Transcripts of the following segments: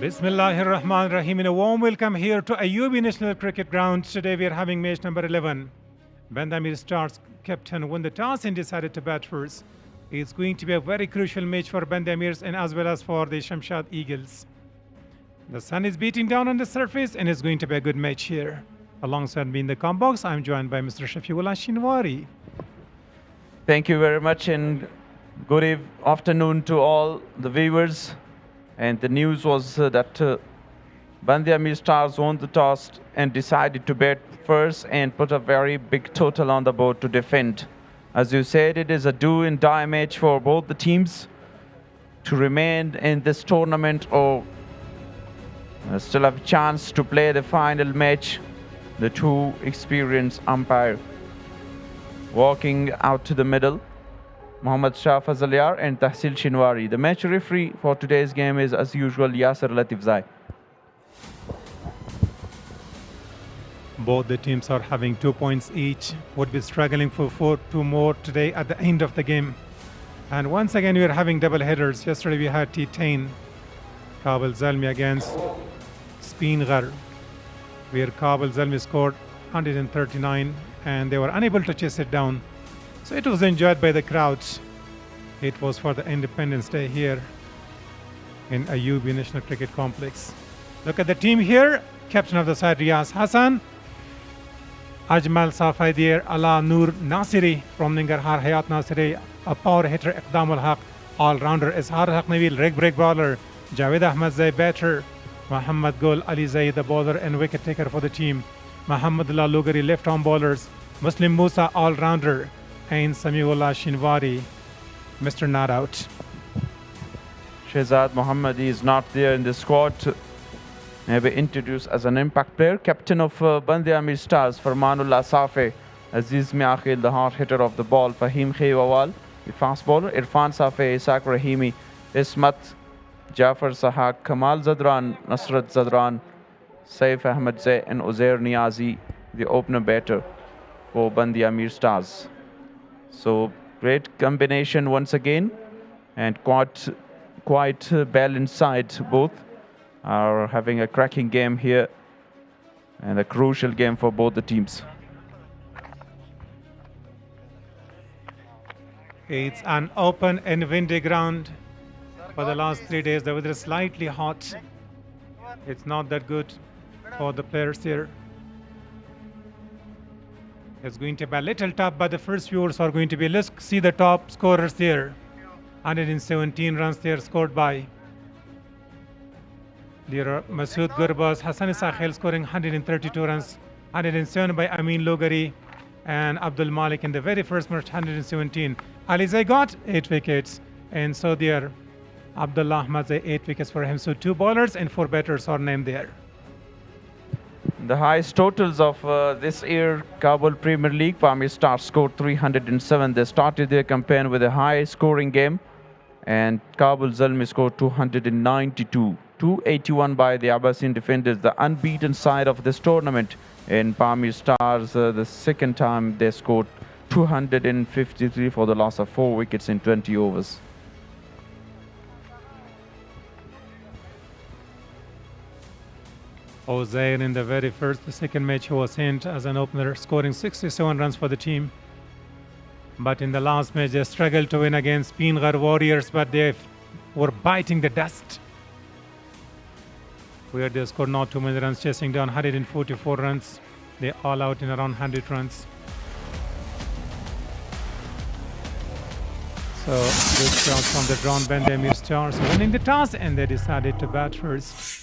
Bismillahir Rahmanir Rahim, and a warm welcome here to Ayubi National Cricket Ground. Today we are having match number 11. Ameer Stars captain won the toss and decided to bat first. It's going to be a very crucial match for Ameers and as well as for the Shamshad Eagles. The sun is beating down on the surface and it's going to be a good match here. Alongside me in the comm box, I'm joined by Mr. Shafiullah Shinwari. Thank you very much and good afternoon to all the viewers. And the news was that Ameer Stars won the toss and decided to bat first and put a very big total on the board to defend. As you said, it is a do and die match for both the teams to remain in this tournament or still have a chance to play the final match. The two experienced umpire walking out to the middle, Mohammad Shah Fazaliar and Tahsil Shinwari. The match referee for today's game is, as usual, Yasser Latifzai. Both the teams are having 2 points each. Would be struggling for two more today at the end of the game. And once again, we are having double headers. Yesterday we had T10, Kabul Zalmi against Speengar, where Kabul Zalmi scored 139 and they were unable to chase it down. So it was enjoyed by the crowds. It was for the Independence Day here in Ayubi National Cricket Complex. Look at the team here. Captain of the side, Riyaz Hassan. Ajmal Safaidir, Ala Noor Nasiri from Nangarhar Hayat Nasiri, a power hitter, Iqdamul Haq, all-rounder, Izhar Haq Nabil, leg break bowler, Javed Ahmad Zai, batter, Muhammad Gul Ali Zai, the bowler and wicket taker for the team, Muhammadullah Lugari, left-arm bowlers, Muslim Musa, all-rounder, and Samiullah Shinwari, Mr. Not Out. Shehzad Mohammadi is not there in the squad. Maybe introduced as an impact player. Captain of Ameer Stars, Farmanullah Safe, Aziz Miakhil, the hard hitter of the ball, Fahim Khewawal, the fast bowler, Irfan Safe, Isaac Rahimi, Ismat, Jafar Sahak, Kamal Zadran, Nasrat Zadran, Saif Ahmed Zay, and Uzair Niazi, the opener batter for Ameer Stars. So great combination once again, and quite balanced side. Both are having a cracking game here and a crucial game for both the teams. It's an open and windy ground. For the last 3 days, the weather is slightly hot. It's not that good for the players here. It's going to be a little tough, but the first viewers are going to be, let's see the top scorers here. 117 runs there scored by Masood Gurbaz, Hassan Sakhel scoring 132 runs, 107 by Amin Logari and Abdul Malik in the very first match, 117. Ali Zai got 8 wickets, and so there Abdullah Ahmad Zai 8 wickets for him. So 2 bowlers and 4 batters are named there. The highest totals of this year, Kabul Premier League, Ameer Stars scored 307. They started their campaign with a high scoring game, and Kabul Zalmi scored 292. 281 by the Abbasin defenders, the unbeaten side of this tournament. In Ameer Stars, the second time they scored 253 for the loss of 4 wickets in 20 overs. Ozair in the second match he was sent as an opener, scoring 67 runs for the team. But in the last match they struggled to win against Speengar Warriors, but they were biting the dust, where they scored not too many runs, chasing down 144 runs. They all out in around 100 runs. So good shot from the drawn Ameer Stars, winning the toss, and they decided to bat first.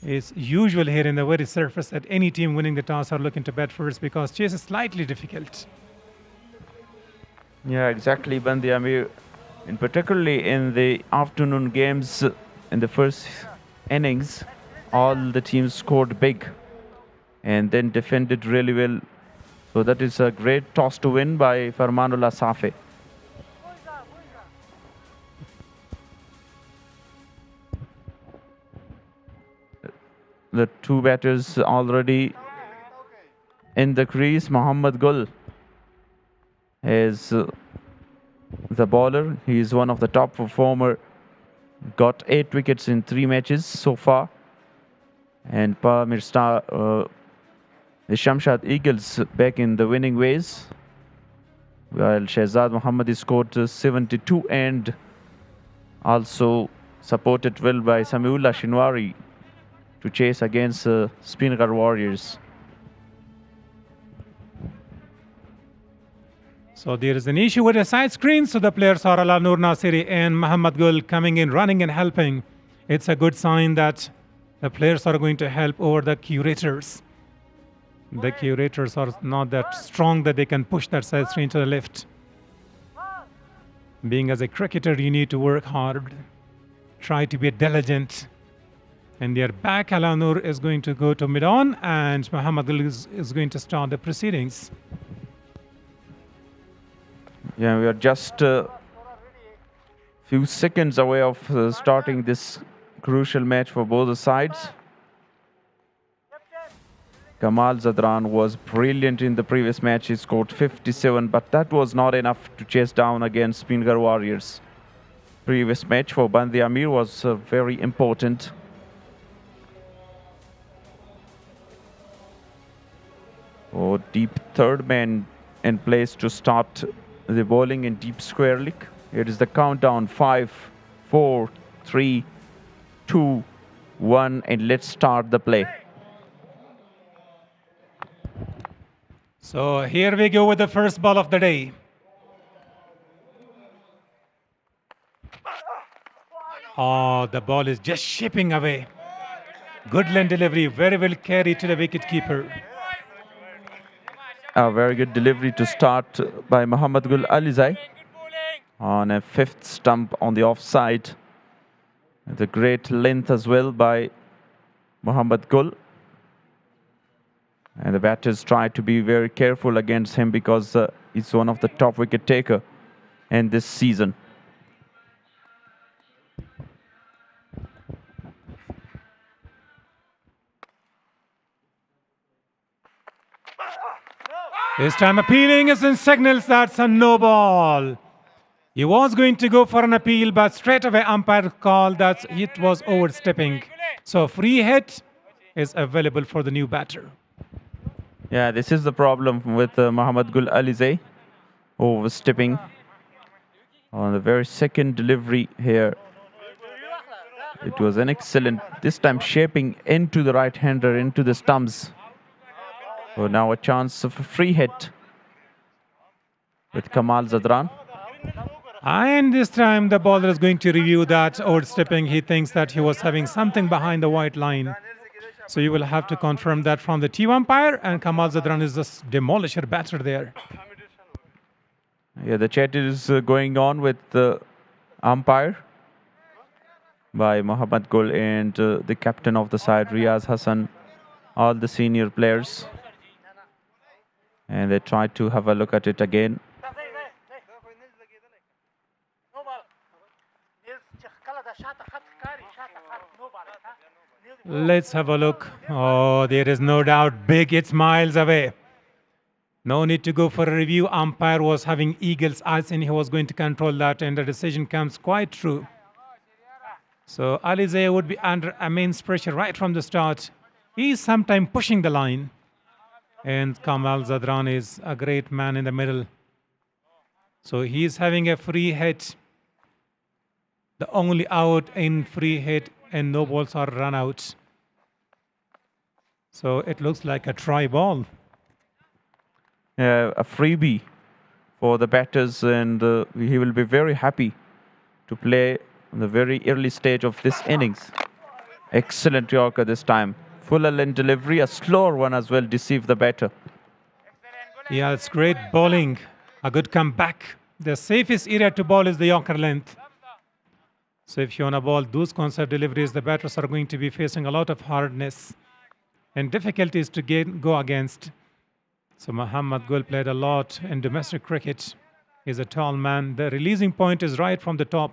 It's usual here in the very surface that any team winning the toss are looking to bat first because chase is slightly difficult. Yeah, exactly, Ameer. And particularly in the afternoon games, in the first innings, all the teams scored big and then defended really well. So that is a great toss to win by Farmanullah Safe. The 2 batters already in the crease. Muhammad Gul is the bowler. He is one of the top performer Got 8 wickets in 3 matches so far. And Pamir star, the Shamshad Eagles back in the winning ways. While Shehzad Mohammadi scored 72 and also supported well by Samiullah Shinwari to chase against Spingar Warriors. So there is an issue with the side screen. So the players are Ala Noor Nasiri and Muhammad Gul coming in, running and helping. It's a good sign that the players are going to help over the curators. The curators are not that strong that they can push that side screen to the left. Being as a cricketer, you need to work hard. Try to be diligent. And their back, Ala Noor is going to go to mid-on and Muhammad Gul is going to start the proceedings. Yeah, we are just a few seconds away of starting this crucial match for both the sides. Kamal Zadran was brilliant in the previous match. He scored 57, but that was not enough to chase down against Spingar Warriors. Previous match for Bandi Ameer was very important. Oh, deep third man in place to start the bowling in deep square leg. It is the countdown: 5, 4, 3, 2, 1, and let's start the play. So here we go with the first ball of the day. Oh, the ball is just shipping away. Good line delivery, very well carried to the wicket keeper. A very good delivery to start by Muhammad Gul Alizai on a 5th stump on the offside. The great length as well by Muhammad Gul. And the batters try to be very careful against him because he's one of the top wicket taker in this season. This time appealing is in signals that's a no ball. He was going to go for an appeal, but straight away umpire called that it was overstepping. So free hit is available for the new batter. Yeah, this is the problem with Muhammad Gul Alizai, overstepping on the very second delivery here. It was an excellent, this time shaping into the right-hander, into the stumps. So now a chance of a free hit with Kamal Zadran. And this time the bowler is going to review that overstepping. He thinks that he was having something behind the white line. So you will have to confirm that from the team umpire, and Kamal Zadran is the demolisher batter there. Yeah, the chat is going on with the umpire by Muhammad Gul and the captain of the side, Riaz Hassan, all the senior players. And they try to have a look at it again. Let's have a look. Oh, there is no doubt. Big, it's miles away. No need to go for a review. Umpire was having eagle's eyes and he was going to control that, and the decision comes quite true. So Alizai would be under immense pressure right from the start. He's sometimes pushing the line. And Kamal Zadran is a great man in the middle. So he's having a free hit. The only out in free hit, and no balls are run out. So it looks like a try ball. A freebie for the batters, and he will be very happy to play in the very early stage of this innings. Excellent Yorker this time. Fuller length delivery, a slower one as well, deceived the batter. Yeah, it's great bowling. A good comeback. The safest area to bowl is the Yorker length. So if you want to bowl those concept deliveries, the batters are going to be facing a lot of hardness and difficulties to go against. So Muhammad Gul played a lot in domestic cricket. He's a tall man. The releasing point is right from the top.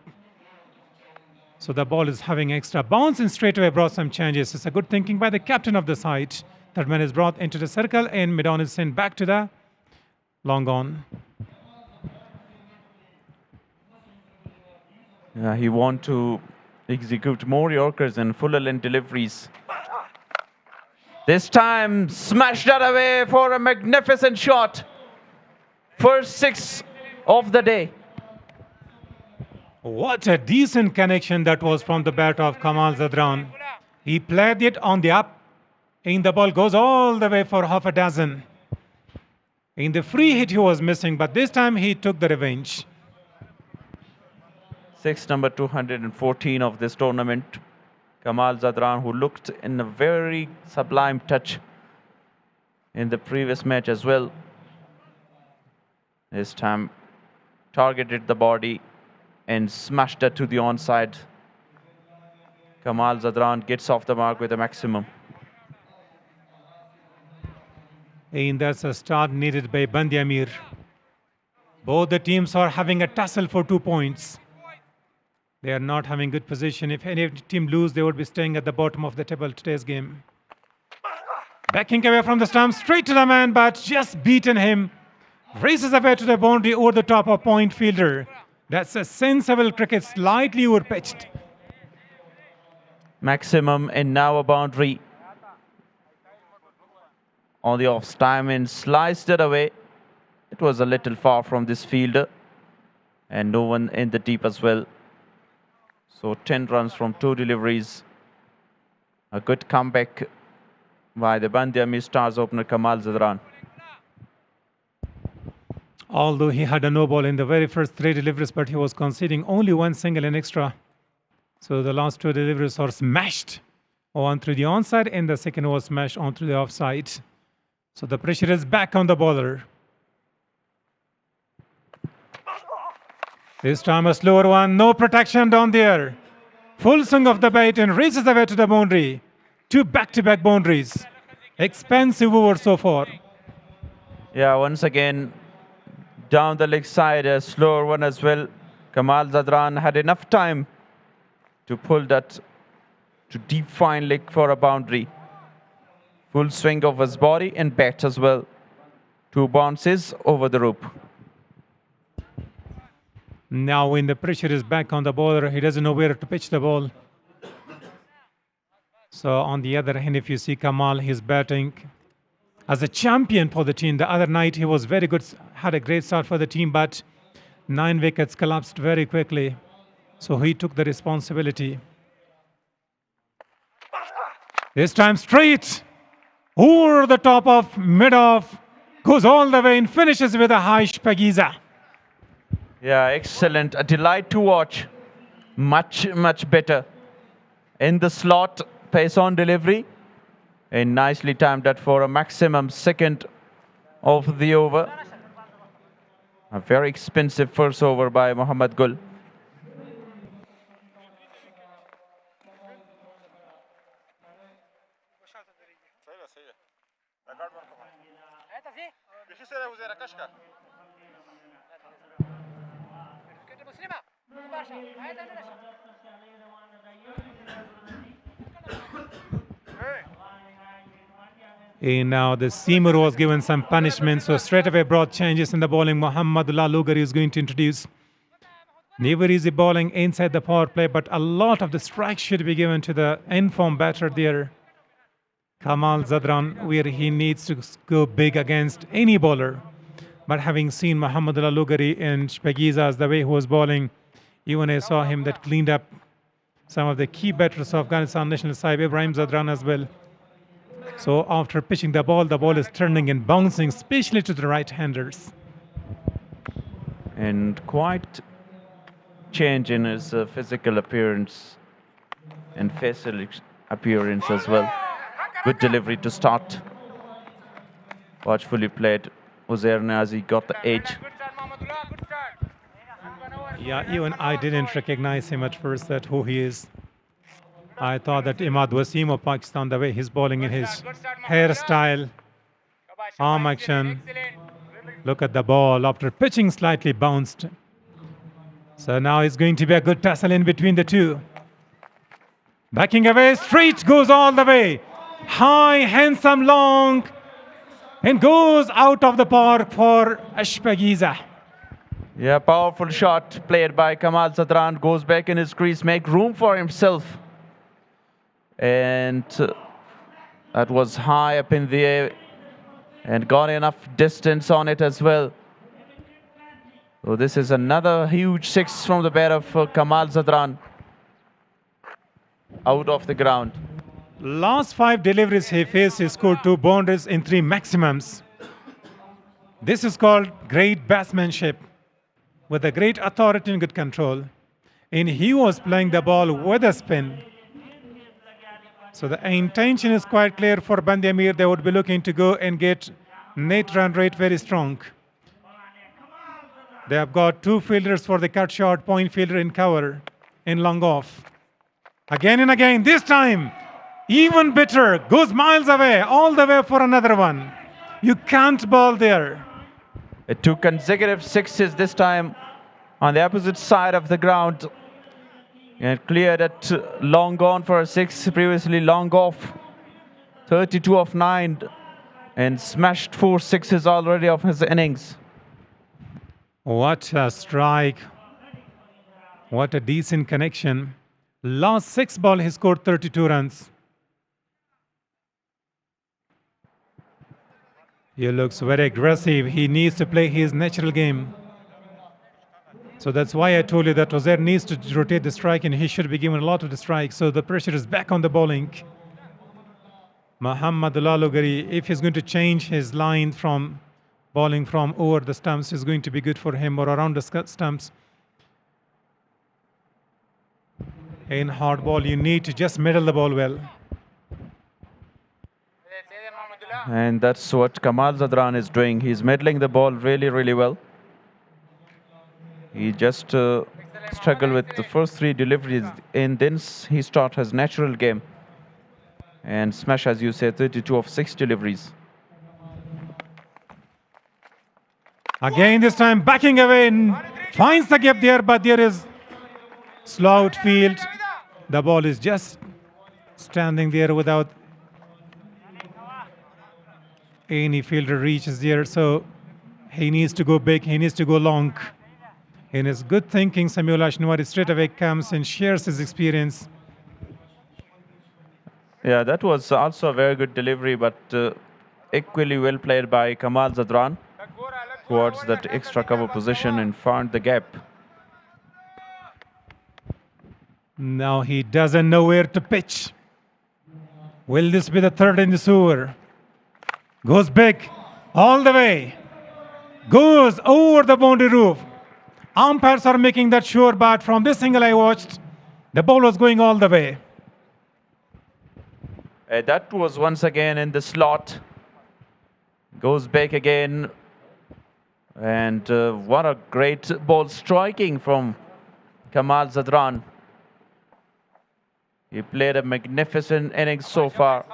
So the ball is having extra bounce and straight away brought some changes. It's a good thinking by the captain of the side. That man is brought into the circle and mid-on is sent back to the long on. Yeah, he want to execute more Yorkers and fuller length deliveries. This time, smashed that away for a magnificent shot. First 6 of the day. What a decent connection that was from the bat of Kamal Zadran. He played it on the up. And the ball goes all the way for half a dozen. In the free hit, he was missing, but this time he took the revenge. 6 number 214 of this tournament. Kamal Zadran, who looked in a very sublime touch in the previous match as well. This time targeted the body and smashed it to the onside. Kamal Zadran gets off the mark with a maximum. And that's a start needed by Bandi Ameer. Both the teams are having a tussle for 2 points. They are not having good position. If any team lose, they would be staying at the bottom of the table today's game. Backing away from the stump, straight to the man, but just beaten him. Races away to the boundary over the top of point fielder. That's a sensible cricket, slightly overpitched. Maximum and now a boundary. On the off time and sliced it away. It was a little far from this fielder. And no one in the deep as well. So 10 runs from 2 deliveries. A good comeback by the Bandi Ameer Stars opener Kamal Zadran. Although he had a no ball in the very first 3 deliveries, but he was conceding only 1 single in extra. So the last 2 deliveries are smashed. One through the onside and the second was smashed on through the offside. So the pressure is back on the bowler. This time a slower one, no protection down there. Full swing of the bat and races away to the boundary. 2 back-to-back boundaries. Expensive over so far. Yeah, once again, down the leg side, a slower one as well. Kamal Zadran had enough time to pull that to deep fine leg for a boundary. Full swing of his body and bat as well. 2 bounces over the rope. Now when the pressure is back on the bowler, he doesn't know where to pitch the ball. So on the other hand, if you see Kamal, he's batting as a champion for the team. The other night he was very good, had a great start for the team, but 9 wickets collapsed very quickly. So he took the responsibility. This time straight over the top of mid-off, goes all the way and finishes with a high Shpagiza. Yeah, excellent. A delight to watch. Much, much better. In the slot, pace on delivery. And nicely timed that for a maximum second of the over. A very expensive first over by Mohammad Gul. And now the seamer was given some punishment, so straight away brought changes in the bowling. Muhammadullah Lugari is going to introduce. Never easy bowling inside the power play, but a lot of the strikes should be given to the in-form batter there, Kamal Zadran, where he needs to go big against any bowler. But having seen Muhammadullah Lugari and Shpagizas, the way he was bowling, even I saw him that cleaned up some of the key batters of Afghanistan national side, Ibrahim Zadran as well. So after pitching the ball is turning and bouncing, especially to the right-handers. And quite change in his physical appearance and facial appearance as well. Good delivery to start. Watchfully played. Uzair Niazi got the edge. Yeah, even I didn't recognize him at first, that who he is. I thought that Imad Wasim of Pakistan, the way he's bowling in his hairstyle, arm action. Look at the ball after pitching slightly bounced. So now it's going to be a good tussle in between the two. Backing away, straight goes all the way. High, handsome, long, and goes out of the park for Ashpagiza. Yeah, powerful shot played by Kamal Zadran. Goes back in his crease, make room for himself. And that was high up in the air and got enough distance on it as well. So this is another huge six from the bat of Kamal Zadran. Out of the ground. Last 5 deliveries he faced, he scored 2 boundaries in 3 maximums. This is called great batsmanship with a great authority and good control. And he was playing the ball with a spin. So the intention is quite clear for Bandi Ameer. They would be looking to go and get net run rate very strong. They have got 2 fielders for the cut shot, point fielder in cover, in long off. Again and again, this time, even better, goes miles away, all the way for another one. You can't bowl there. 2 consecutive sixes this time on the opposite side of the ground. And cleared it long gone for a 6, previously long off. 32 of 9 and smashed 4 sixes already of his innings. What a strike. What a decent connection. Last 6 ball, he scored 32 runs. He looks very aggressive. He needs to play his natural game. So that's why I told you that Ozair needs to rotate the strike and he should be given a lot of the strike. So the pressure is back on the bowling. Muhammad Lalugari, if he's going to change his line from bowling from over the stumps, is going to be good for him, or around the stumps. In hard ball, you need to just middle the ball well. And that's what Kamal Zadran is doing. He's middling the ball really, really well. He just struggled with the first 3 deliveries, and then he started his natural game. And smash, as you said, 32 of 6 deliveries. Again, this time backing away and finds the gap there, but there is slow outfield. The ball is just standing there without any fielder reaches there. So he needs to go big, he needs to go long. In his good thinking, Samuel Ashnwari straight away comes and shares his experience. Yeah, that was also a very good delivery, but equally well played by Kamal Zadran towards that extra cover position and found the gap. Now he doesn't know where to pitch. Will this be the 3rd in this over? Goes big, all the way. Goes over the boundary roof. Umpires are making that sure, but from this angle I watched, the ball was going all the way. That was once again in the slot. Goes back again. And what a great ball striking from Kamal Zadran. He played a magnificent innings so far.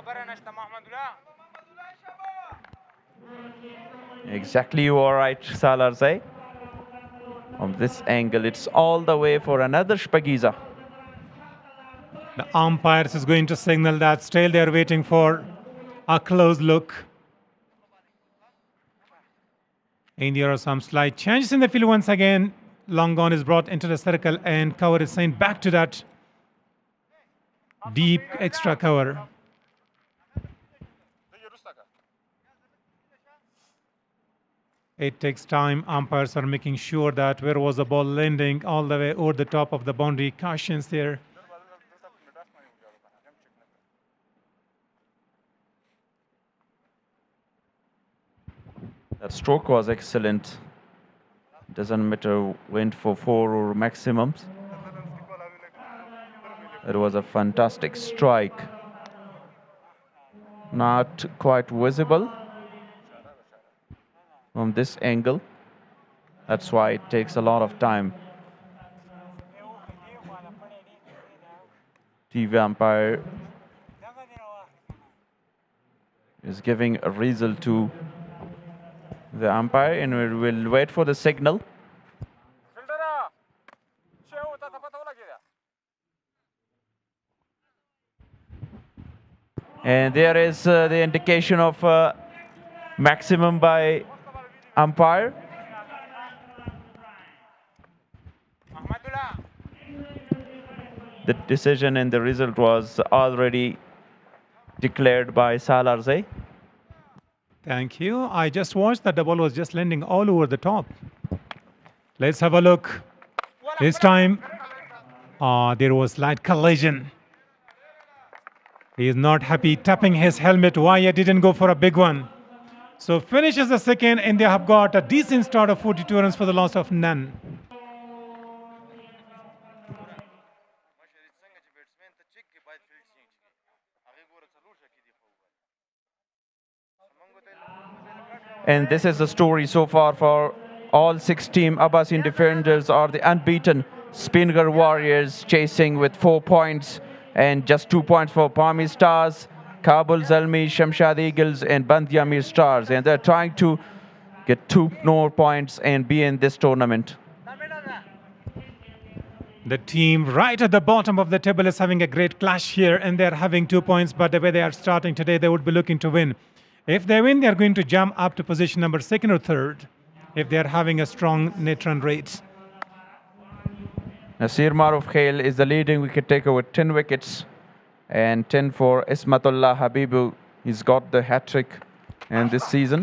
Exactly, you are right, Salarzai. From this angle, it's all the way for another Shpagiza. The umpires is going to signal that still they're waiting for a close look. And there are some slight changes in the field once again. Long on is brought into the circle and cover is sent back to that deep extra cover. It takes time. Umpires are making sure that where was the ball landing all the way over the top of the boundary. Cautions there. That stroke was excellent. Doesn't matter, went for 4 or maximums. It was a fantastic strike. Not quite visible from this angle. That's why it takes a lot of time. TV umpire is giving a result to the umpire, and we will wait for the signal. And there is the indication of maximum by umpire. the decision and the result was already declared by Salarzai. Thank you. I just watched that the ball was just landing all over the top. Let's have a look. This time, there was slight collision. He is not happy tapping his helmet. Why he didn't go for a big one? So finishes the second, and they have got a decent start of 42 runs for the loss of none. And this is the story so far for all 6 Team Abbasin defenders are the unbeaten Spingar Warriors, chasing with 4 points and just 2 points for Pamir Stars, Kabul Zalmi, Shamshad Eagles and Bandhi Ameer Stars. And they're trying to get 2 more points and be in this tournament. The team right at the bottom of the table is having a great clash here, and they're having 2 points, but the way they are starting today, they would be looking to win. If they win, they're going to jump up to position number 2nd or 3rd if they're having a strong net run rate. Nasir Maruf Khail is the leading wicket taker with 10 wickets and 10 for Ismatullah Habibu. He's got the hat-trick in this season.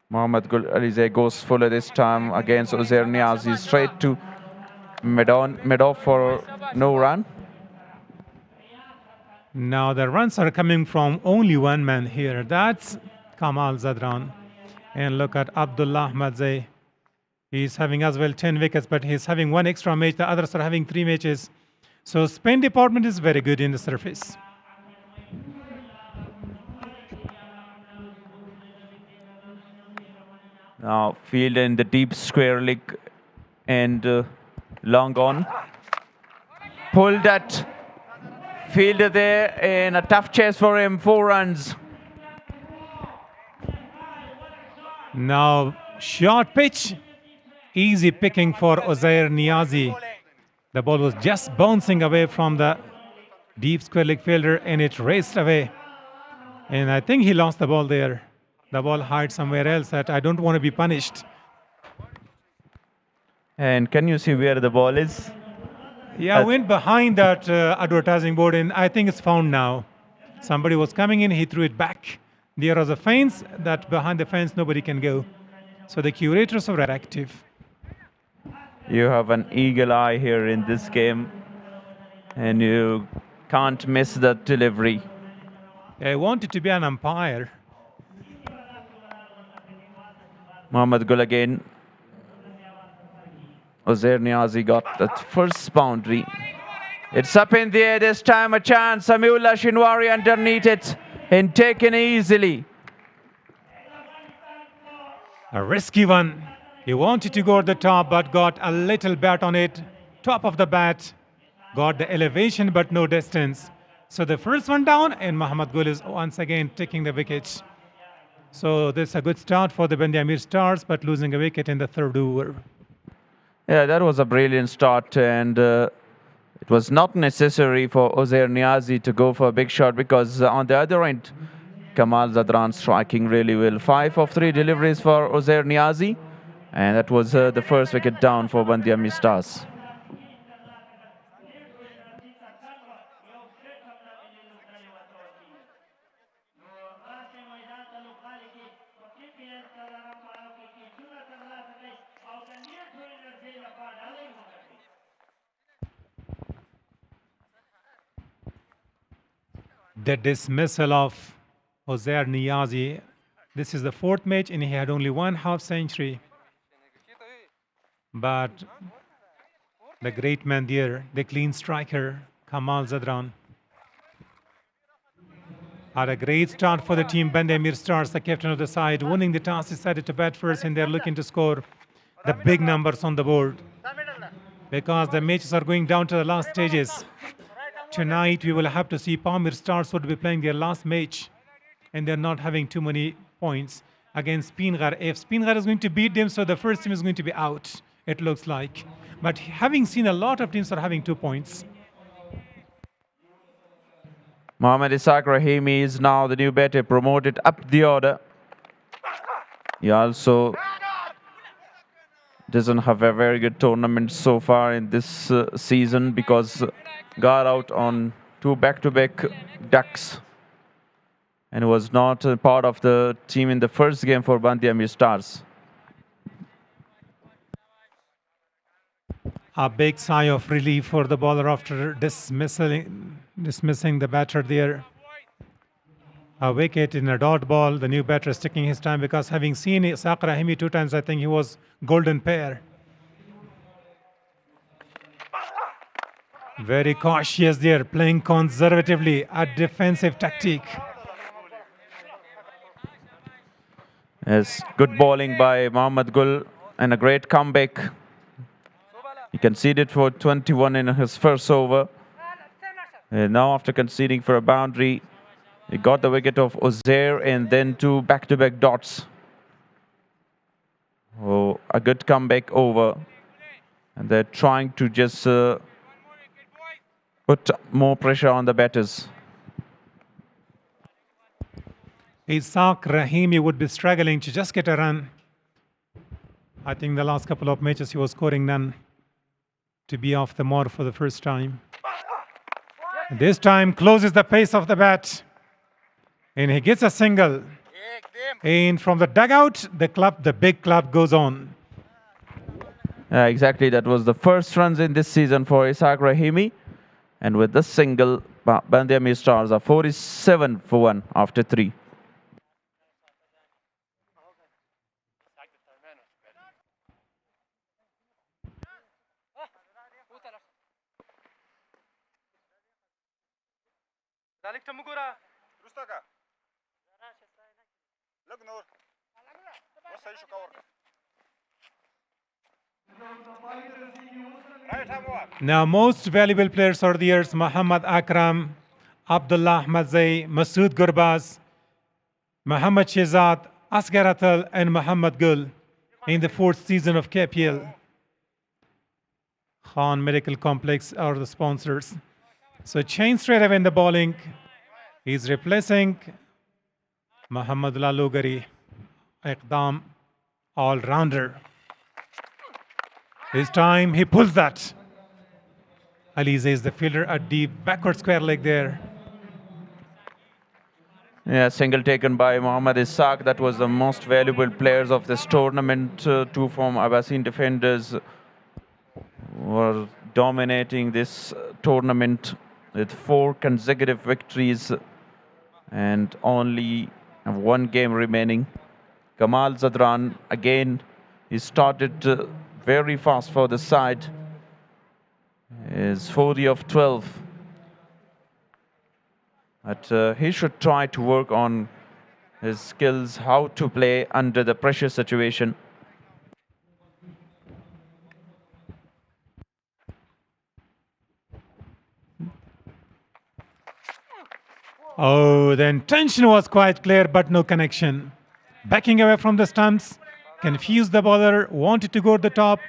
Mohammad Gul Alize goes fuller this time against Uzair Niazi, straight to mid-off for no run. Now the runs are coming from only one man here. That's Kamal Zadran. And look at Abdullah Ahmadzai. He's having as well 10 wickets, but he's having 1 extra match. The others are having 3 matches. So spin department is very good in the surface. Now field in the deep square leg and long on. Pulled that. Fielder there in a tough chase for him, 4 runs. Now short pitch. Easy picking for Uzair Niazi. The ball was just bouncing away from the deep square leg fielder and it raced away. And I think he lost the ball there. The ball hid somewhere else that I don't want to be punished. And can you see where the ball is? Yeah, I went behind that advertising board and I think it's found now. Somebody was coming in, he threw it back. There was a fence that behind the fence nobody can go. So the curators are active. You have an eagle eye here in this game and you can't miss that delivery. I wanted to be an umpire. Mohammad Gul again. Uzair Niazi got that first boundary. It's up in the air this time, a chance. Samiullah Shinwari underneath it and taken easily. A risky one. He wanted to go at the top but got a little bat on it. Top of the bat. Got the elevation but no distance. So the first one down and Mohammad Gul is once again taking the wicket. So this is a good start for the Bandhi Ameer Stars but losing a wicket in the 3rd over. Yeah, that was a brilliant start and it was not necessary for Uzair Niazi to go for a big shot because on the other end, Kamal Zadran striking really well. 5 of 3 deliveries for Uzair Niazi and that was the first wicket down for Bandhi Ameer Stars. The dismissal of Uzair Niazi. This is the 4th match and he had only 1 half century. But the great man there, the clean striker, Kamal Zadran, had a great start for the team. Bandhi Ameer Stars, the captain of the side, winning the toss, decided to bat first and they're looking to score the big numbers on the board. Because the matches are going down to the last stages. Tonight we will have to see Pamir Stars would be playing their last match and they're not having too many points against Spingar. If Spingar is going to beat them, so the first team is going to be out, it looks like. But having seen a lot of teams are having 2 points. Mohammad Isaac Rahimi is now the new batter, promoted up the order. He also doesn't have a very good tournament so far in this season because got out on 2 back-to-back ducks and was not a part of the team in the first game for Bandya Ameer Stars. A big sigh of relief for the bowler after dismissing the batter there. A wicket in a dot ball. The new batter is taking his time because having seen Ishaq Rahimi 2 times, I think he was golden pair. Very cautious there, playing conservatively, a defensive tactic. Yes, good bowling by Mohammad Gul and a great comeback. He conceded for 21 in his first over. And now after conceding for a boundary, he got the wicket of Uzair and then 2 back-to-back dots. Oh, a good comeback over. And they're trying to just put more pressure on the batters. Ishaq Rahimi would be struggling to just get a run. I think the last couple of matches he was scoring none. To be off the mark for the first time. This time closes the pace of the bat. And he gets a single. And from the dugout, the big club goes on. Exactly, that was the first runs in this season for Ishaq Rahimi. And with this single, Bandya Ameer Stars are 47 for 1 after 3. Now, most valuable players are the years Muhammad Akram, Abdullah Ahmadzai, Masood Gurbaz, Muhammad Shehzad, Asghar Atal, and Muhammad Gul in the 4th season of KPL. Khan Medical Complex are the sponsors. So change straight away in the bowling. He's replacing Muhammad Lalugari, Iqdam, all-rounder. This time he pulls that. Alize is the fielder, a deep backward square leg there. Yeah, single taken by Mohammad Ishaq. That was the most valuable players of this tournament. 2 from Abbasin defenders were dominating this tournament with 4 consecutive victories and only 1 game remaining. Kamal Zadran, again, he started very fast for the side. Is 40 of 12. But he should try to work on his skills, how to play under the pressure situation. Oh, the intention was quite clear, but no connection. Backing away from the stumps, confused the bowler, wanted to go to the top,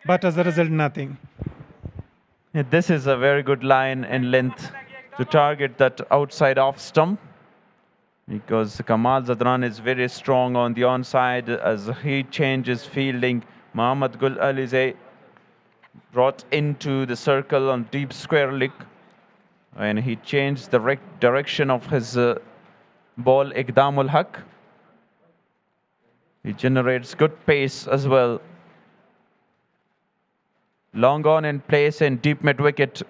but as a result, nothing. Yeah, this is a very good line and length to target that outside off stump, because Kamal Zadran is very strong on the onside. As he changes fielding, Muhammad Gul Alize brought into the circle on deep square leg, and he changed the direction of his ball Iqdamul Haq. He generates good pace as well. Long on in place and deep mid wicket.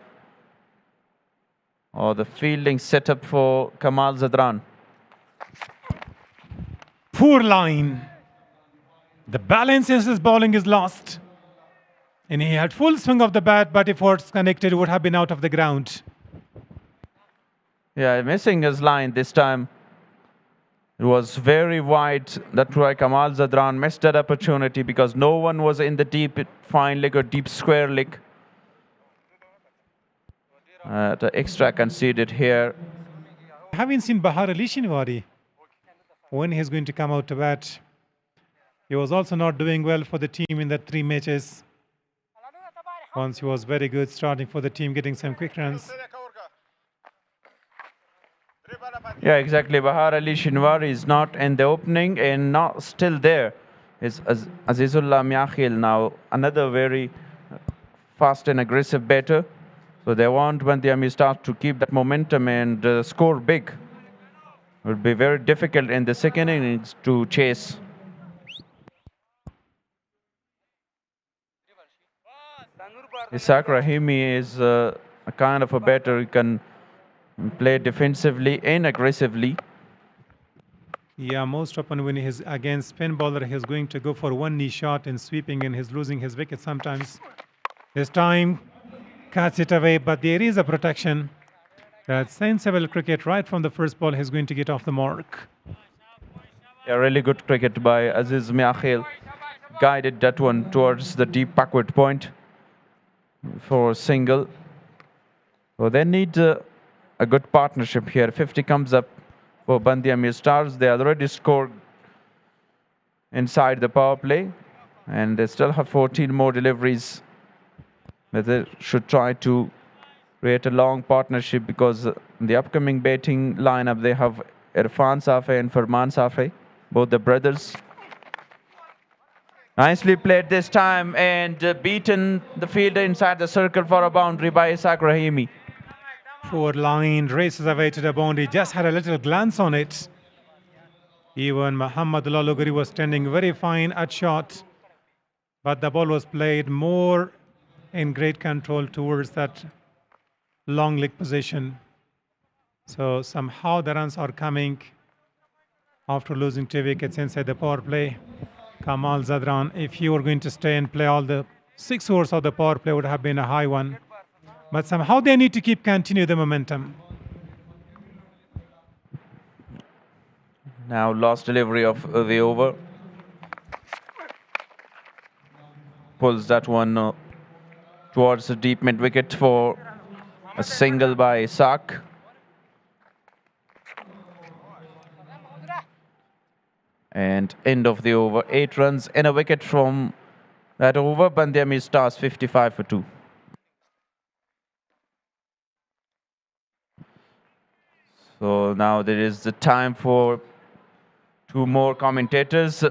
Oh, the fielding setup for Kamal Zadran. Poor line. The balance in his bowling is lost. And he had full swing of the bat, but if it was connected, it would have been out of the ground. Yeah, missing his line this time. It was very wide. That's why Kamal Zadran missed that opportunity because no one was in the deep fine leg or deep square leg. The extra conceded here. I haven't seen Bahar Ali Shinwari when he's going to come out to bat. He was also not doing well for the team in the 3 matches. Once he was very good starting for the team, getting some quick runs. Yeah, exactly. Bahar Ali Shinwari is not in the opening and not still there. is Azizullah Miakhil now, another very fast and aggressive batter. So they want Bandya Ameer Stars to keep that momentum and score big. It will be very difficult in the second innings to chase. Ishaq Rahimi is a kind of a batter who can play defensively and aggressively. Yeah, most often when he's against spin bowler, he's going to go for one knee shot and sweeping, and he's losing his wicket sometimes. This time, cuts it away, but there is a protection. That sensible cricket right from the first ball, he's going to get off the mark. Yeah, really good cricket by Aziz Miakhil. Guided that one towards the deep backward point for a single. So they need a good partnership here. 50 comes up for Bandya Ameer Stars. They already scored inside the power play, and they still have 14 more deliveries. But they should try to create a long partnership, because in the upcoming batting lineup they have Irfan Safei and Farman Safei, both the brothers. Nicely played this time, and beaten the fielder inside the circle for a boundary by Ishaq Rahimi. Poor line races away to the boundary, just had a little glance on it. Even Muhammad Laluguri was standing very fine at shot, but the ball was played more in great control towards that long leg position. So somehow the runs are coming after losing 2 wickets inside the power play. Kamal Zadran, if you were going to stay and play all the 6 overs of the power play, would have been a high one. But somehow they need to continue the momentum. Now last delivery of the over. Pulls that one towards the deep mid wicket for a single by Ishaq. And end of the over. 8 runs and a wicket from that over. Bandya Ameer Stars 55 for 2. So now there is the time for 2 more commentators.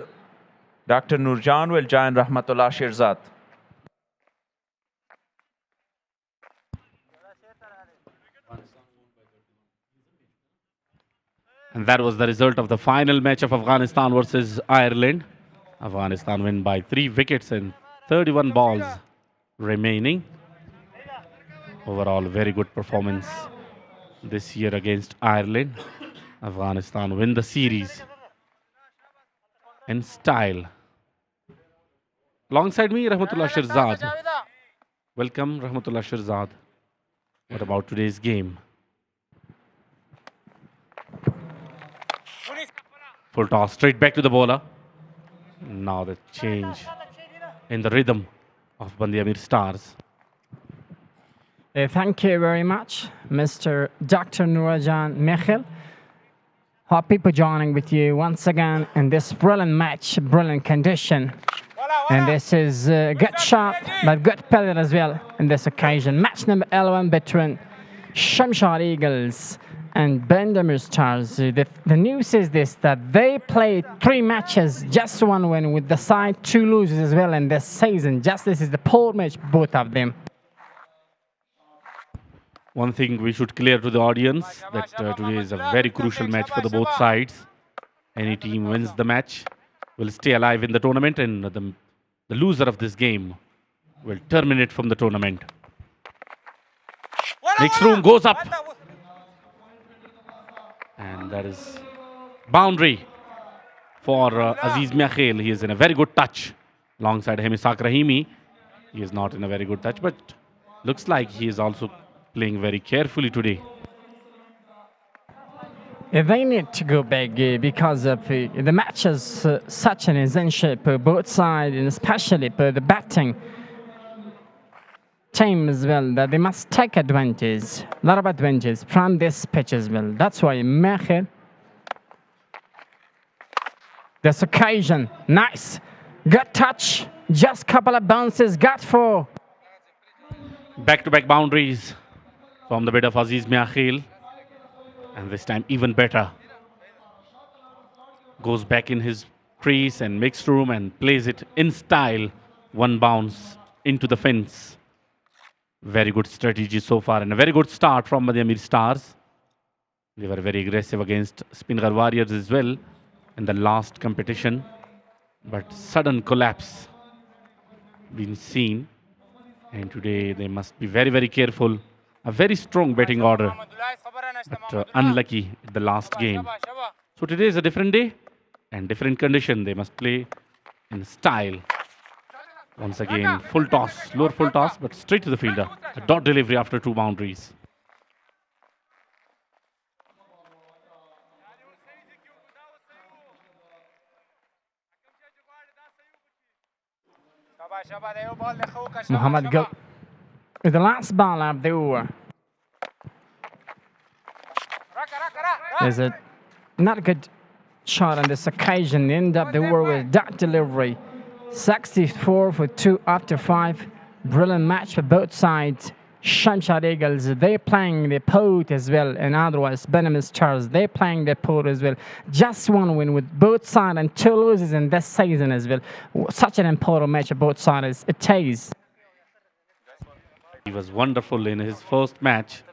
Dr. Nurjan will join Rahmatullah Shirzad. And that was the result of the final match of Afghanistan versus Ireland. Afghanistan win by 3 wickets and 31 balls remaining. Overall, very good performance this year against Ireland. Afghanistan win the series in style. Alongside me, Rahmatullah Shirzad. Welcome, Rahmatullah Shirzad. What about today's game? Full toss, straight back to the bowler. Now the change in the rhythm of Bandya Ameer Stars. Thank you very much, Mr. Dr. Nurajan Mekhel. Happy for joining with you once again in this brilliant match, brilliant condition. And this is a good shot, but good pellet as well in this occasion. Match number 11 between Shamshad Eagles and Bandya Ameer Stars. The news is this, that they played 3 matches, just 1 win with the side, 2 losses as well in this season. Just this is the poor match, both of them. One thing we should clear to the audience, that today is a very crucial match for the both sides. Any team wins the match will stay alive in the tournament, and the loser of this game will terminate from the tournament. Next room goes up. And that is boundary for Aziz Miakhil. He is in a very good touch. Alongside him is Ishaq Rahimi. He is not in a very good touch, but looks like he is also playing very carefully today. They need to go back because of the match is such an essential both sides, and especially the batting team as well, that they must take advantage, a lot of advantage from this pitch as well. That's why Mekhel, this occasion, nice, good touch, just couple of bounces, got 4. Back-to-back boundaries from the bit of Aziz Miakhil. And this time even better. Goes back in his crease and mixed room and plays it in style. One bounce into the fence. Very good strategy so far and a very good start from the Ameer Stars. They were very aggressive against Spingar Warriors as well in the last competition. But sudden collapse been seen. And today they must be very, very careful. A very strong betting order, but unlucky at the last game. So today is a different day and different condition. They must play in style. Once again, full toss, lower full toss, but straight to the fielder. A dot delivery after 2 boundaries. Muhammad go with the last ball of the over. There's a not good shot on this occasion. End up the over with dot delivery. 64 for 2 after 5. Brilliant match for both sides. Shamshad Eagles, they're playing their pot as well, and otherwise Benjamin Stars, they're playing their pot as well. Just one win with both sides and 2 losses in this season as well. Such an important match for both sides. It is. He was wonderful in his first match,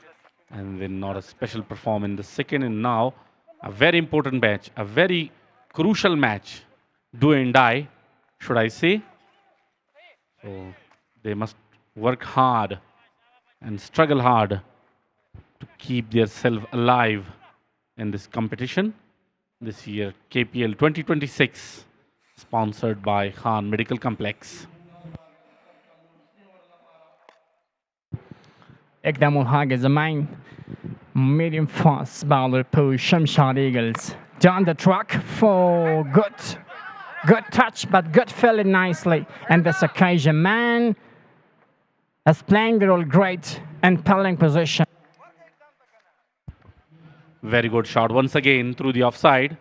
and then not a special performance in the second, and now a very important match, a very crucial match, do and die, should I say. So they must work hard and struggle hard to keep themselves alive in this competition. This year, KPL 2026, sponsored by Khan Medical Complex. Iqdam ul-Haq is the main medium fast bowler for Shamshad Eagles. Down the track for good touch, but good filling nicely. And this occasion, man is playing the role great and pelling position. Very good shot once again through the offside,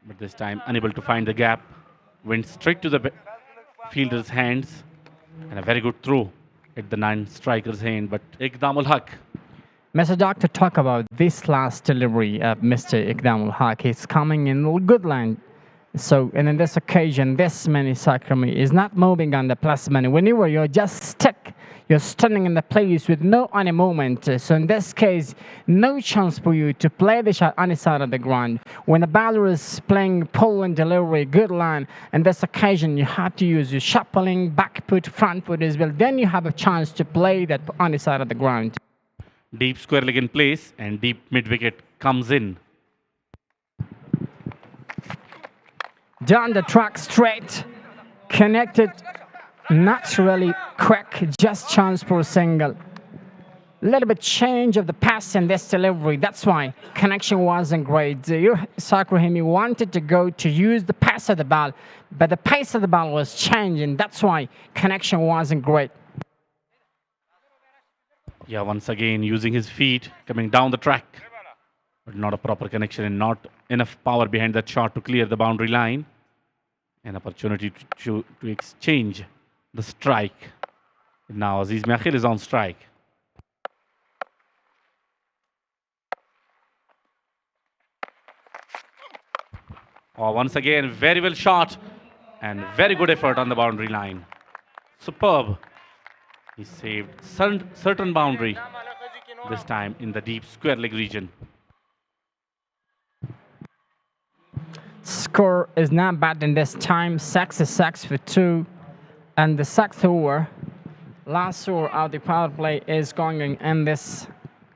but this time unable to find the gap. Went straight to the fielder's hands, and a very good throw at the 9 striker's hand, but Iqdam ul-Haq. Mr. Doctor, talk about this last delivery of Mr. Iqdam ul-Haq. He's coming in good line. So, and in this occasion, this many Sakrami is not moving on the plus money. Whenever you're just stuck, you're standing in the place with no any movement. So in this case, no chance for you to play the shot on the side of the ground. When the baller is playing pull and delivery, good line, and this occasion you have to use your shuffling, back foot, front foot as well. Then you have a chance to play that on the side of the ground. Deep square leg in place, and deep mid wicket comes in. Down the track straight, connected, not really quick, just chance for a single. Little bit change of the pass in this delivery, that's why connection wasn't great. Sakrahimi wanted to go to use the pass of the ball, but the pace of the ball was changing, that's why connection wasn't great. Yeah, once again using his feet, coming down the track. But not a proper connection and not enough power behind that shot to clear the boundary line. An opportunity to exchange the strike. Now Aziz Mekhil is on strike. Oh, once again, very well shot and very good effort on the boundary line. Superb. He saved certain boundary, this time in the deep square leg region. Score is not bad in this time. 6 for 2. And the 6th over, last over of the power play is going in this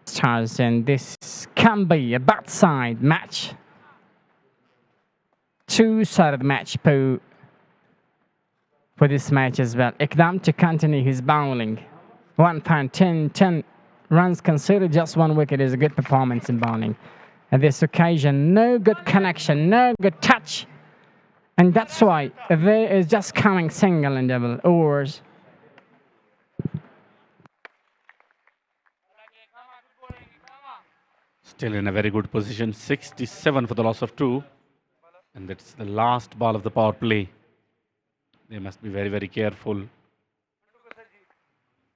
Stars. And this can be a bad side match. 2-sided match for this match as well. Iqdam to continue his bowling. 10 runs considered, just 1 wicket is a good performance in bowling. At this occasion, no good connection, no good touch. And that's why there is just coming single and double overs. Still in a very good position, 67 for the loss of 2. And that's the last ball of the power play. They must be very, very careful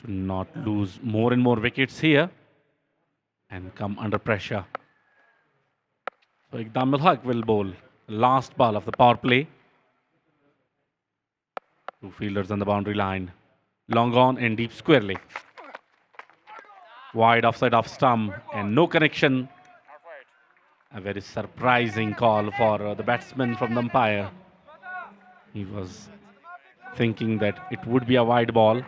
to not lose more and more wickets here and come under pressure. So Iqdam ul-Haq will bowl last ball of the power play. Two fielders on the boundary line. Long on and deep squarely. Wide offside off stump and no connection. A very surprising call for the batsman from the umpire. He was thinking that it would be a wide ball,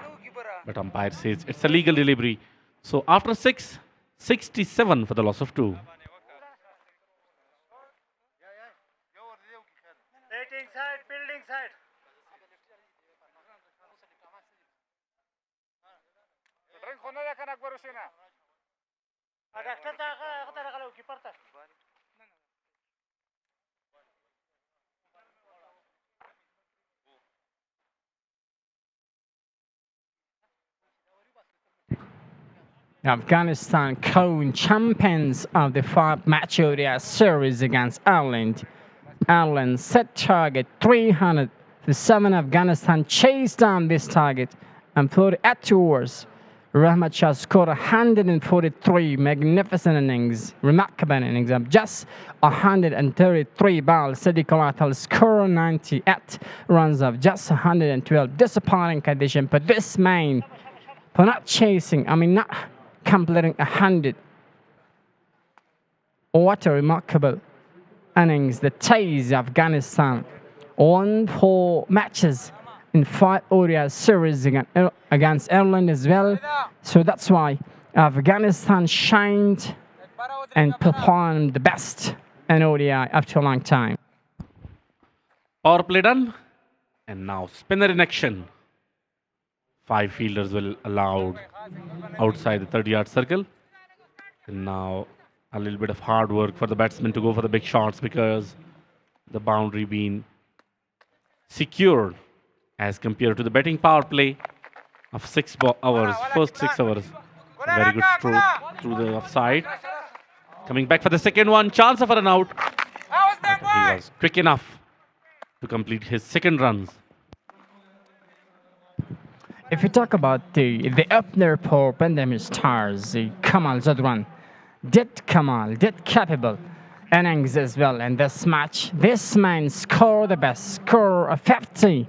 but umpire says it's a legal delivery. So after 6, 67 for the loss of 2. Afghanistan crowned champions of the 5-match ODI series against Ireland. Ireland set target 300. The 7 Afghanistan chased down this target and played at 2 overs. Rahmat Shah scored 143 magnificent innings, remarkable innings of just 133 balls. Sadiq Al scored 98 runs of just 112. Disappointing condition for this man for not chasing, not completing 100. What a remarkable innings that chased Afghanistan. Won 4 matches in 5 ODI series against Ireland as well. So that's why Afghanistan shined and performed the best in ODI after a long time. Power play done. And now spinner in action. 5 fielders will allowed outside the 30-yard circle. And now a little bit of hard work for the batsman to go for the big shots because the boundary being secured as compared to the batting power play of 6 hours, first 6 hours. Very good stroke through the offside. Coming back for the second one, chance of a run out. But he was quick enough to complete his second runs. If we talk about the opener for Bandami Stars, Kamal Zadran, did capable innings as well in this match. This man scored the best score of 50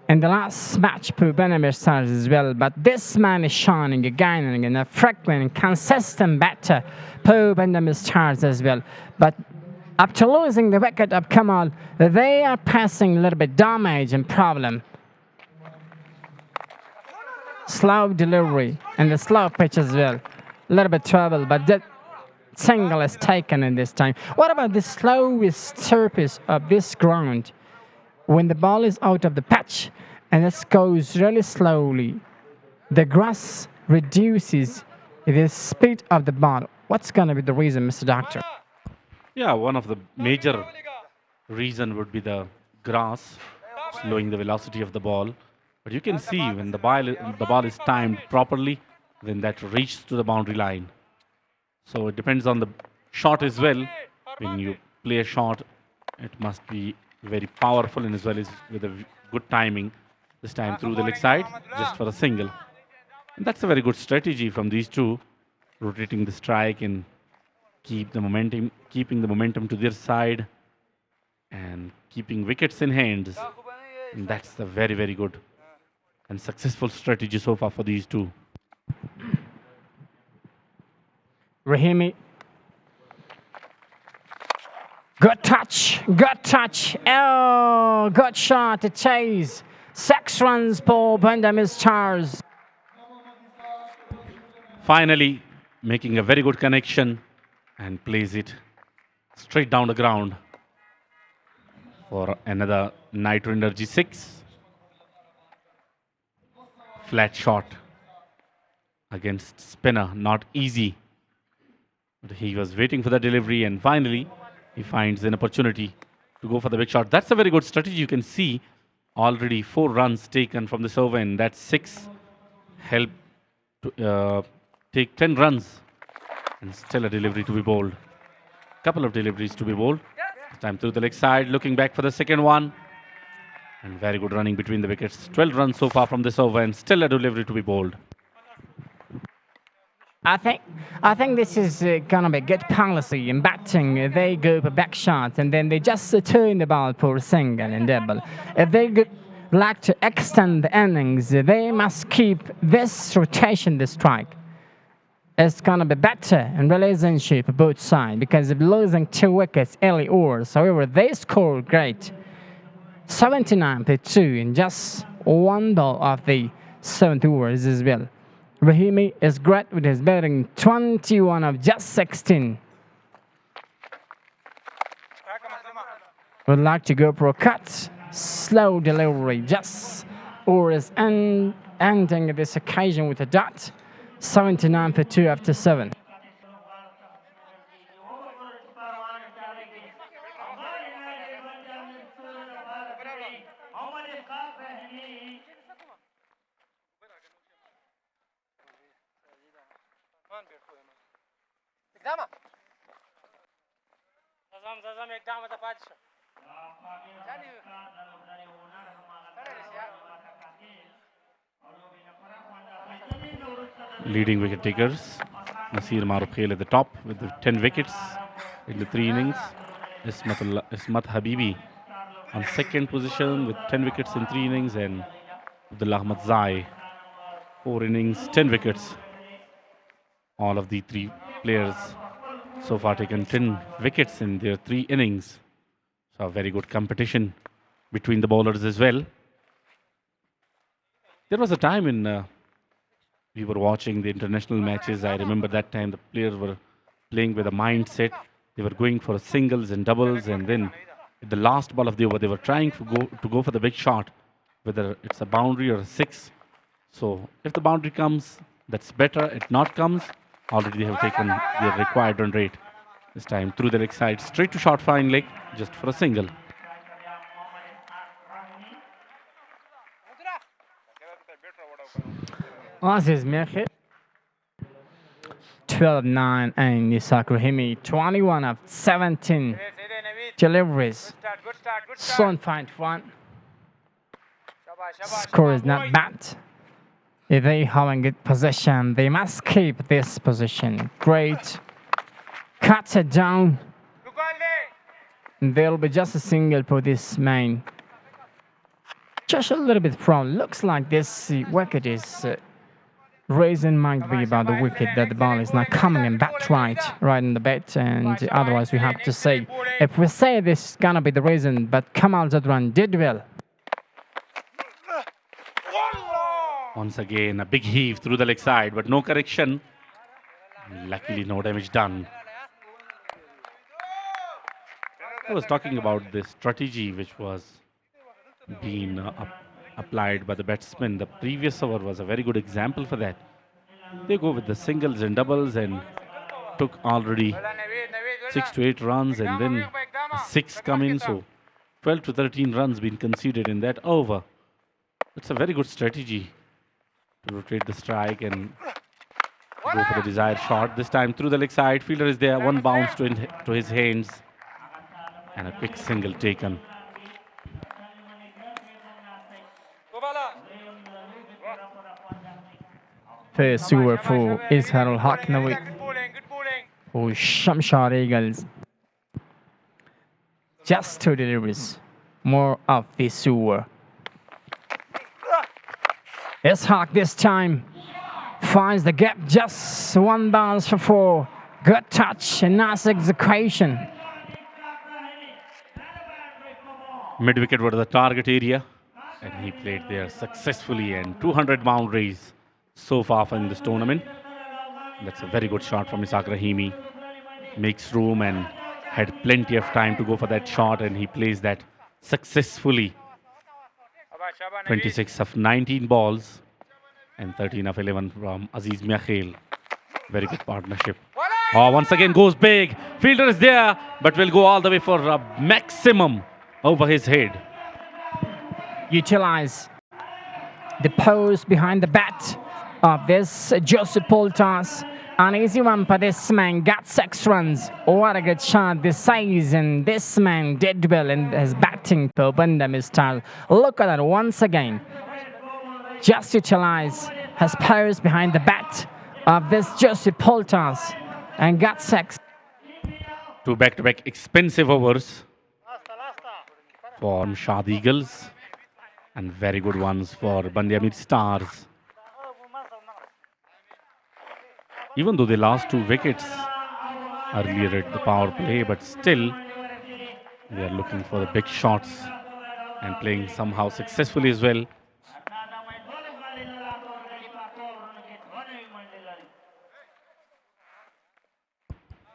in the last match for Bandami Stars as well. But this man is shining again and again, a frequent and consistent batter for Bandami Stars as well. But after losing the wicket of Kamal, they are passing a little bit damage and problem. Slow delivery and the slow pitch as well. A little bit trouble, but that single is taken in this time. What about the slowest surface of this ground? When the ball is out of the patch and it goes really slowly, the grass reduces the speed of the ball. What's going to be the reason, Mr. Doctor? Yeah, one of the major reason would be the grass slowing the velocity of the ball. But you can see when the ball is timed properly, then that reaches to the boundary line. So it depends on the shot as well. When you play a shot, it must be very powerful and as well as with a good timing. This time through the leg side, just for a single. And that's a very good strategy from these two, rotating the strike and keeping the momentum to their side and keeping wickets in hands. And that's the very, very good and successful strategy so far for these two. Rahimi. Good touch. Oh, good shot to chase. 6 runs for Bandami Stars. Finally, making a very good connection and plays it straight down the ground for another Nitro Energy 6. Flat shot against spinner, not easy. But he was waiting for the delivery and finally he finds an opportunity to go for the big shot. That's a very good strategy. You can see already 4 runs taken from the serve and that 6 helped to take 10 runs and still a delivery to be bowled. Couple of deliveries to be bowled. This time through the leg side, looking back for the second one. And very good running between the wickets. 12 runs so far from this over and still a delivery to be bowled. I think this is going to be good policy in batting. They go for back shots and then they just turn the ball for a single and double. If like to extend the innings, they must keep this rotation, the strike. It's going to be better in relationship both sides because of losing 2 wickets early overs. However, they scored great. 79 for 2 in just 1 ball of the 7th overs as well. Rahimi is great with his batting 21 of just 16. Would like to go for a cut. Slow delivery, just or is ending this occasion with a dot. 79 for 2 after 7. Leading wicket takers, Nasir Maruf Khail at the top with the 10 wickets in the 3 innings. Ismat Habibi on second position with 10 wickets in 3 innings, and Abdullah Ahmad Zai 4 innings, 10 wickets. All of the 3 players so far taken 10 wickets in their 3 innings. So a very good competition between the bowlers as well. There was a time in we were watching the international matches. I remember that time the players were playing with a mindset. They were going for singles and doubles, and then at the last ball of the over, they were trying to go for the big shot, whether it's a boundary or a 6. So if the boundary comes, that's better. If not comes, already they have taken their required run rate. This time through the leg side, straight to short fine leg, just for a single. Aziz Mirkhi 12-9 and Nisaq Rahimi 21 of 17 deliveries. Son find one. Score is not bad. If they having good position, they must keep this position. Great. Cuts it down. There'll be just a single for this main. Just a little bit from. Looks like this wicket is reason might be about the wicket that the ball is not coming in bat right in the bat, and otherwise we have to say, if we say this is gonna be the reason, but Kamal Zadran did well. Once again, a big heave through the leg side, but no correction. Luckily, no damage done. I was talking about the strategy which was being applied by the batsmen. The previous over was a very good example for that. They go with the singles and doubles and took already 6 to 8 runs, and then a 6 come in, so 12 to 13 runs being conceded in that over. It's a very good strategy to rotate the strike and go for the desired shot. This time through the leg side, fielder is there, 1 bounce to his hands, and a quick single taken. First over for Izharul Haq Nawi for Shamshad Eagles. Just 2 deliveries. More of this over. Ishaq this time finds the gap, just 1 bounce for 4. Good touch and nice execution. Mid wicket was the target area, and he played there successfully, and 200 boundaries so far in this tournament. That's a very good shot from Ishaq Rahimi. Makes room and had plenty of time to go for that shot, and he plays that successfully. 26 of 19 balls and 13 of 11 from Aziz Miakhail. Very good partnership. Oh, once again goes big. Fielder is there, but will go all the way for a maximum over his head. Utilize the pose behind the bat of this Joseph Poltas. An easy one for this man, got 6 runs. What a good shot this size, and this man did well in his batting to Bandam style. Look at that once again. Just utilize his pose behind the bat of this Joseph Poltas and got 6. 2 back-to-back expensive overs for Shamshad Eagles. And very good ones for Ameer Stars. Even though they lost 2 wickets earlier at the power play, but still they are looking for the big shots and playing somehow successfully as well.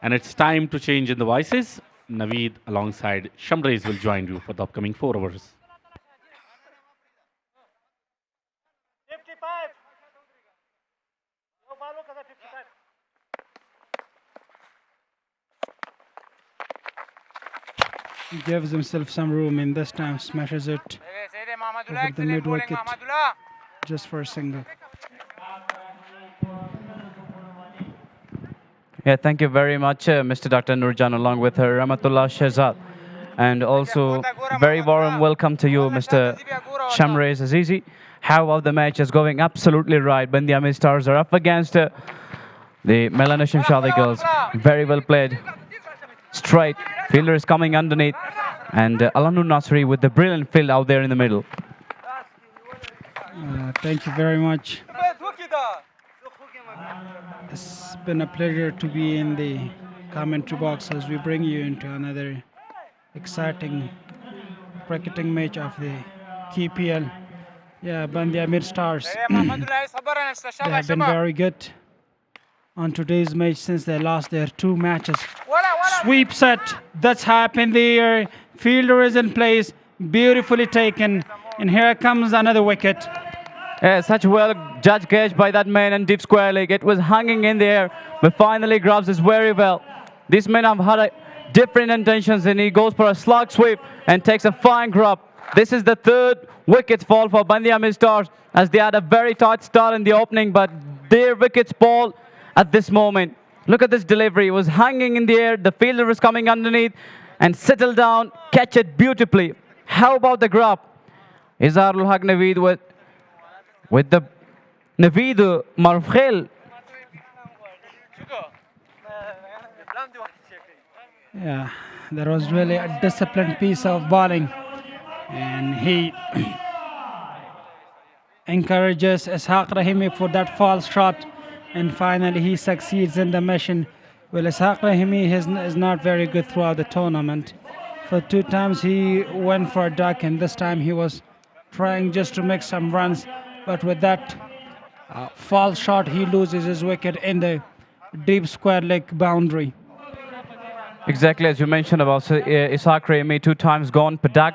And it's time to change in the voices. Naveed alongside Shamshad will join you for the upcoming 4 overs. 55. No ball, 55. He gives himself some room and this time smashes it over the mid wicket just for a single. Yeah, thank you very much, Mr. Dr. Nurjan, along with her Rahmatullah Shehzad. And also, very warm welcome to you, Mr. Shamshad Azizi. How the match is going absolutely right. Ameer Stars are up against the Melana Shamshad Eagles. Very well played. Straight. Fielder is coming underneath. And Alanu Nasri with the brilliant field out there in the middle. Thank you very much. It's been a pleasure to be in the commentary box as we bring you into another exciting cricketing match of the KPL. Yeah, Ameer Stars. They have been very good on today's match since they lost their 2 matches. Sweep set, that's happened there. Fielder is in place, beautifully taken. And here comes another wicket. Yeah, such well judged catch by that man and deep square leg. It was hanging in the air, but finally grabs this very well. This man have had different intentions and he goes for a slug sweep and takes a fine grab. This is the 3rd wicket fall for Ameer Stars as they had a very tight start in the opening, but their wickets fall at this moment. Look at this delivery. It was hanging in the air. The fielder was coming underneath and settle down, catch it beautifully. How about the grab? Izarul Haq Naveed with the Naveed Marfkhel. Yeah, there was really a disciplined piece of bowling. And he encourages Ishaq Rahimi for that false shot. And finally he succeeds in the mission. Well, Ishaq Rahimi is not very good throughout the tournament. For 2 times he went for a duck and this time he was trying just to make some runs. But with that false shot, he loses his wicket in the deep square leg boundary. Exactly as you mentioned about Ishaq Rahimi, 2 times gone per duck.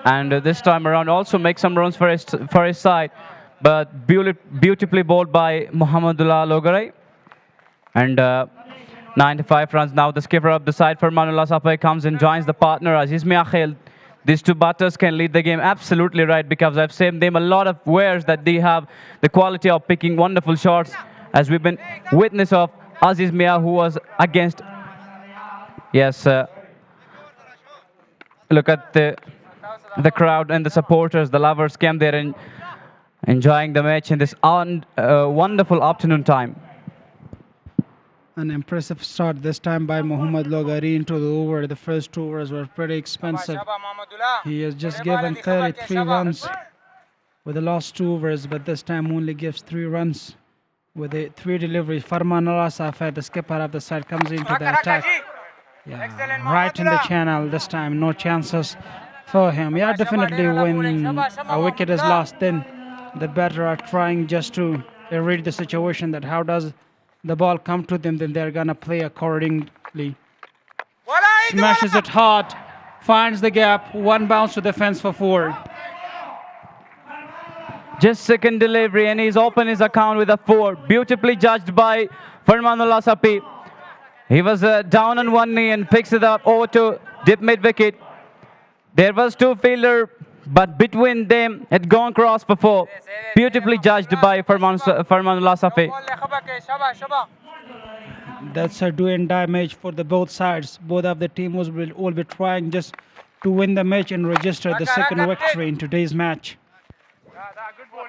And this time around also make some runs for his side. But beautifully bowled by Muhammadullah Logare. And 95 runs now. The skipper up the side for Manullah Safai comes and joins the partner Aziz Miakhil. These 2 batters can lead the game absolutely right because I've seen them a lot of wares that they have the quality of picking wonderful shots as we've been witness of Aziz Mia who was against. Yes, look at the crowd and the supporters, the lovers came there and enjoying the match in this wonderful afternoon time. An impressive start this time by Muhammad Logari into the over. The first 2 overs were pretty expensive. He has just given 33 runs with the last 2 overs, but this time only gives 3 runs with the 3 deliveries. Farmanullah Safai, the skipper of the side, comes into the attack. Yeah, right in the channel this time, no chances for him. Yeah, definitely when a wicket is lost, then the batter are trying just to read the situation that how does the ball come to them, then they're gonna play accordingly. Smashes it hard, finds the gap, 1 bounce to the fence for 4. Just second delivery and he's opened his account with a 4. Beautifully judged by Farmanullah Sapi. He was down on 1 knee and picks it up over to dip mid wicket. There was 2 fielder, but between them it gone cross for 4. Beautifully judged by Farmanullah Safi. That's a do and die match for the both sides. Both of the teams will be trying just to win the match and register the 2nd victory in today's match.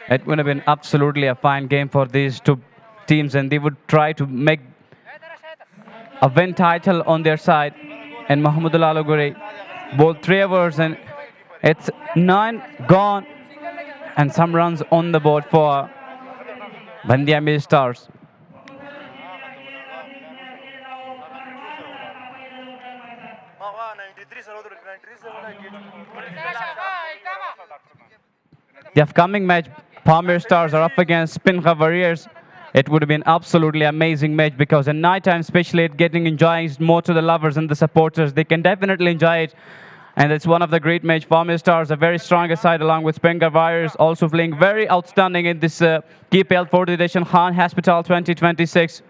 It would have been absolutely a fine game for these 2 teams and they would try to make a win title on their side. And Muhammadullah Logare bowled 3 overs and it's 9 gone and some runs on the board for Bandhi Ameer Stars. The upcoming match, Pamir Stars are up against Spincha Warriors. It would have been absolutely amazing match because at night time, especially it getting enjoying more to the lovers and the supporters. They can definitely enjoy it. And it's one of the great match. Pamir Stars, a very strong side along with Spincha Warriors, also playing very outstanding in this KPL 4th edition, Khan Hospital 2026.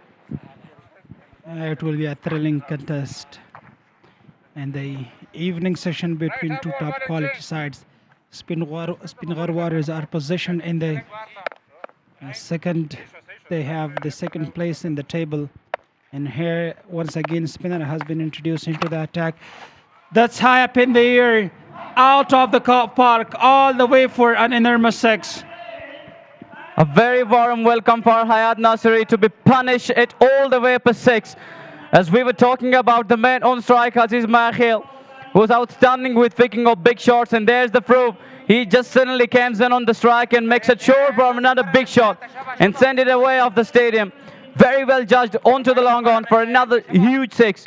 It will be a thrilling contest. And the evening session between two top quality sides. Spincha Warriors are positioned in the second. They have the second place in the table. And here, once again, spinner has been introduced into the attack. That's high up in the air, out of the park, all the way for an enormous 6. A very warm welcome for Hayat Nasri to be punished it all the way up a 6. As we were talking about the man on strike, Aziz Mahil, was outstanding with picking up big shots, and there's the proof. He just suddenly comes in on the strike and makes it sure for another big shot and send it away off the stadium. Very well judged onto the long on for another huge 6.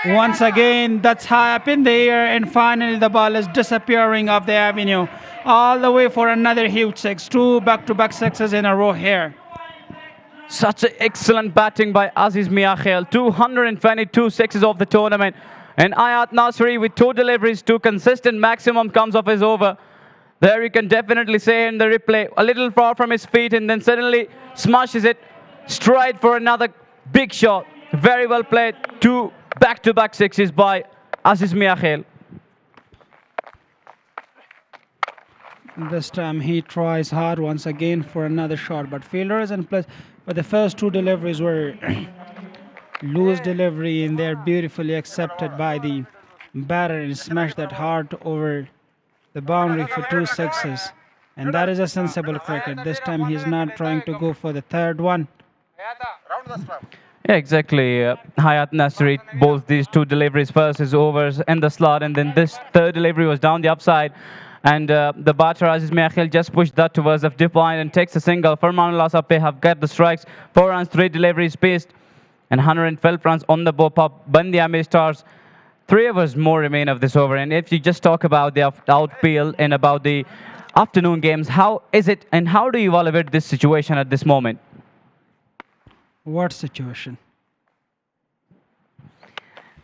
Once again, that's high up in the air, and finally the ball is disappearing off the avenue. All the way for another huge 6. 2 back-to-back 6s in a row here. Such an excellent batting by Aziz Miakhel. 222 sixes of the tournament. And Ayat Nasri with 2 deliveries, 2 consistent maximum comes off his over. There you can definitely say in the replay, a little far from his feet, and then suddenly smashes it straight for another big shot. Very well played. 2 back-to-back 6s by Aziz Miakhel. This time he tries hard once again for another shot, but fielder is in place. But the first 2 deliveries were loose delivery, and they're beautifully accepted by the batter and smashed that hard over the boundary for 2 6s. And that is a sensible cricket. This time he's not trying to go for the third one. Yeah, exactly. Hayat Nasri bowls these 2 deliveries. First his overs in the slot, and then this third delivery was down the upside. And the batter Aziz Miakhel just pushed that towards the dip line and takes a single. Farmanullah Sape have got the strikes. 4 runs, 3 deliveries paced, and 112 runs on the board. Bandhi Ameer Stars. 3 overs more remain of this over. And if you just talk about the outfield and about the afternoon games, how is it and how do you evaluate this situation at this moment? What situation?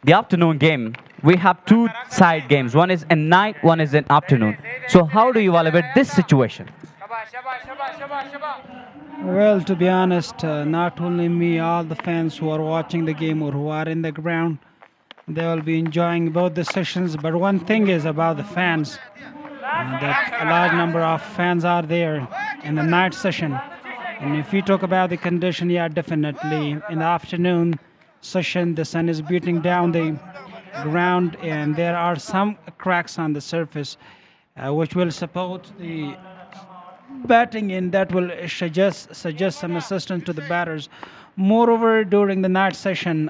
The afternoon game, we have 2 side games. One is at night, one is in afternoon. So how do you evaluate this situation? Well, to be honest, not only me, all the fans who are watching the game or who are in the ground, they will be enjoying both the sessions. But one thing is about the fans, that a large number of fans are there in the night session. And if we talk about the condition, yeah, definitely in the afternoon session, the sun is beating down the ground, and there are some cracks on the surface, which will support the batting, and that will suggest some assistance to the batters. Moreover, during the night session,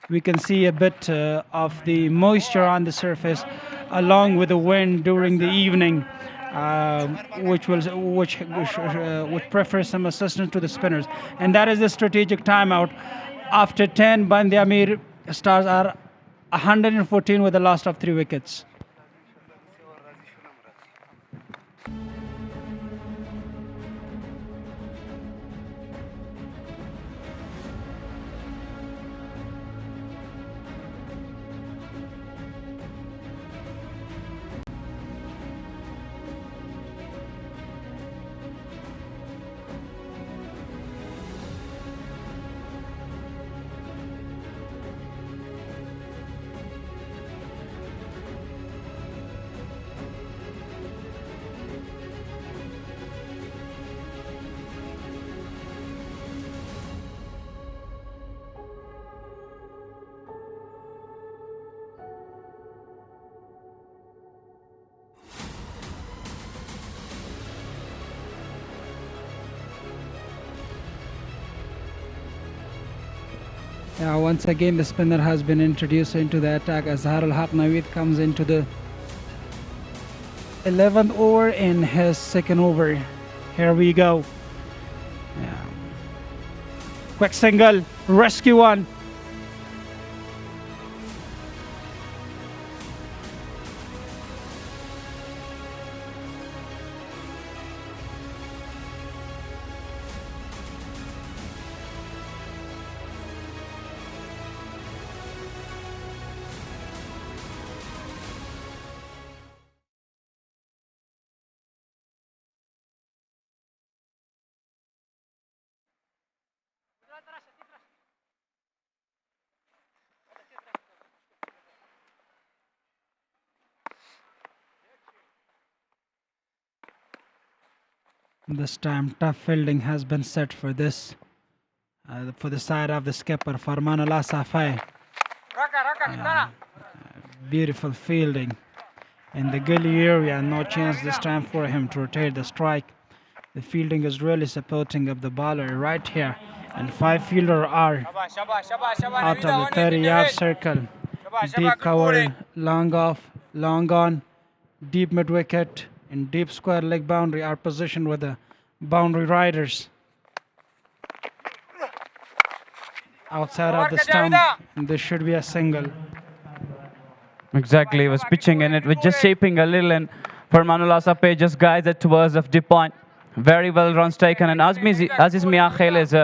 we can see a bit of the moisture on the surface, along with the wind during the evening, which prefers some assistance to the spinners, and that is the strategic timeout. After 10, Bandhi Ameer Stars are 114 with a loss of 3 wickets. Yeah, once again the spinner has been introduced into the attack as Harul Haq Naveed comes into the 11th over in his second over. Here we go. Yeah. Quick single, rescue one. This time tough fielding has been set for this, for the side of the skipper Farmanullah Safai. Beautiful fielding in the gully area, no chance this time for him to rotate the strike. The fielding is really supporting of the bowler right here, and 5 fielders are out of the 30-yard circle. Deep cover, long off, long on, deep mid wicket, and deep square leg boundary are positioned with the boundary riders. Outside of the stump, and this should be a single. Exactly, he was pitching in it, was just shaping a little, and Farmanullah Sape just guides it towards the deep point. Very well runs taken, and Aziz Miakhel is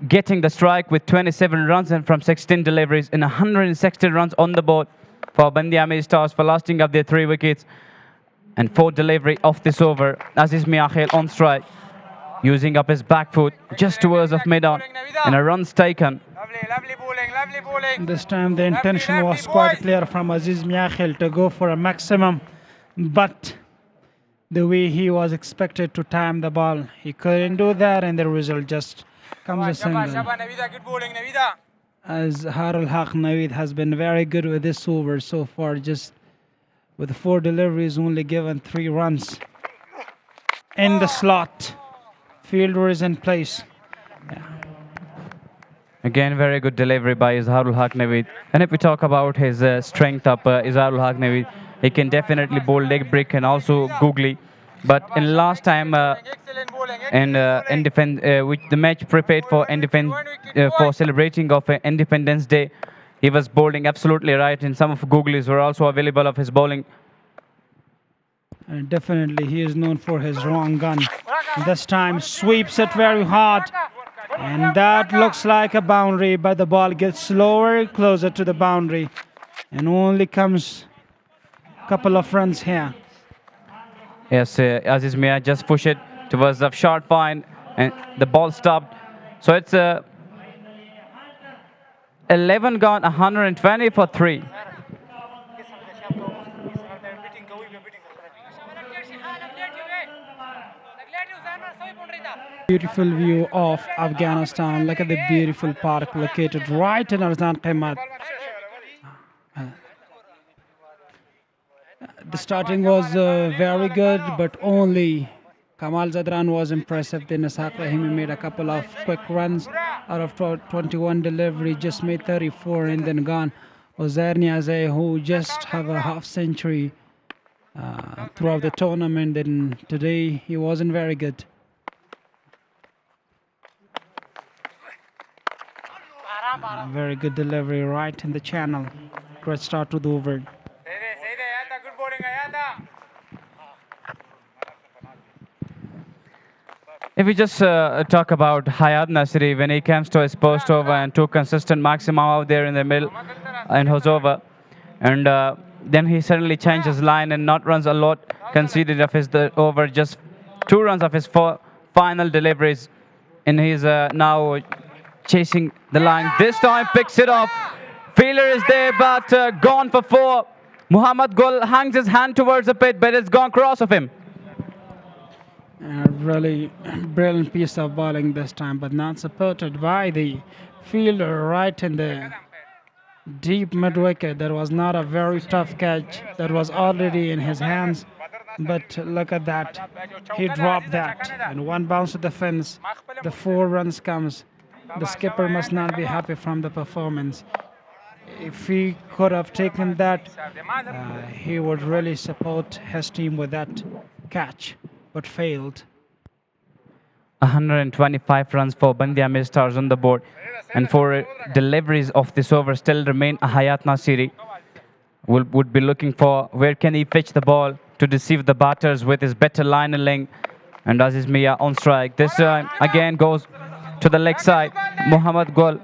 getting the strike with 27 runs and from 16 deliveries and 160 runs on the board for Bandhi Amir Stars for lasting of their 3 wickets. And 4 delivery of this over. Aziz Miakhel on strike, using up his back foot just towards of mid-on, and a runs taken. This time the intention was quite clear from Aziz Miakhel to go for a maximum, but the way he was expected to time the ball, he couldn't do that, and the result just comes a single. As Harul Haq Naveed has been very good with this over so far, just with 4 deliveries, only given 3 runs. In the slot, fielder is in place. Yeah. Again, very good delivery by Izharul Haq Naveed. And if we talk about his strength up, Izharul Haq Naveed, he can definitely bowl leg break and also googly. But in last time, in defense, which the match prepared for for celebrating of Independence Day, he was bowling absolutely right, and some of googlies were also available of his bowling. And definitely he is known for his wrong gun. This time sweeps it very hard, and that looks like a boundary, but the ball gets slower, closer to the boundary, and only comes a couple of runs here. Yes, Aziz Mia just push it towards the short point, and the ball stopped. So it's 11 gone, 120 for 3. Beautiful view of Afghanistan. Look at the beautiful park located right in Arzan Qaimat. The starting was very good, but only Kamal Zadran was impressive. Then Ishaq Rahimi made a couple of quick runs out of 21 delivery, just made 34 and then gone. Ozair Niaze, who just have a half century throughout the tournament, then today he wasn't very good. Very good delivery right in the channel. Great start to the over. If we just talk about Hayat Nasri, when he comes to his post over and 2 consistent maximum out there in the middle and his over, and then he suddenly changed his line and not runs a lot, conceded of his over just 2 runs of his 4 final deliveries, and he's now chasing the line. This time picks it off. Fielder is there, but gone for 4. Muhammad Gul hangs his hand towards the pit, but it's gone cross of him. Really brilliant piece of bowling this time, but not supported by the fielder right in the deep mid-wicket. That was not a very tough catch. That was already in his hands, but look at that. He dropped that, and one bounce to the fence. The 4 runs comes. The skipper must not be happy from the performance. If he could have taken that, he would really support his team with that catch, but failed. 125 runs for Bandi Ameer Stars on the board. And for deliveries of this over still remain Hayat Nasiri. Would be looking for where can he pitch the ball to deceive the batters with his better line and length. And Aziz Mia on strike. This time again goes to the leg side. Muhammad Gul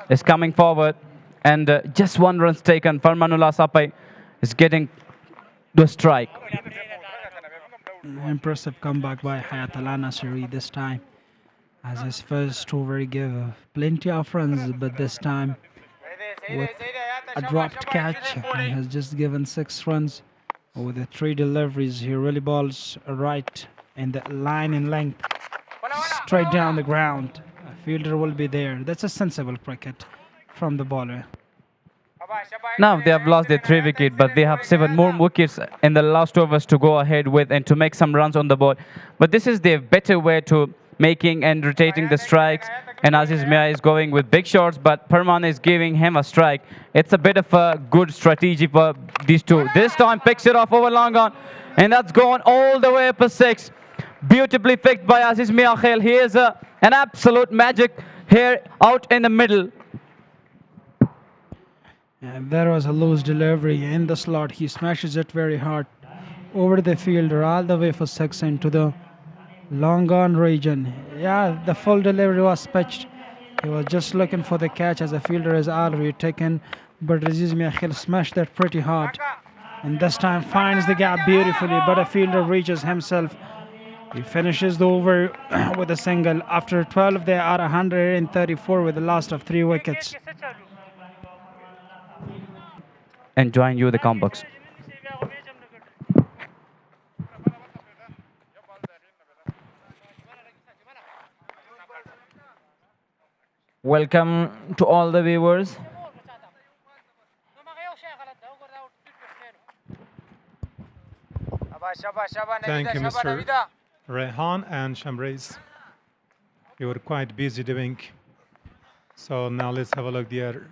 is coming forward. And just one run taken. Farmanullah Sapai is getting the strike. Impressive comeback by Hayatullah Nasiri this time. As his first over, he gave plenty of runs, but this time with a dropped catch, he has just given 6 runs. With the 3 deliveries, he really balls right in the line in length, straight down the ground. A fielder will be there. That's a sensible cricket from the bowler. Now they have lost their 3 wickets, but they have 7 more wickets in the last overs to go ahead with and to make some runs on the board. But this is their better way to making and rotating the strikes. And Aziz Mia is going with big shots, but Perman is giving him a strike. It's a bit of a good strategy for these two. This time picks it off over long on, and that's gone all the way up for 6. Beautifully picked by Aziz Mia Khail. He is an absolute magic here out in the middle. And there was a loose delivery in the slot. He smashes it very hard over the fielder all the way for 6 into the long on region. Yeah, the full delivery was pitched. He was just looking for the catch as the fielder is already taken. But Aziz Mia Khail smashed that pretty hard. And this time finds the gap beautifully, but a fielder reaches himself. He finishes the over with a single. After 12, they are 134 with the loss of 3 wickets. Enjoying you the comebacks. Welcome to all the viewers. Thank you, Mr. Rehan and Shamraze. You were quite busy doing. So now let's have a look there.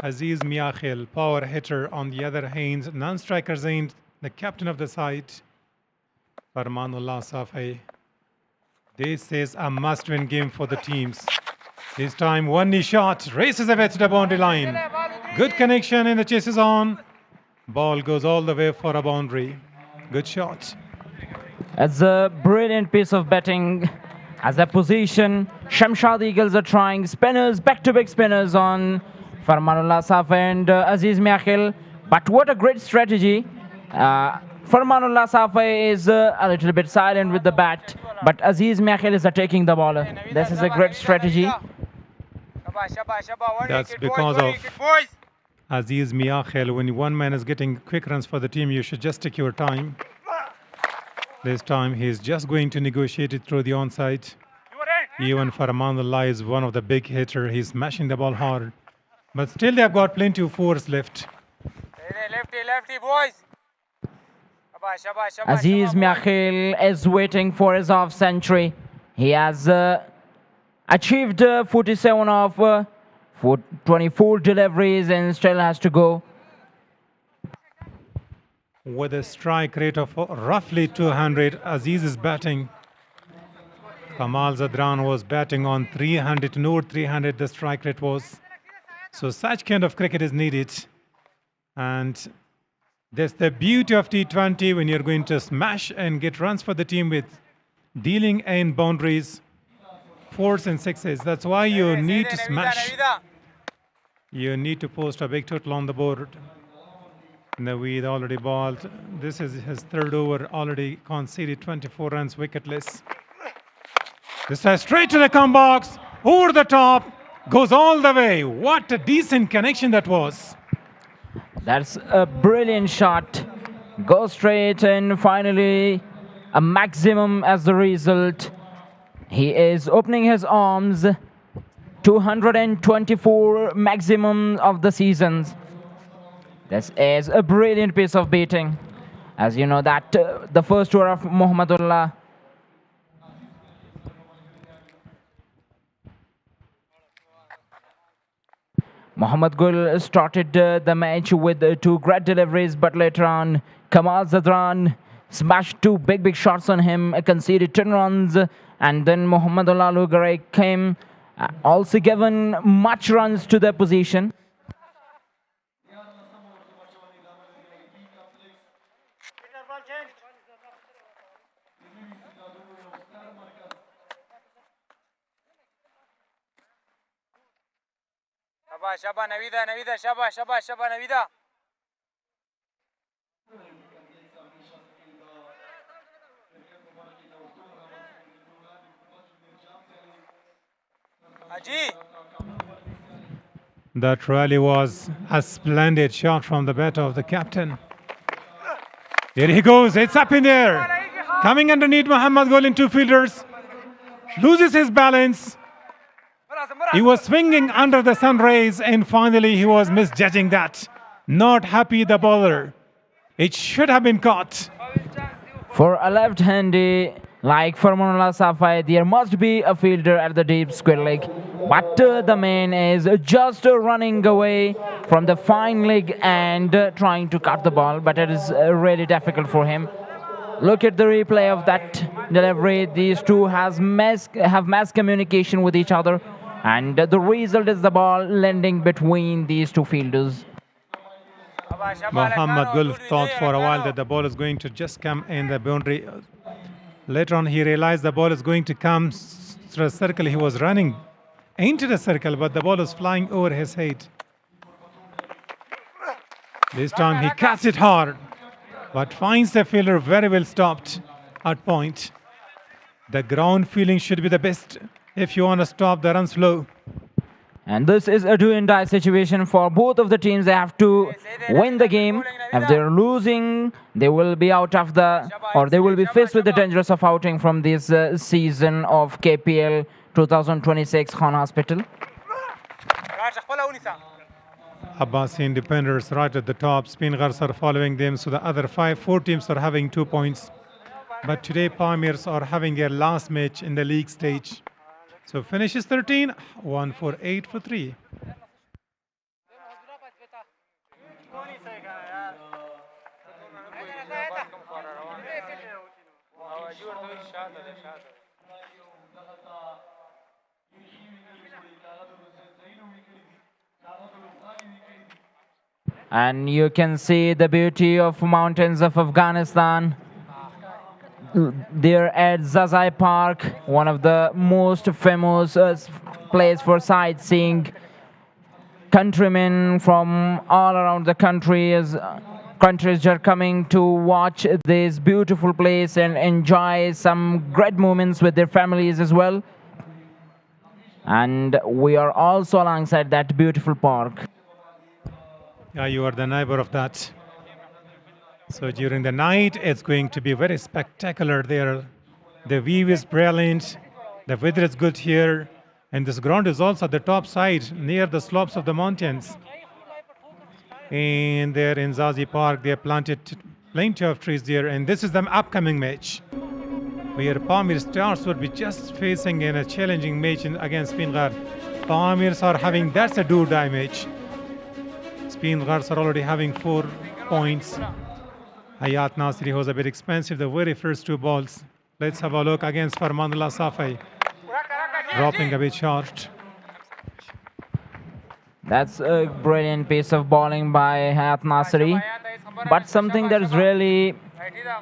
Aziz Mia Khail, power hitter on the other hand, non-striker Zain, the captain of the side. Farmanullah Safai. This is a must-win game for the teams. This time, one knee shot, races away to the boundary line. Good connection and the chase is on. Ball goes all the way for a boundary. Good shot. It's a brilliant piece of batting. As a position, Shamshad Eagles are trying spinners, back-to-back spinners on Farmanullah Safa and Aziz Mia Khail. But what a great strategy. Farmanullah Safa is a little bit silent with the bat, but Aziz Mia Khail is attacking the bowler. This is a great strategy. That's because of Aziz Mia Khail. When one man is getting quick runs for the team, you should just take your time. This time he's just going to negotiate it through the onside. Even Farmanullah is one of the big hitters. He's smashing the ball hard. But still they've got plenty of fours left. Lefty, boys. Aziz Mia Khail is waiting for his half century. He has achieved 47 of 24 deliveries and still has to go. With a strike rate of roughly 200, Aziz is batting. Kamal Zadran was batting on 300, no 300 the strike rate was. So such kind of cricket is needed. And that's the beauty of T20 when you're going to smash and get runs for the team with dealing in boundaries, 4s and 6s. That's why you need to smash. You need to post a big total on the board. Naveed already balled. This is his 3rd over, already conceded 24 runs wicketless. This is straight to the come box, over the top, goes all the way. What a decent connection that was. That's a brilliant shot. Goes straight and finally a maximum as the result. He is opening his arms. 224 maximum of the seasons. This is a brilliant piece of batting. As you know that the first over of Muhammadullah. Mohammad Gul started the match with two great deliveries, but later on, Kamal Zadran smashed two big shots on him, conceded 10 runs, and then Mohammad Garay came, also given much runs to the position. Shaba, Navida, Shaba, Navida. Aji. That really was a splendid shot from the bat of the captain. Here he goes, it's up in the air. Coming underneath Mohammad Gul in two fielders. Loses his balance. He was swinging under the sun rays and finally he was misjudging that. Not happy the bowler. It should have been caught. For a left-handy like Farmanullah Safai, there must be a fielder at the deep square leg. But the man is just running away from the fine leg and trying to cut the ball. But it is really difficult for him. Look at the replay of that delivery. These two have mass communication with each other. And the result is the ball landing between these two fielders. Mohammad Gul thought for a while that the ball is going to just come in the boundary. Later on, he realized the ball is going to come through a circle. He was running into the circle, but the ball was flying over his head. This time he cuts it hard, but finds the fielder very well stopped at point. The ground feeling should be the best if you want to stop the runs low. And this is a do-and-die situation for both of the teams. They have to win the game. If they're losing, they will be out of they will be faced with the dangers of outing from this season of KPL 2026 Khan Hospital. Abbasi Independents right at the top. Spin Ghars are following them. So the other four teams are having 2 points. But today Pamirs are having their last match in the league stage. So finishes 13, 1 for 8 for 3. And you can see the beauty of mountains of Afghanistan. There at Zazai Park, one of the most famous place for sightseeing. Countrymen from all around the countries are coming to watch this beautiful place and enjoy some great moments with their families as well. And we are also alongside that beautiful park. Yeah, you are the neighbor of that. So during the night, it's going to be very spectacular there. The view is brilliant. The weather is good here. And this ground is also at the top side, near the slopes of the mountains. And there in Zazi Park, they have planted plenty of trees there. And this is the upcoming match, where Pamir Stars would be just facing in a challenging match against Spingar. Pamirs are having, that's a do-or-die match. Spingars are already having 4 points. Hayat Nasri was a bit expensive, the very first 2 balls. Let's have a look against Farmanullah Safai. Dropping a bit short. That's a brilliant piece of bowling by Hayat Nasri. But something that is really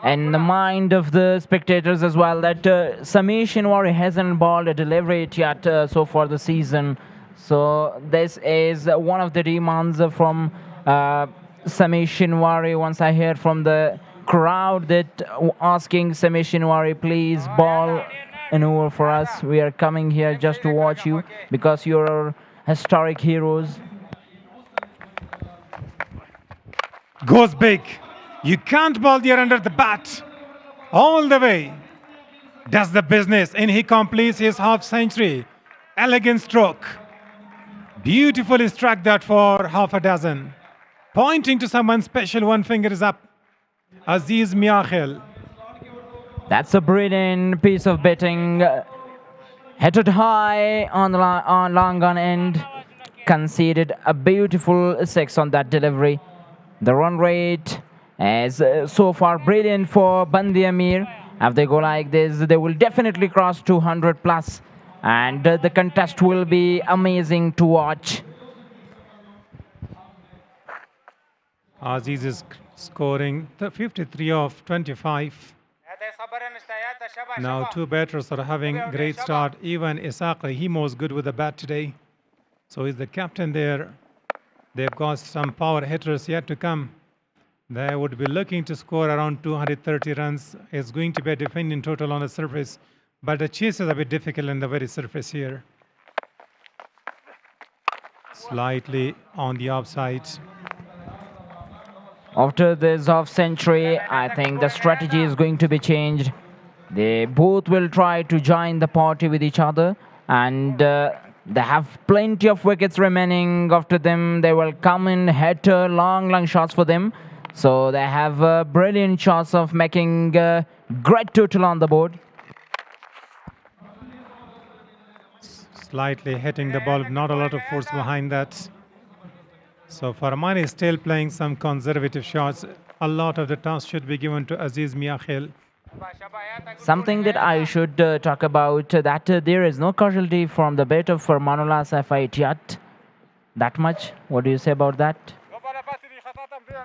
in the mind of the spectators as well, that Sameer Shinwari hasn't bowled a delivery yet so far the season. So this is one of the demands from Sameer Shinwari. Once I heard from the crowd that asking Sameer Shinwari, please bowl an over for us. We are coming here just to watch you because you're historic heroes. Goes big. You can't bowl there under the bat. All the way. Does the business and he completes his half century. Elegant stroke. Beautifully struck that for half a dozen. Pointing to someone special, one finger is up. Aziz Miakhil. That's a brilliant piece of batting. Hit it high on long on end. conceded a beautiful 6 on that delivery. The run rate is so far brilliant for Bandi Ameer. If they go like this, they will definitely cross 200 plus. And the contest will be amazing to watch. Aziz is scoring 53 of 25. Now two batters are having great start. Even Isaac Rahim was good with the bat today. So he's the captain there. They've got some power hitters yet to come. They would be looking to score around 230 runs. It's going to be a defending total on the surface. But the chase is a bit difficult on the very surface here. Slightly on the offside. After this off century, I think the strategy is going to be changed. They both will try to join the party with each other, and they have plenty of wickets remaining after them. They will come in, hit long shots for them. So they have a brilliant chance of making a great total on the board. Slightly hitting the ball, not a lot of force behind that. So Farman is still playing some conservative shots. A lot of the task should be given to Aziz Miakhil. Something that I should talk about, that there is no casualty from the bat of Farmanullah Safait yet. That much? What do you say about that?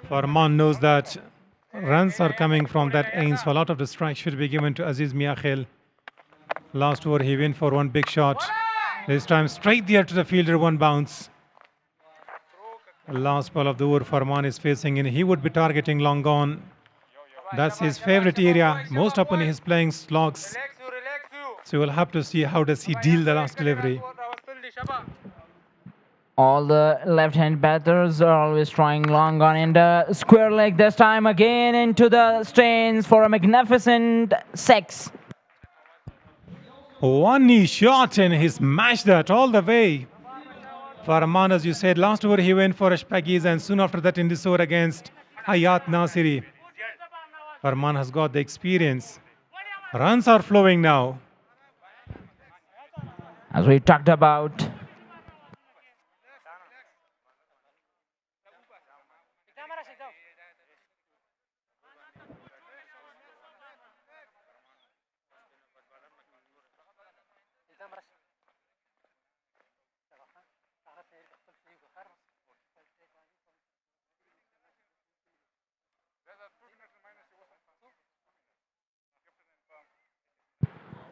Farman knows that runs are coming from that aim, so a lot of the strike should be given to Aziz Miakhil. Last over, he went for one big shot. This time straight there to the fielder, one bounce. Last ball of the over, Farman is facing in. He would be targeting long on. That's his favorite area. Most often he is playing slogs. So we'll have to see how does he deal the last delivery. All the left-hand batters are always trying long on in the square leg. This time again into the stands for a magnificent 6. One knee shot and he smashed that all the way. Farman, as you said, last over he went for Ashpagis, and soon after that in this over against Hayat Nasiri. Farman has got the experience. Runs are flowing now. As we talked about,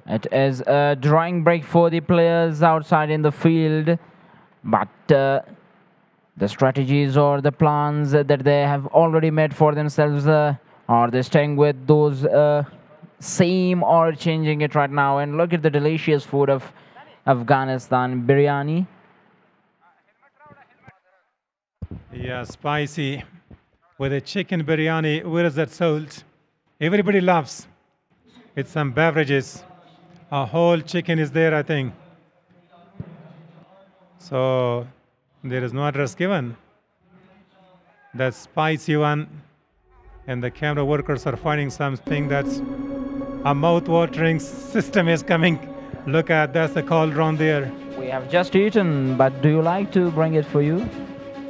it is a drawing break for the players outside in the field, but the strategies or the plans that they have already made for themselves, are they staying with those same or changing it right now? And look at the delicious food of Afghanistan, biryani. Yeah, spicy. With a chicken biryani, where is that sold? Everybody loves. With some beverages. A whole chicken is there, I think. So there is no address given. That spicy one, and the camera workers are finding something that's a mouth-watering system is coming. Look at that's the cauldron there. We have just eaten, but do you like to bring it for you?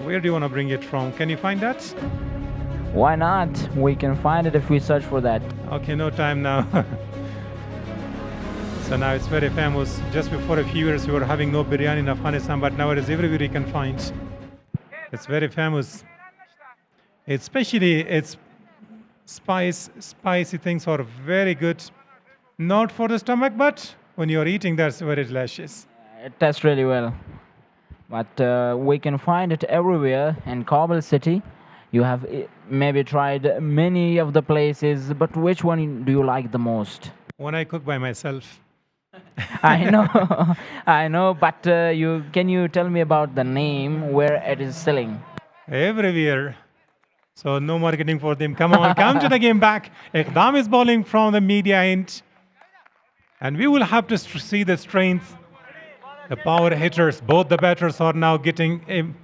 Where do you want to bring it from? Can you find that? Why not? We can find it if we search for that. Okay, no time now. So now it's very famous. Just before a few years we were having no biryani in Afghanistan, but now it is everywhere you can find. It's very famous. Especially its spicy things are very good. Not for the stomach, but when you're eating, that's very delicious. It tastes really well. But we can find it everywhere in Kabul city. You have maybe tried many of the places, but which one do you like the most? When I cook by myself. I know, I know, but can you tell me about the name where it is selling? Everywhere. So no marketing for them. Come on, come to the game back. Iqdam is bowling from the media end. And we will have to see the strength. The power hitters, both the batters are now getting in.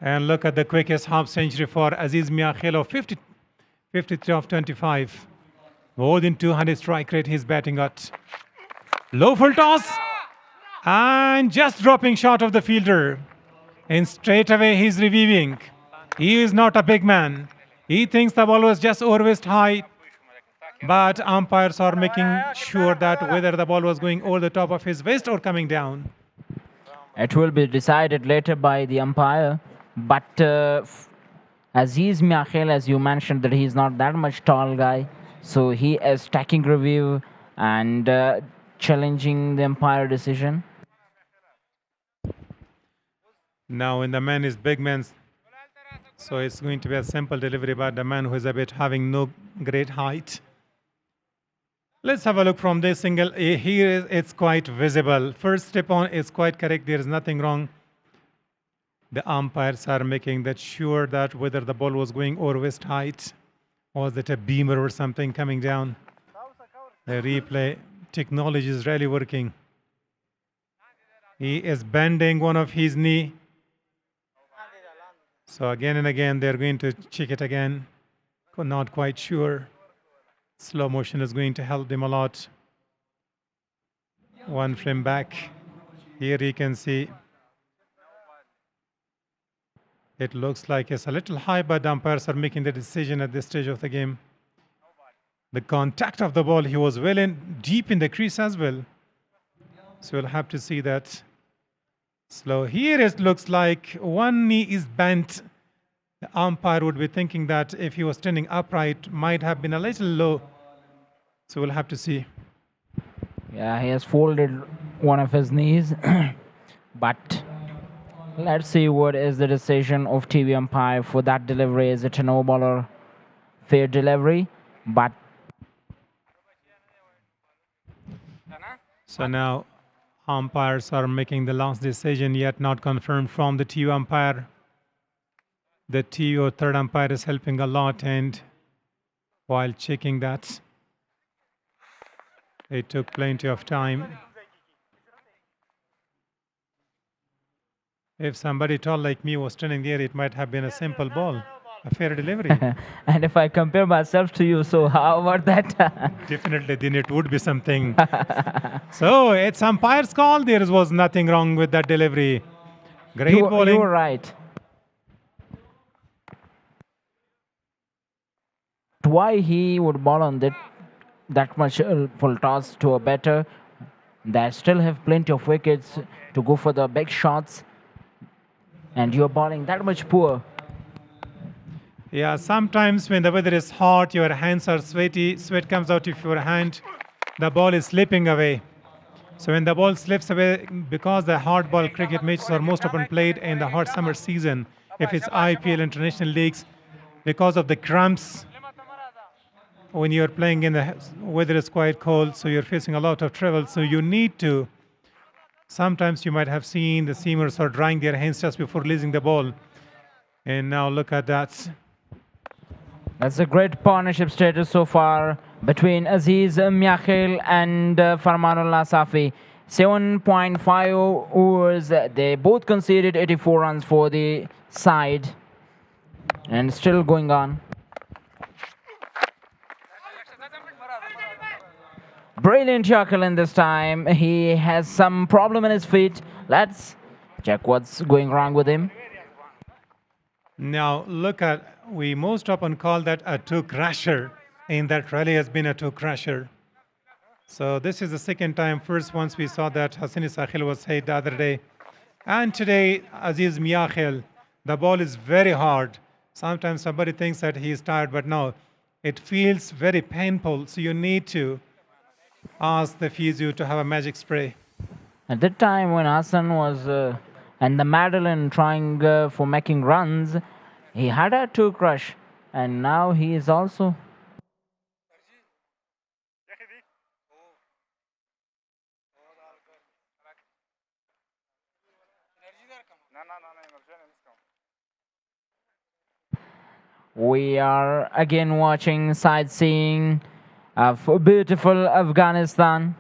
And look at the quickest half century for Aziz Miakhil of 53 of 25. More than 200 strike rate he's batting at. Low full toss. And just dropping shot of the fielder. And straight away he's reviewing. He is not a big man. He thinks the ball was just over waist high. But umpires are making sure that whether the ball was going over the top of his waist or coming down. It will be decided later by the umpire. But Aziz Miakhel, as you mentioned, that he's not that much tall guy. So he is taking review and challenging the umpire decision. Now when the man is big man, so it's going to be a simple delivery, but the man who is a bit having no great height. Let's have a look from this angle. Here it's quite visible. First step on is quite correct. There is nothing wrong. The umpires are making that sure that whether the ball was going over waist height, or was it a beamer or something coming down. The replay technology is really working. He is bending one of his knee. So again and again, they're going to check it again. Not quite sure. Slow motion is going to help them a lot. One frame back. Here you can see it looks like it's a little high, but the umpires are making the decision at this stage of the game. The contact of the ball, he was well in, deep in the crease as well. So we'll have to see that. Slow. Here it looks like one knee is bent. The umpire would be thinking that if he was standing upright, might have been a little low. So we'll have to see. Yeah, he has folded one of his knees. But let's see what is the decision of TV umpire for that delivery. Is it a no ball or fair delivery? But so now umpires are making the last decision, yet not confirmed from the TV umpire. The TV or third umpire is helping a lot, and while checking that, it took plenty of time. If somebody tall like me was standing there, it might have been a simple ball, a fair delivery. and if I compare myself to you, so how about that? Definitely, then it would be something. So it's umpire's call. There was nothing wrong with that delivery. Great bowling. You were right. Why he would bowl on that much full toss to a batter that still have plenty of wickets to go for the big shots, and you're bowling that much poor. Yeah, sometimes when the weather is hot, your hands are sweaty, sweat comes out of your hand, the ball is slipping away. So when the ball slips away, because the hard ball cricket matches are most often played in the hot summer season, if it's IPL international leagues, because of the cramps, when you're playing in the weather is quite cold, so you're facing a lot of trouble, so you need to, sometimes you might have seen the seamers are drying their hands just before releasing the ball. And now look at that. That's a great partnership status so far between Aziz Miakhel and Farmanullah Safi. 7.5 overs. They both conceded 84 runs for the side. And still going on. Brilliant Jacqueline this time. He has some problem in his feet. Let's check what's going wrong with him. Now look at, we most often call that a two-crasher, and that really has been a two-crasher. So this is the second time. First once we saw that Hossein Sakhil was hit the other day. And today, Aziz Miakhel, the ball is very hard. Sometimes somebody thinks that he is tired, but no, it feels very painful. So you need to ask the physio to have a magic spray. At that time when Hassan was and the Madeline trying for making runs, he had a two crush, and now he is also. We are again watching sightseeing of beautiful Afghanistan.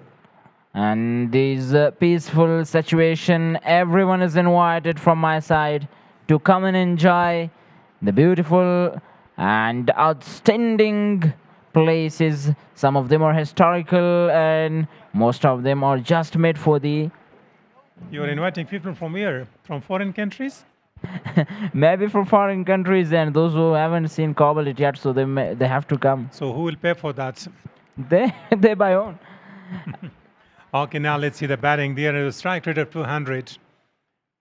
And this peaceful situation, everyone is invited from my side to come and enjoy the beautiful and outstanding places. Some of them are historical and most of them are just made for the You're inviting people from where? From foreign countries? Maybe from foreign countries and those who haven't seen Kabul yet, so they have to come. So who will pay for that? They by own. Okay, now let's see the batting. There is a strike rate of 200.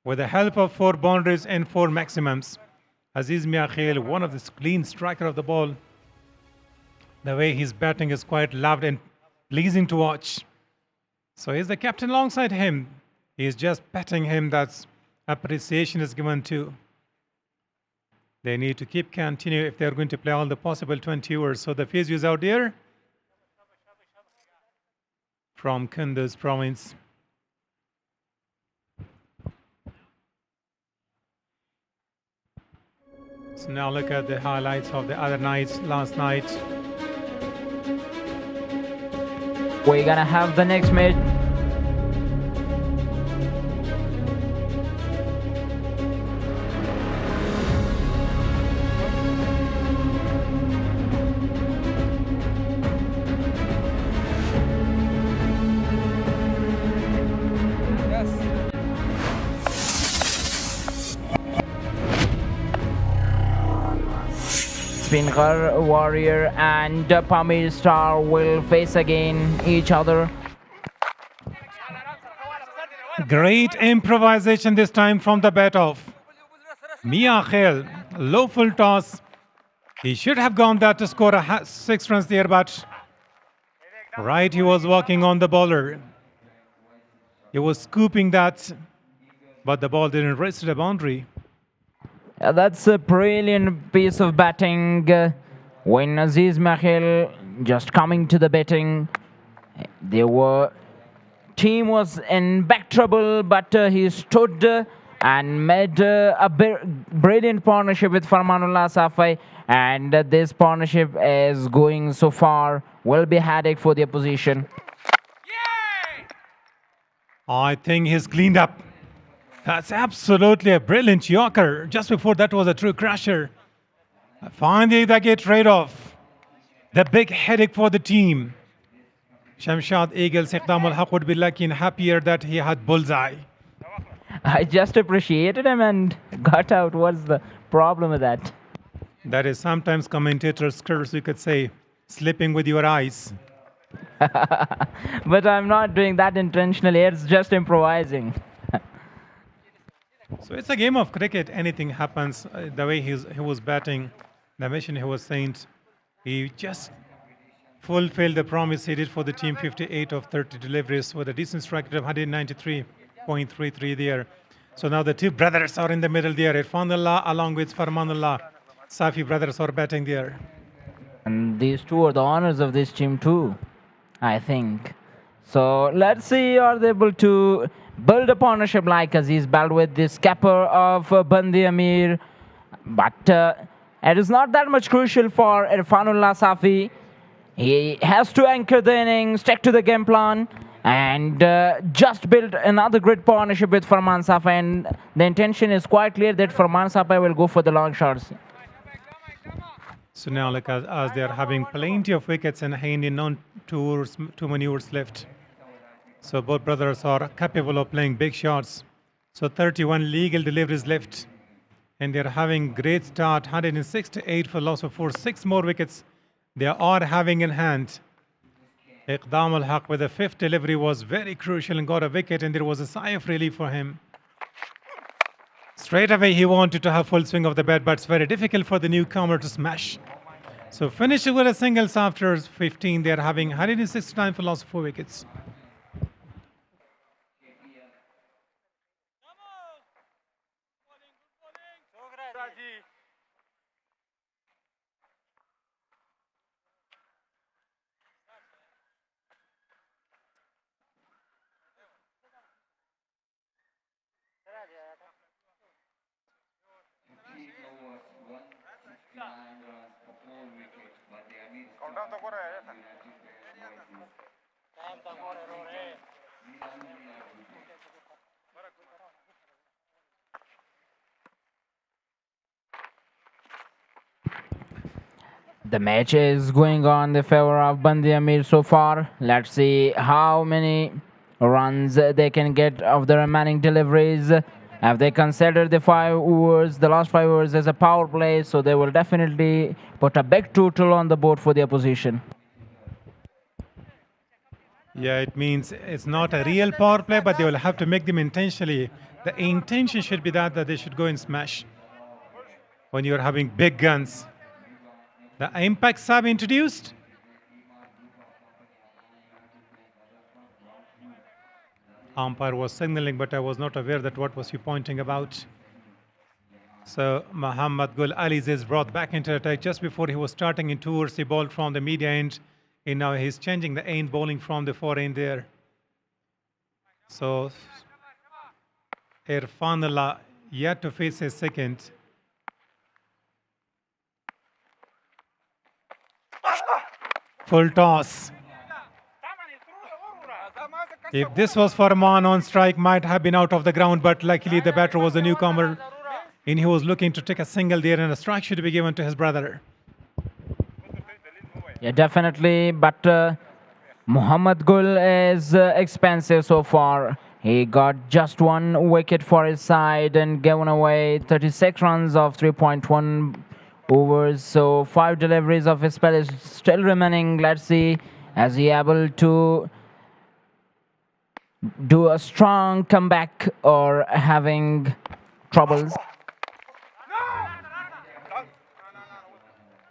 With the help of 4 boundaries and 4 maximums. Aziz Miakhil, one of the clean striker of the ball. The way he's batting is quite loved and pleasing to watch. So he's the captain alongside him. He's just patting him. That's appreciation is given to. They need to keep continue if they're going to play all the possible 20 overs. So the phase is out there from Kunduz province. So now look at the highlights of the other nights, last night. We're gonna have the next match. Spinner Warrior and Pamir Star will face again each other. Great improvisation this time from the bat of Miakhil. Low full toss. He should have gone that to score 6 runs there, but right, he was walking on the bowler. He was scooping that, but the ball didn't reach the boundary. That's a brilliant piece of batting. When Aziz Miakhil just coming to the batting, team was in back trouble, but he stood and made a brilliant partnership with Farmanullah Safai, and this partnership is going so far will be headache for the opposition. I think he's cleaned up. That's absolutely a brilliant Yorker. Just before that was a true crusher. Finally, they get rid of the big headache for the team. Shamshad Eagles Iqdam al-Haq would be lucky and happier that he had bullseye. I just appreciated him and got out. What's the problem with that? That is sometimes commentators' curse, you could say, sleeping with your eyes. But I'm not doing that intentionally. It's just improvising. So it's a game of cricket. Anything happens. The way he was batting, the mission he was saying, he just fulfilled the promise he did for the team. 58 of 30 deliveries with a decent strike rate of 193.33 there. So now the two brothers are in the middle there. Irfanullah along with Farmanullah. Safi brothers are batting there. And these two are the honors of this team too, I think. So let's see, are they able to build a partnership like Aziz built with the skipper of Bandi Ameer. But it is not that much crucial for Irfanullah Safi. He has to anchor the innings, stick to the game plan, and just build another great partnership with Farman Safi. And the intention is quite clear that Farman Safi will go for the long shots. So now look, as they are having plenty of wickets in hand in not too many overs left. So both brothers are capable of playing big shots. So 31 legal deliveries left. And they're having great start. 168 for loss of 4. 6 more wickets they are having in hand. Iqdam al-Haq with the 5th delivery was very crucial and got a wicket, and there was a sigh of relief for him. Straight away he wanted to have full swing of the bat, but it's very difficult for the newcomer to smash. So finishing with a singles after 15. They're having 169 for loss of 4 wickets. The match is going on in the favor of Bandi Ameer so far. Let's see how many runs they can get of the remaining deliveries. If they consider the 5 overs, the last 5 overs as a power play, so they will definitely put a big total on the board for the opposition. Yeah, it means it's not a real power play, but they will have to make them intentionally. The intention should be that they should go and smash when you're having big guns. The impacts have introduced. Umpire was signaling, but I was not aware that what was he pointing about. So Muhammad Gul Ali's is brought back into attack just before he was starting in towards the ball from the media end. And now he's changing the end, bowling from the fore end there. So Irfanullah yet to face his second. Full toss. If this was for a man on strike, might have been out of the ground, but luckily the batter was a newcomer and he was looking to take a single there, and a strike should be given to his brother. Yeah, definitely, but Muhammad Gul is expensive so far. He got just 1 wicket for his side and given away 36 runs of 3.1 overs. So 5 deliveries of his spell is still remaining. Let's see, as he able to do a strong comeback or having troubles.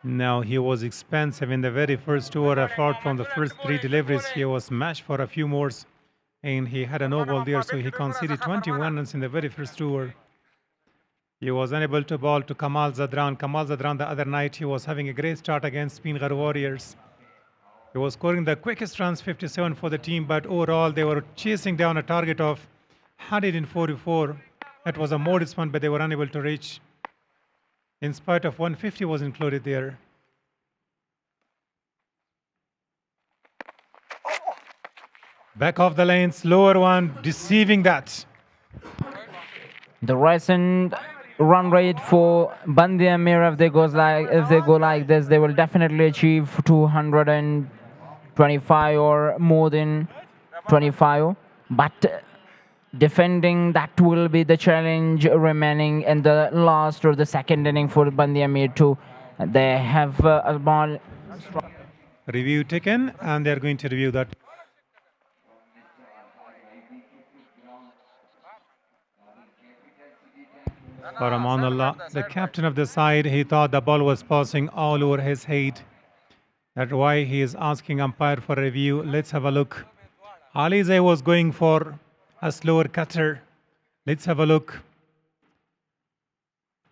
Now he was expensive in the very first over. Apart from the first 3 deliveries, he was smashed for a few more, and he had a no ball there, so he conceded 21 runs in the very first over. He was unable to bowl to Kamal Zadran. Kamal Zadran the other night, he was having a great start against Spingar Warriors. He was scoring the quickest runs, 57 for the team, but overall they were chasing down a target of 144. That was a modest one, but they were unable to reach. In spite of 150 was included there. Back off the lane, slower one, deceiving that. The recent run rate for Bandi Ameer, if they go like this, they will definitely achieve 225 or more than 25. But defending, that will be the challenge remaining in the last or the second inning for Bandi Ameer too. They have a ball. Review taken, and they're going to review that. Faramanullah, the captain of the side, he thought the ball was passing all over his head. That's why he is asking umpire for review. Let's have a look. Alize was going for a slower cutter. Let's have a look.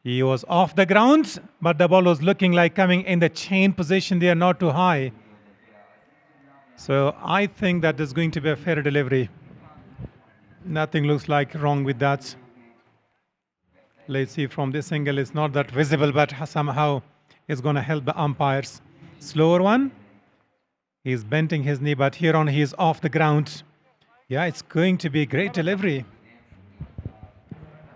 He was off the ground, but the ball was looking like coming in the chain position there, not too high. So I think that is going to be a fair delivery. Nothing looks like wrong with that. Let's see from this angle, it's not that visible, but somehow it's going to help the umpires. Slower one. He's bending his knee, but here on he is off the ground. Yeah, it's going to be a great delivery.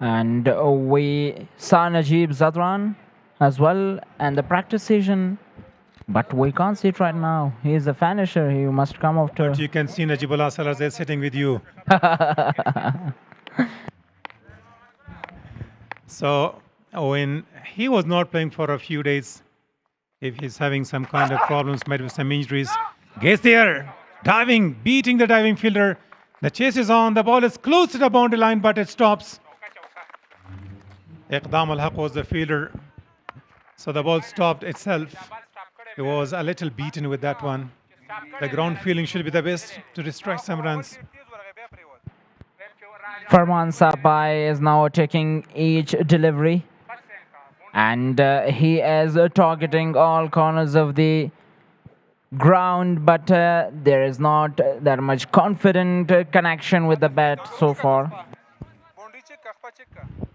And we saw Najib Zadran as well and the practice session, but we can't see it right now. He is a finisher. He must come after. But you can see Najibullah Salazar sitting with you. So when he was not playing for a few days, if he's having some kind of problems, maybe some injuries, gets there, diving, beating the diving fielder. The chase is on. The ball is close to the boundary line, but it stops. Iqdam al-Haq was the fielder, so the ball stopped itself. He was a little beaten with that one. The ground feeling should be the best to distract some runs. Farman Sabai is now taking each delivery, and he is targeting all corners of the ground, but there is not that much confident connection with the bat so far.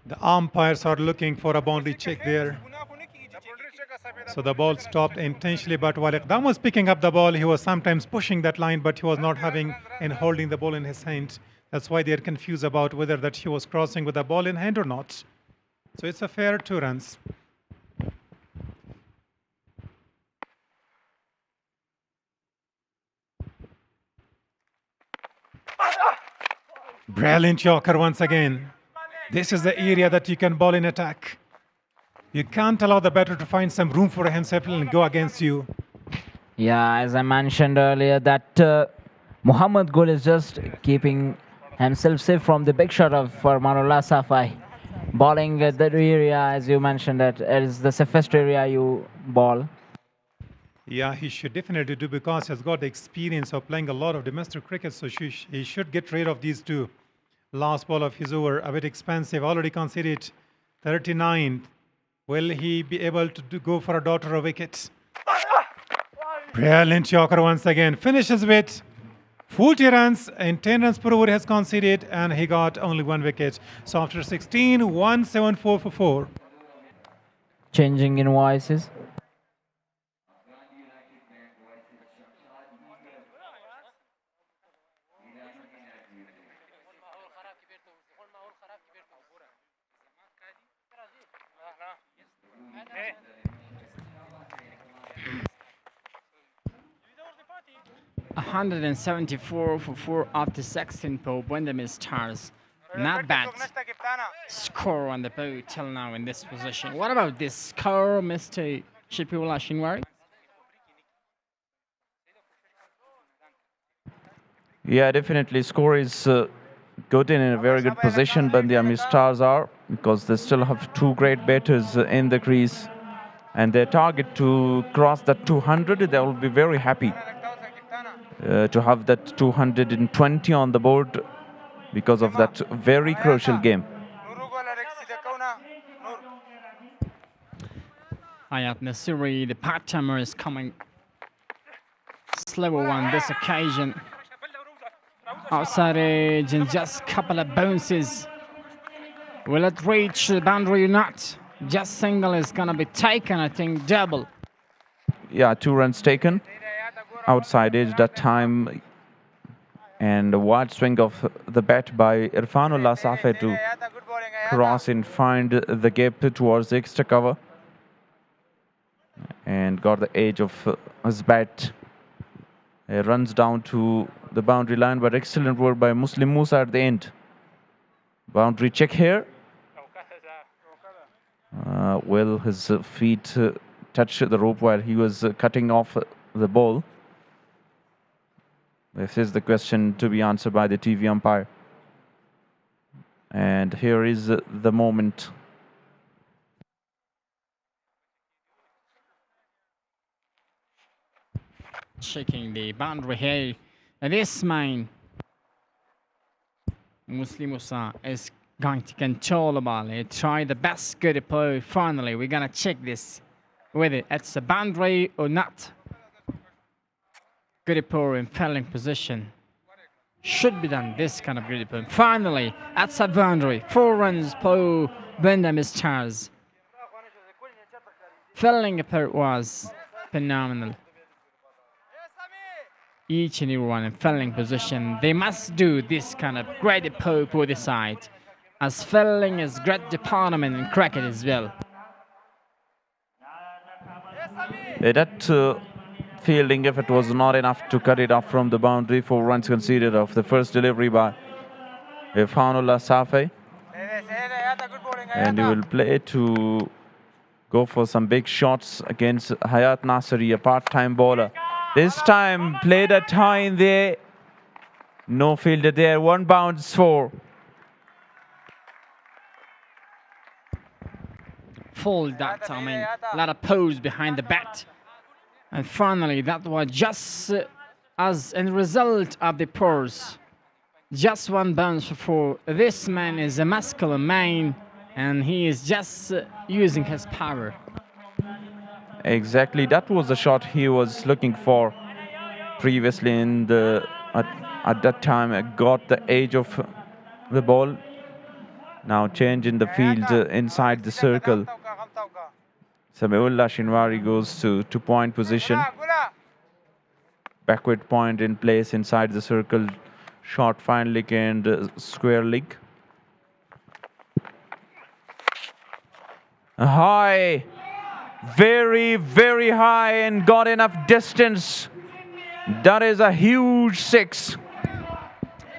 The umpires are looking for a boundary check there. So the ball stopped intentionally, but while Iqdam was picking up the ball, he was sometimes pushing that line, but he was not having and holding the ball in his hand. That's why they're confused about whether that he was crossing with the ball in hand or not. So it's a fair 2 runs. Brilliant Yorker once again. This is the area that you can ball in attack. You can't allow the batter to find some room for himself and go against you. Yeah, as I mentioned earlier, that Muhammad Gul is just keeping himself safe from the big shot of Farmanullah Safai. Bowling at that area, as you mentioned, that is the safest area you ball. Yeah, he should definitely do because he's got the experience of playing a lot of domestic cricket, so he should get rid of these two. Last ball of his over, a bit expensive, already conceded 39. Will he be able to go for a dot or a wicket? Brilliant Yorker once again. Finishes with 40 runs and 10 runs per over has conceded, and he got only one wicket. So after 16, 174 for 4. Changing in voices. A 174 for 4 after 16 for Bundam Stars. Not bad score on the boat till now in this position. What about this score, Mr. Shipula Shinwari? Yeah, definitely. Score is good in a very good position, but the Ameer Stars are, because they still have two great batters in the crease. And their target to cross that 200, they will be very happy to have that 220 on the board because of that very crucial game. Ayat Nasiri, the part-timer, is coming slower on this occasion. Outside edge and just a couple of bounces. Will it reach the boundary or not? Just single is going to be taken, I think double. Yeah, 2 runs taken. Outside edge that time. And a wide swing of the bat by Irfanullah Safai to cross and find the gap towards the extra cover. And got the edge of his bat. Runs down to the boundary line, but excellent work by Muslim Musa at the end. Boundary check here. Will his feet touch the rope while he was cutting off the ball? This is the question to be answered by the TV umpire. And here is the moment. Checking the boundary here. And this man, Muslim Musa, is going to control the ball. He tried the best good play. Finally, we're going to check this, whether it's a boundary or not. Good play in fielding position. Should be done, this kind of good play. Finally, that's a boundary. 4 runs per Bendam Stars. Fielding apart was phenomenal. Each and everyone in fielding position, they must do this kind of great play for the side, as fielding is great department in cricket as well. That fielding effort was not enough to cut it off from the boundary. 4 runs conceded off the first delivery by Irfanullah Safai. And he will play to go for some big shots against Hayat Nasiri, a part-time bowler. This time played a tie in there. No fielder there. 1 bounce for. Full that, I mean, a lot of pose behind the bat. And finally, that was just as a result of the pose. Just 1 bounce for 4. This man is a muscular man, and he is just using his power. Exactly, that was the shot he was looking for previously in the at that time. Got the edge of the ball. Now change in the field inside the circle. Samiullah Shinwari goes to point position. Backward point in place inside the circle. Short fine leg and square leg. High. Very, very high and got enough distance. That is a huge 6.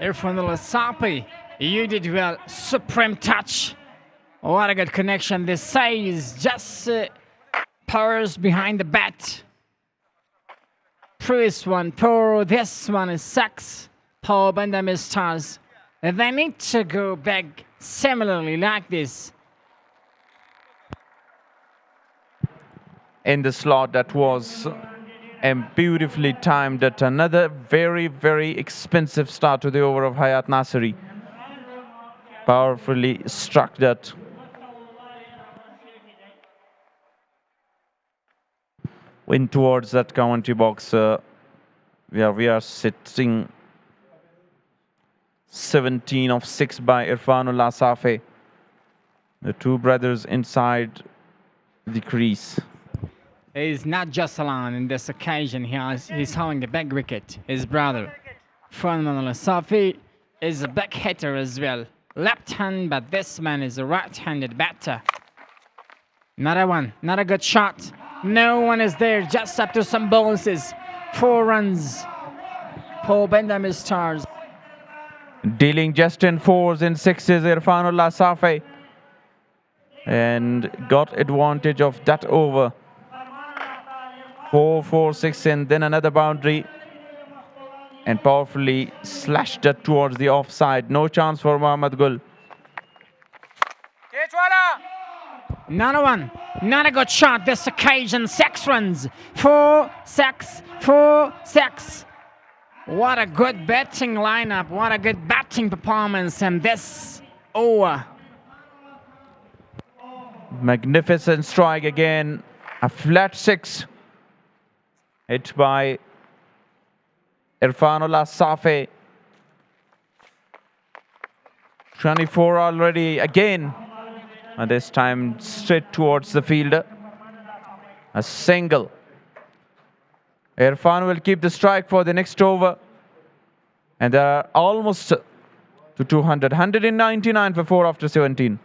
Irfan Al-Sapi, you did well. Supreme touch. What a good connection. This side is just powers behind the bat. Previous one, poor. This one is six. Power Bandam stars. They need to go back similarly like this. In the slot that was beautifully timed at another very, very expensive start to the over of Hayat Nasiri. Powerfully struck that. Win towards that commentary box where we are sitting 17 of 6 by Irfanullah Safi. The two brothers inside the crease. He's not just alone in this occasion. He's holding the back wicket. His brother, Irfanullah Safi, is a back hitter as well. Left hand, but this man is a right-handed batter. Not a one, not a good shot. No one is there, just up to some bonuses. 4 runs. Paul Bendam stars. Dealing just in 4s and 6s, Irfanullah Safi. And got advantage of that over. 4, 4, 6, and then another boundary. And powerfully slashed that towards the offside. No chance for Mohammad Gul. Not a one, not a good shot this occasion. 6 runs. 4, 6, 4, 6. What a good batting lineup. What a good batting performance in this over. Magnificent strike again. A flat 6. Hit by Irfanullah Safi. 24 already again. And this time straight towards the fielder. A single. Irfan will keep the strike for the next over. And they are almost to 200. 199 for 4 after 17.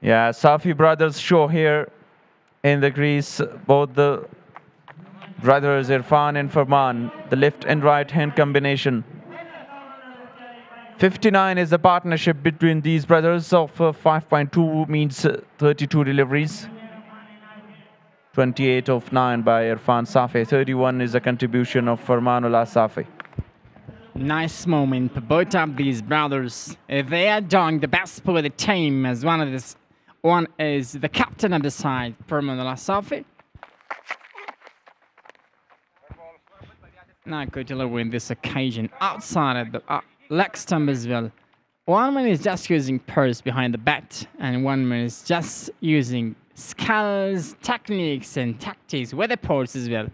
Yeah, Safi brothers show here in the crease. Both the brothers Irfan and Farman. The left and right hand combination. 59 is the partnership between these brothers of 5.2 means 32 deliveries. 28 of 9 by Irfan Safi. 31 is the contribution of Farmanullah Safi. Nice moment for both of these brothers. They are doing the best for the team as one is the captain of the side, Farmanullah Safi. Not good delivery in this occasion. Outside of the leg stump as well. One man is just using purse behind the bat, and one man is just using skills, techniques, and tactics with the purse as well.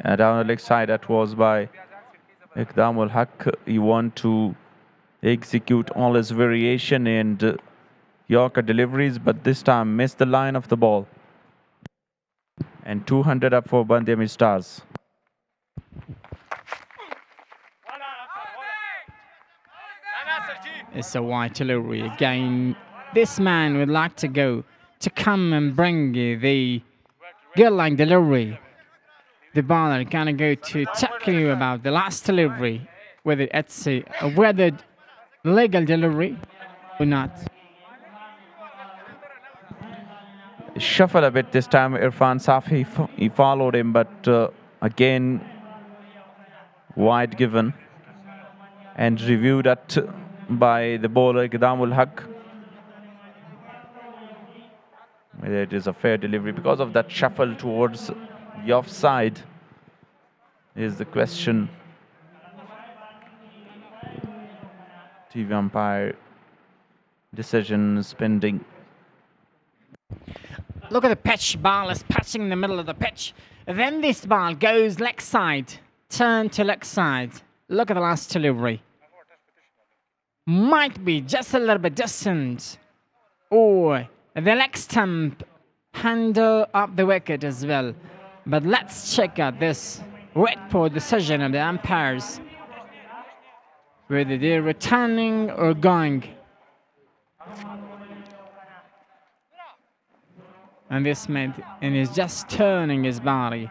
Down the leg side, that was by Iqdam al-Haq. He want to execute all his variation and Yorker deliveries, but this time missed the line of the ball. And 200 up for Bandami Stars. It's a wide delivery again. This man would like to come and bring the good line delivery. The bowler gonna go to tackle you about the last delivery, whether it's a legal delivery or not. Shuffle a bit this time. Irfan Safi, he followed him, but again wide given and reviewed that by the bowler Iqdam al-Haq. Whether it is a fair delivery because of that shuffle towards the offside is the question. TV umpire decisions pending. Look at the pitch. Ball is pitching in the middle of the pitch. Then this ball goes leg side. Turn to leg side. Look at the last delivery. Might be just a little bit distant. Or the leg stump handle up the wicket as well. But let's check out this wait for decision of the umpires. Whether they're returning or going. And this man is just turning his body.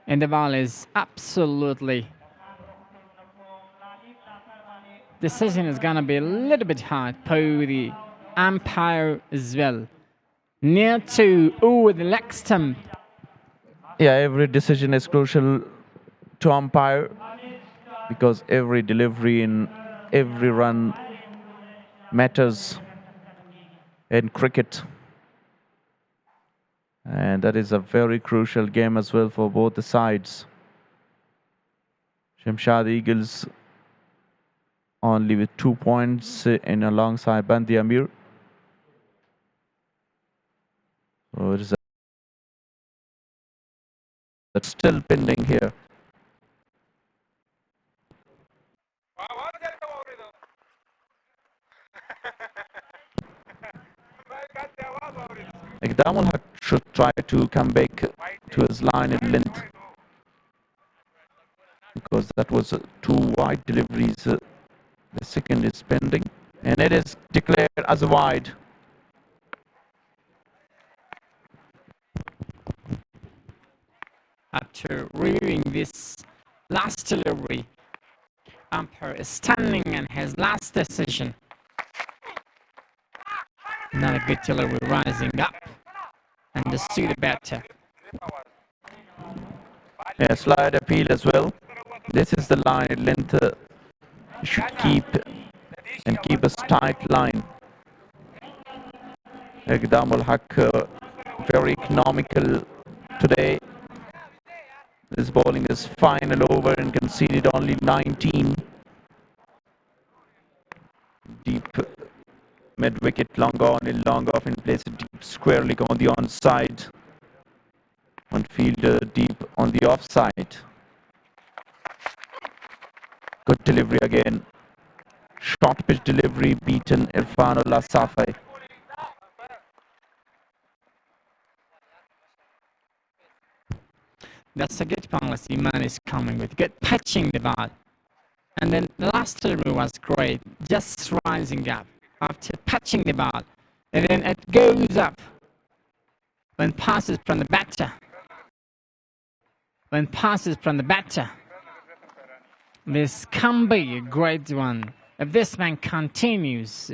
And the ball is absolutely decision is going to be a little bit hard for the umpire as well. Near to over the leg stump. Yeah, every decision is crucial to umpire because every delivery in every run matters in cricket. And that is a very crucial game as well for both the sides. Shamshad Eagles only with 2 points in alongside Bandi Ameer. So it is that's still pending here. Iqdam ul Haq should try to come back to his line in length because that was 2 wide deliveries. The second is pending and it is declared as a wide. After reviewing this last delivery, umpire is standing in his last decision. Another good delivery rising up and the suit better. Yeah, slide appeal as well. This is the line length. You should keep and keep a tight line. Iqdam ul Haq very economical today. This bowling is final over and conceded only 19. Deep mid wicket, long on and long off and place it deep squarely on the onside. On field deep on the offside. Good delivery again. Short pitch delivery beaten Irfanullah Safai. That's a good policy man is coming with. Good pitching the ball. And then the last delivery was great. Just rising up after pitching the ball. And then it goes up when passes from the batter. When passes from the batter. This can be a great one. If this man continues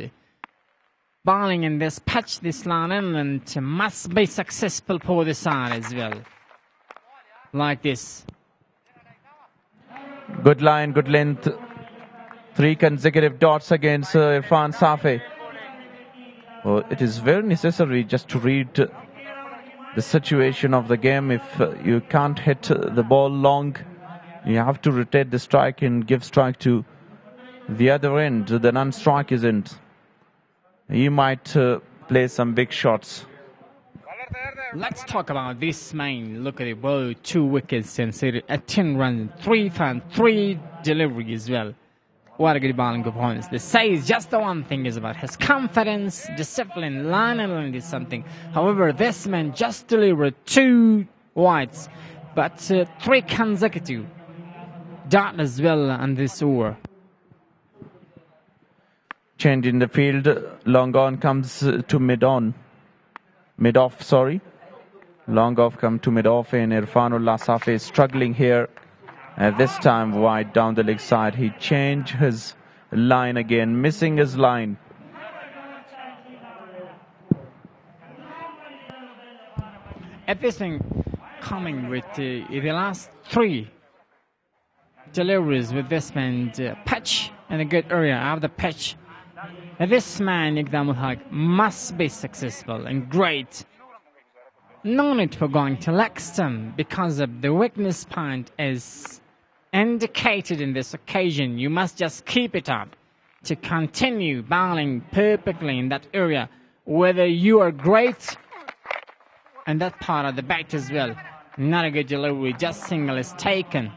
bowling in this pitch, this line inland must be successful for the side as well. Like this. Good line, good length. 3 consecutive dots against Irfan Safai. Well, it is very necessary just to read the situation of the game. If you can't hit the ball long, you have to rotate the strike and give strike to the other end, the non-strike is in. You might play some big shots. Let's talk about this man. Look at it. Whoa, 2 wickets and 10 runs, 3 fans, 3 delivery as well. What a good bowling performance. They say just the one thing is about his confidence, discipline, line and line is something. However, this man just delivered 2 wides, but 3 consecutive dot as well on this over. Change in the field. Long on comes to mid-on. Mid-off, sorry. Long off come to mid-off and Irfanullah Safai is struggling here. This time wide down the leg side. He changed his line again, missing his line. Everything coming with the last 3 deliveries with this man. Pitch in a good area of the pitch. And this man, Iqdam ul Haq, must be successful and great. No need for going to leg stump because of the weakness point is indicated in this occasion. You must just keep it up to continue bowling perfectly in that area. Whether you are great in that part of the bat as well. Not a good delivery, just single is taken.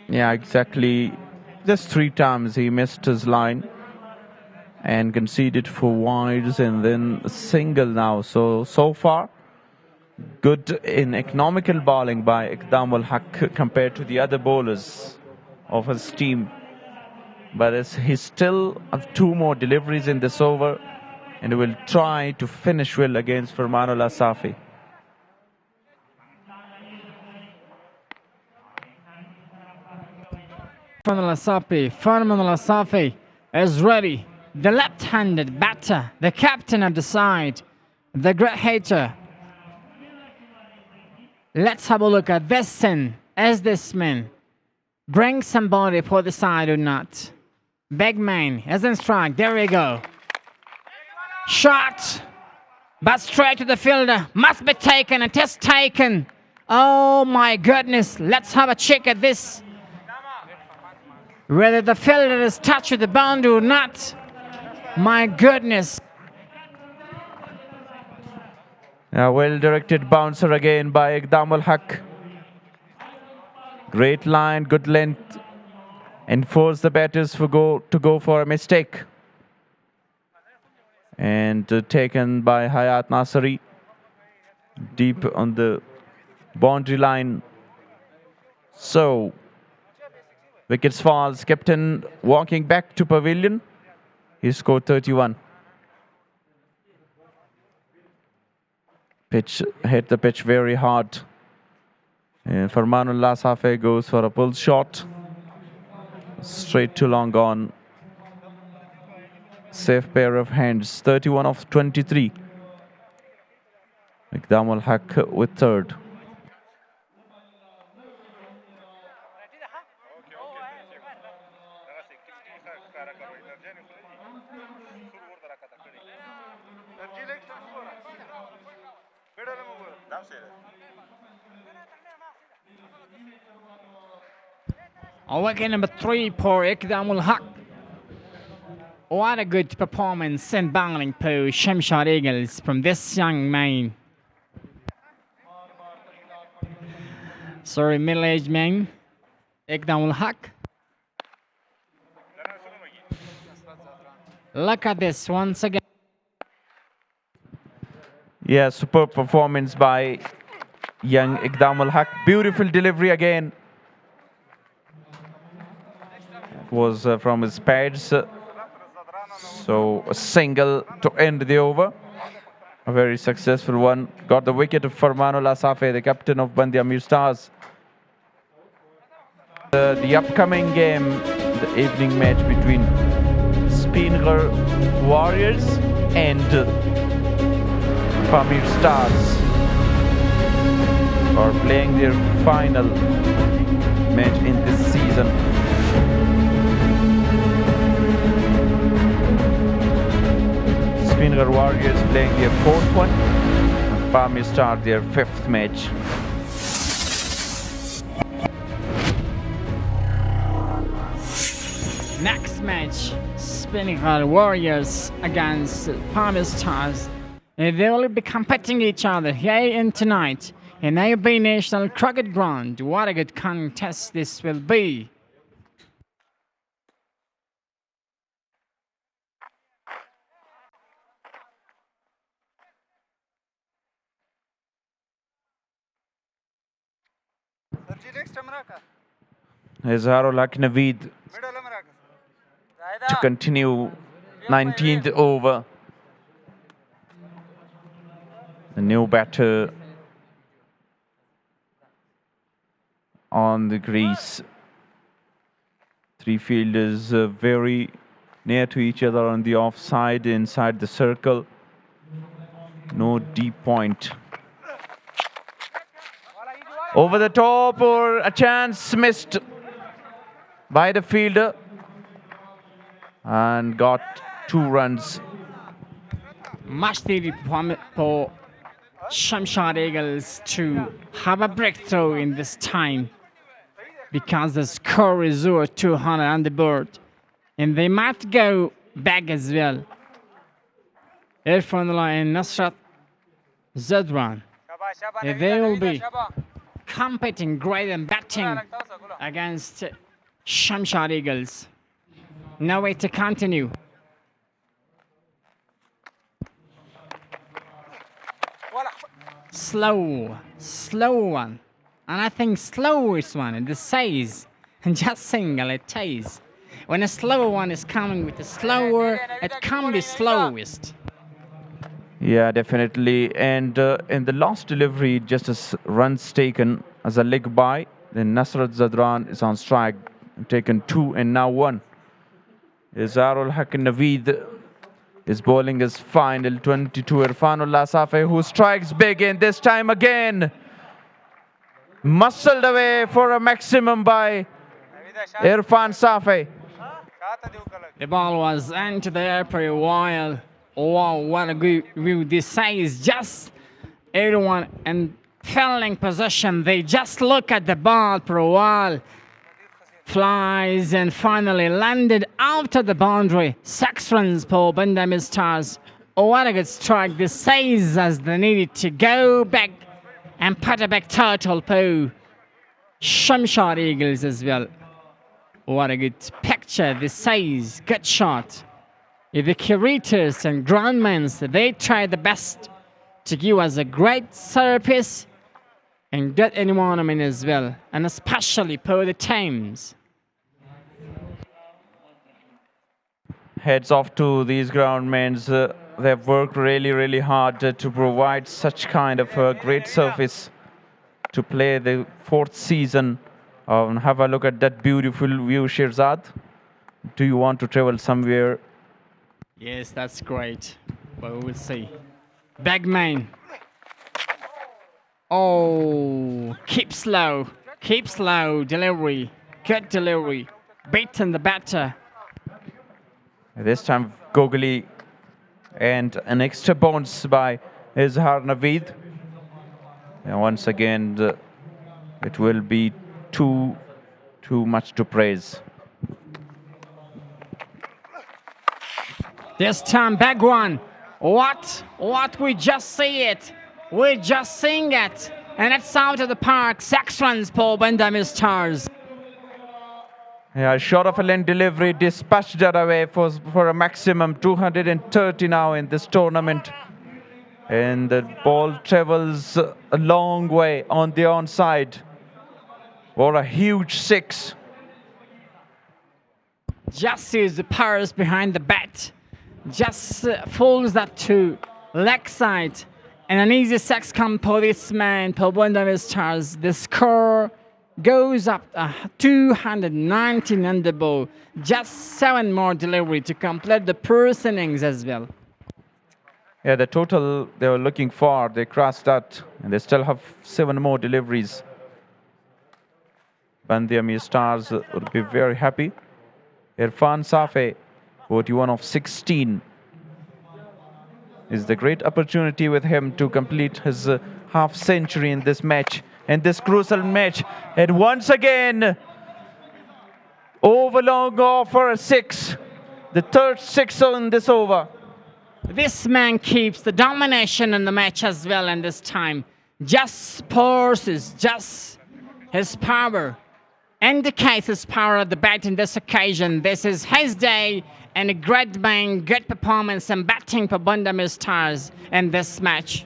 Yeah, exactly. Just 3 times he missed his line and conceded 4 wides and then a single now. So far, good in economical bowling by Iqdam ul Haq compared to the other bowlers of his team. But he still have 2 more deliveries in this over and will try to finish well against Farmanullah Safai. Farman Al-Asafi is ready. The left-handed batter, the captain of the side, the great hater. Let's have a look at this scene. Is this man bring somebody for the side or not? Big man isn't strike. There we go. Shot, but straight to the fielder. Must be taken. It is taken. Oh my goodness. Let's have a check at this. Whether the fielder is touched with the boundary or not. My goodness. A well-directed bouncer again by Iqdam al-Haq. Great line, good length. And force the batters to go for a mistake. And taken by Hayat Nasri. Deep on the boundary line. So, wickets falls. Captain walking back to pavilion. He scored 31. Pitch hit the pitch very hard. And Farmanullah Safe goes for a pull shot. Straight to long on. Safe pair of hands. 31 of 23. Iqdam al-Haq with third. Wicket number 3 for Iqdam al-Haq. What a good performance in bowling for Shamshad Eagles from this young man. Sorry, middle-aged man. Iqdam al-Haq. Look at this once again. Yeah, superb performance by young Iqdam al-Haq. Beautiful delivery again. Was from his pads. So a single to end the over. A very successful one. Got the wicket of Farmanullah Safe, the captain of Ameer Stars. The upcoming game, the evening match between Spinner Warriors and Pamir Stars are playing their final match in this season. Spinner Warriors playing their fourth one, and Pamir Stars their fifth match. Next match, Spinner Warriors against Pamir Stars. They will be competing each other here and tonight in AOB National Cricket Ground. What a good contest this will be. Izharul Haq Naveed to continue 19th over. The new batter on the crease. Three fielders very near to each other on the offside, inside the circle. No deep point. Over the top, or a chance missed by the fielder. And got 2 runs. Much needed for Shamshad Eagles to have a breakthrough in this time, because the score is over 200 on the board, and they might go back as well. Irfan and Nasrat Zadran, they will be competing great and batting against Shamshad Eagles. No way to continue. Slow one. And I think slowest one, it says, just single it says. When a slower one is coming with a slower, it can be slowest. Yeah, definitely. And in the last delivery, just as runs taken as a leg by, then Nasrat Zadran is on strike. taken 2 and now 1. Izarul Hakim Naveed is bowling his final 22. Irfanullah Safi, who strikes big, and this time again muscled away for a maximum by Irfan Safi. The ball was into the air for a while. Wow, what a good view. This is just everyone in fielding position. They just look at the ball for a while. Flies and finally landed after the boundary. 6 runs for Bandami Stars. Oh, what a good strike. This says as they needed to go back and put a back turtle for Shamshad Eagles as well. What a good picture. This says good shot. The curators and groundmen, they try the best to give us a great service and good environment as well, and especially for the times. Heads off to these groundmen. They've worked really hard to provide such kind of a great service to play the 4th season. Have a look at that beautiful view, Shirzad. Do you want to travel somewhere? Yes, that's great. But we will see. Bagman. Oh, keep slow. Keep slow. Delivery. Good delivery. Beaten the batter. This time, Gogoli and an extra bounce by Izhar Naveed. And once again, it will be too much to praise. This time, back one. What? We just see it. We're just seeing it. And it's out of the park. 6 runs for Bandami Stars. Yeah, short of a length delivery, dispatched that away for a maximum 230 now in this tournament. And the ball travels a long way on the onside. What a huge 6. Just sees the powers behind the bat. Just folds that to leg side. And an easy 6 come for this man, for Bandami Stars. The score goes up 219 on the ball. Just 7 more delivery to complete the first innings as well. Yeah, the total they were looking for, they crossed that, and they still have 7 more deliveries. Bandami Stars would be very happy. Irfan Safi, 41 of 16. Is the great opportunity with him to complete his half century in this match, in this crucial match. And once again, over long off for a 6. The 3rd 6 in this over. This man keeps the domination in the match as well, and this time just forces, just his power, indicates his power at the bat in this occasion. This is his day, and a great man, good performance and batting for Bandami Stars in this match.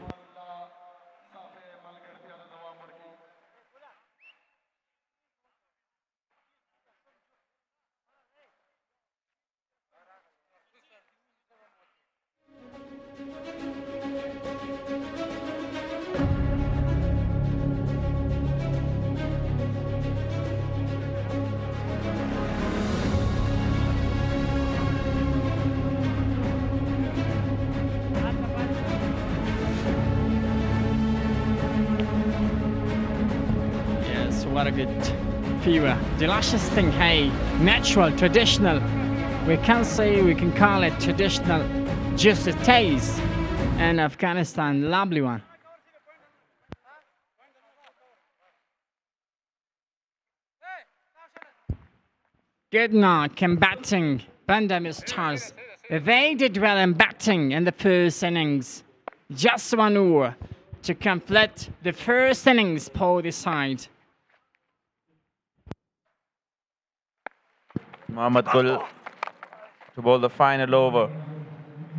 What a good fever. Delicious thing, hey. Natural, traditional. We can say, we can call it traditional. Just a taste. And Afghanistan, lovely one. Good knock and batting. Bandami Stars. They did well in batting in the first innings. Just 1 over to complete the first innings for the side. Mohammad Gul to bowl the final over.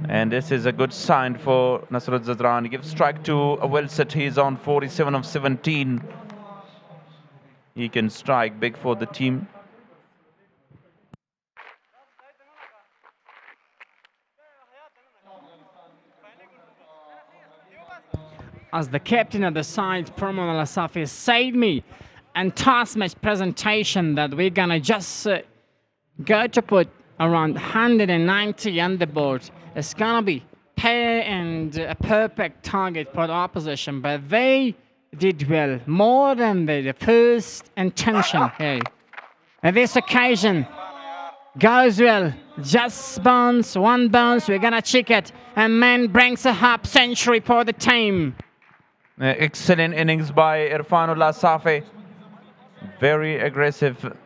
And this is a good sign for Nasrud Zadran. He gives strike to a well set. He's on 47 of 17. He can strike big for the team. As the captain of the side, Pramod Alasafi, said me, and toss match presentation that we're gonna just go to put around 190 on the board. It's gonna be pair and a perfect target for the opposition, but they did well, more than the first intention here. And this occasion goes well, just bounce, one bounce, we're gonna check it, and man brings a half century for the team. Excellent innings by Irfanullah Safi. Very aggressive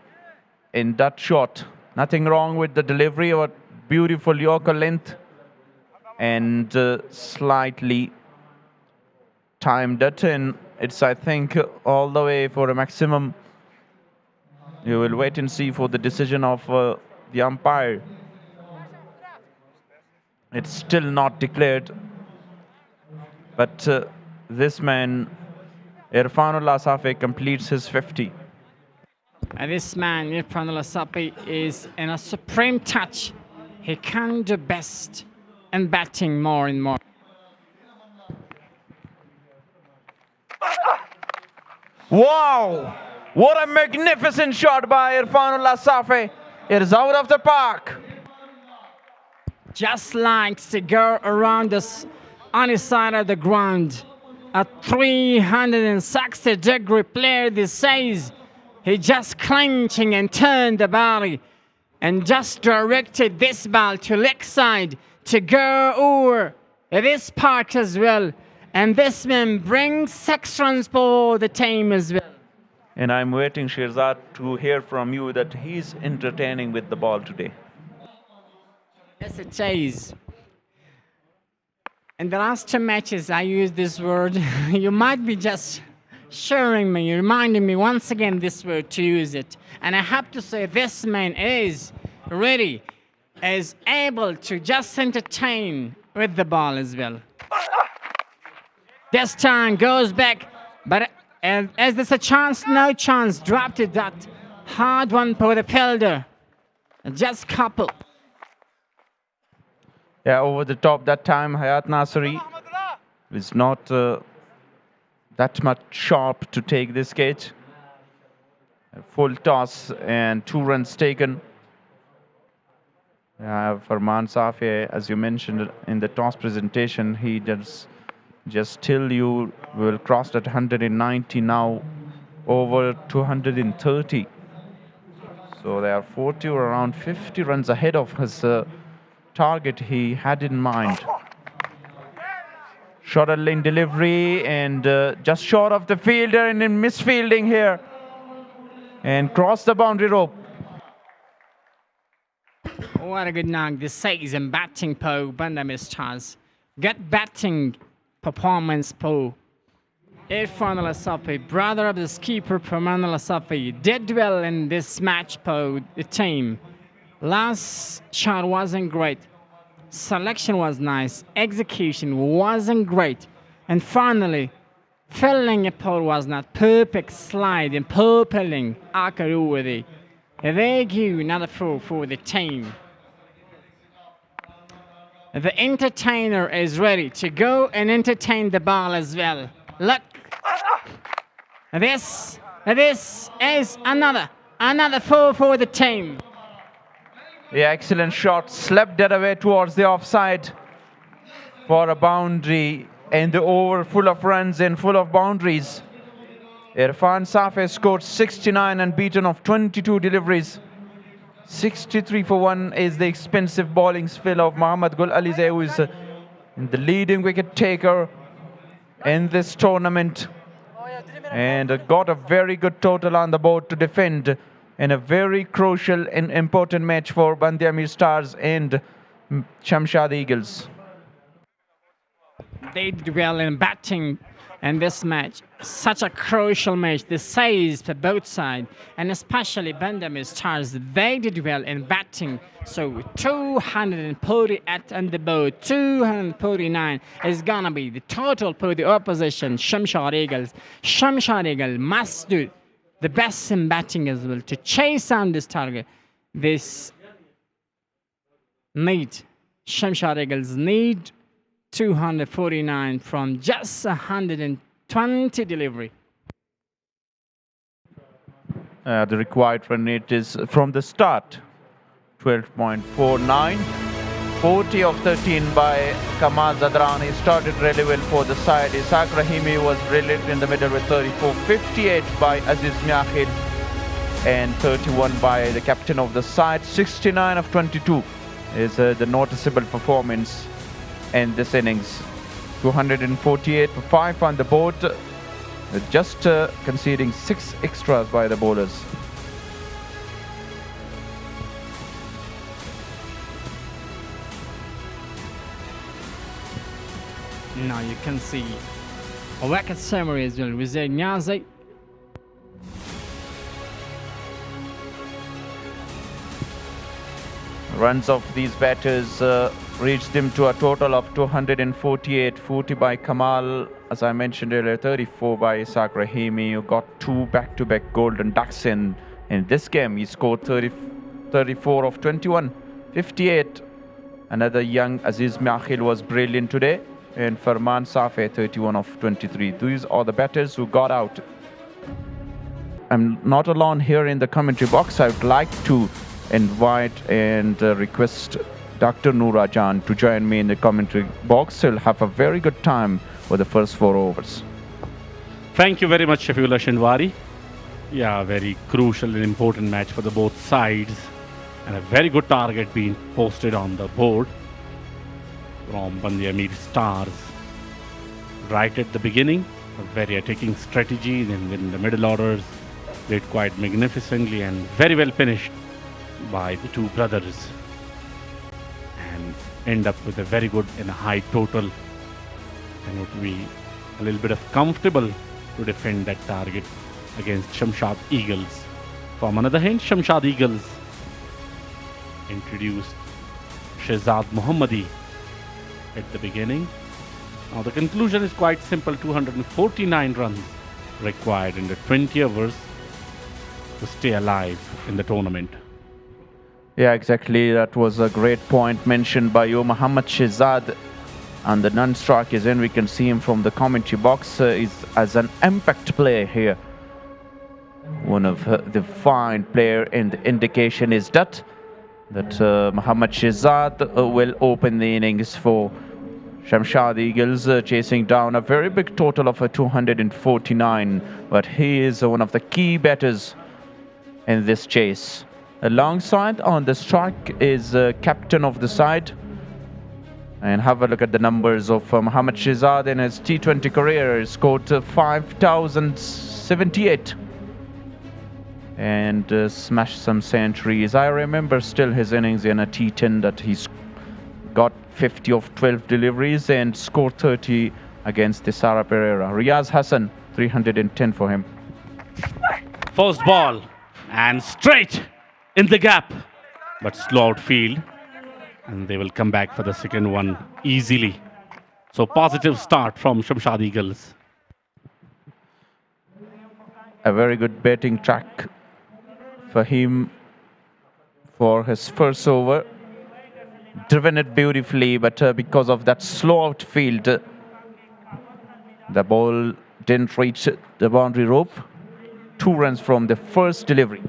in that shot. Nothing wrong with the delivery, but beautiful Yorker length and slightly timed it, and it's, I think, all the way for a maximum. You will wait and see for the decision of the umpire. It's still not declared, but this man, Irfanullah Safi, completes his 50. And this man, Irfanullah Safi, is in a supreme touch. He can do best in batting more and more. Wow! What a magnificent shot by Irfanullah Safi. It is out of the park. Just likes to go around this on his side of the ground. A 360-degree player, this says. He just clenching and turned the body and just directed this ball to leg side to go over this park as well. And this man brings 6 runs for the team as well. And I'm waiting, Shirzad, to hear from you that he's entertaining with the ball today. Yes, it is. In the last 2 matches, I used this word. You might be just showing me, reminding me once again this word to use it. And I have to say, this man is ready, is able to just entertain with the ball as well. This time goes back, but as there's a chance, no chance, dropped it, that hard one for the fielder. Just couple. Yeah, over the top that time, Hayat Nasri is not that much sharp to take this catch. A full toss and 2 runs taken. Farman Safi, as you mentioned in the toss presentation, he does just till you will cross that 190 now, over 230. So they are 40 or around 50 runs ahead of his target he had in mind. Short lane delivery and just short of the fielder and in misfielding here. And cross the boundary rope. What a good knock. This says in batting po Bandami's chance. Good batting performance po Irfanullah Safi, brother of the skipper Irfanullah Safi, did well in this match po the team. Last shot wasn't great. Selection was nice. Execution wasn't great. And finally, filling a pole was not perfect slide and purpling Akaruvadi. They give another throw for the team. The entertainer is ready to go and entertain the ball as well. Look. This is another throw for the team. Yeah, excellent shot. Slapped that away towards the offside for a boundary, and the over full of runs and full of boundaries. Irfan Safi scored 69 and beaten of 22 deliveries. 63 for 1 is the expensive bowling skill of Mohammad Gul Alize, who is the leading wicket taker in this tournament. And got a very good total on the board to defend in a very crucial and important match for Bandya Stars and Shamshad Eagles. They did well in batting in this match. Such a crucial match. The saves for both sides, and especially Bandya Stars, they did well in batting. So 248 on the board, 249 is gonna be the total for the opposition, Shamshad Eagles. Shamshad Eagles must do the best in batting as well to chase on this target. This need, Shamshad Eagles need 249 from just 120 delivery. The required run rate is from the start 12.49. 40 of 13 by Kamal Zadrani. Started really well for the side. Isaac Rahimi was brilliant in the middle with 34. 58 by Aziz Miakhil and 31 by the captain of the side. 69 of 22 is the noticeable performance in this innings. 248 for 5 on the board, just conceding 6 extras by the bowlers. Now you can see a wicket summary as well. Vijay Nyazi. Runs of these batters reached them to a total of 248. 40 by Kamal, as I mentioned earlier, 34 by Isaac Rahimi, who got 2 back-to-back golden ducks in this game. He scored 34 of 21. 58. Another young Aziz Miakhil was brilliant today. And Farman Safei, 31 of 23. These are the batters who got out. I'm not alone here in the commentary box. I would like to invite and request Dr. Noora Jan to join me in the commentary box. We'll have a very good time for the first 4 overs. Thank you very much, Shafiullah Shinwari. Yeah, very crucial and important match for the both sides. And a very good target being posted on the board from Ameer Stars. Right at the beginning, a very attacking strategy, then in the middle orders, played quite magnificently and very well finished by the two brothers. And end up with a very good and a high total. And it would be a little bit of comfortable to defend that target against Shamshad Eagles. From another hand, Shamshad Eagles introduced Shehzad Mohammadi at the beginning. Now the conclusion is quite simple. 249 runs required in the 20 overs to stay alive in the tournament. Yeah, exactly. That was a great point mentioned by you, Mohammad Shehzad. And the non-strike is in. We can see him from the commentary box. Is as an impact player here. One of the fine player, and the indication is that Mohammad Shehzad will open the innings for Shamshad Eagles, chasing down a very big total of 249. But he is one of the key batters in this chase. Alongside on the strike is captain of the side. And have a look at the numbers of Mohammad Shehzad in his T20 career. He scored 5,078 and smashed some centuries. I remember still his innings in a T10 that he's got 50 of 12 deliveries and scored 30 against the Sara Pereira. Riaz Hassan, 310 for him. First ball and straight in the gap, but slow outfield. And they will come back for the second one easily. So positive start from Shamshad Eagles. A very good batting track for him for his first over. Driven it beautifully, but because of that slow outfield, the ball didn't reach the boundary rope. 2 runs from the first delivery.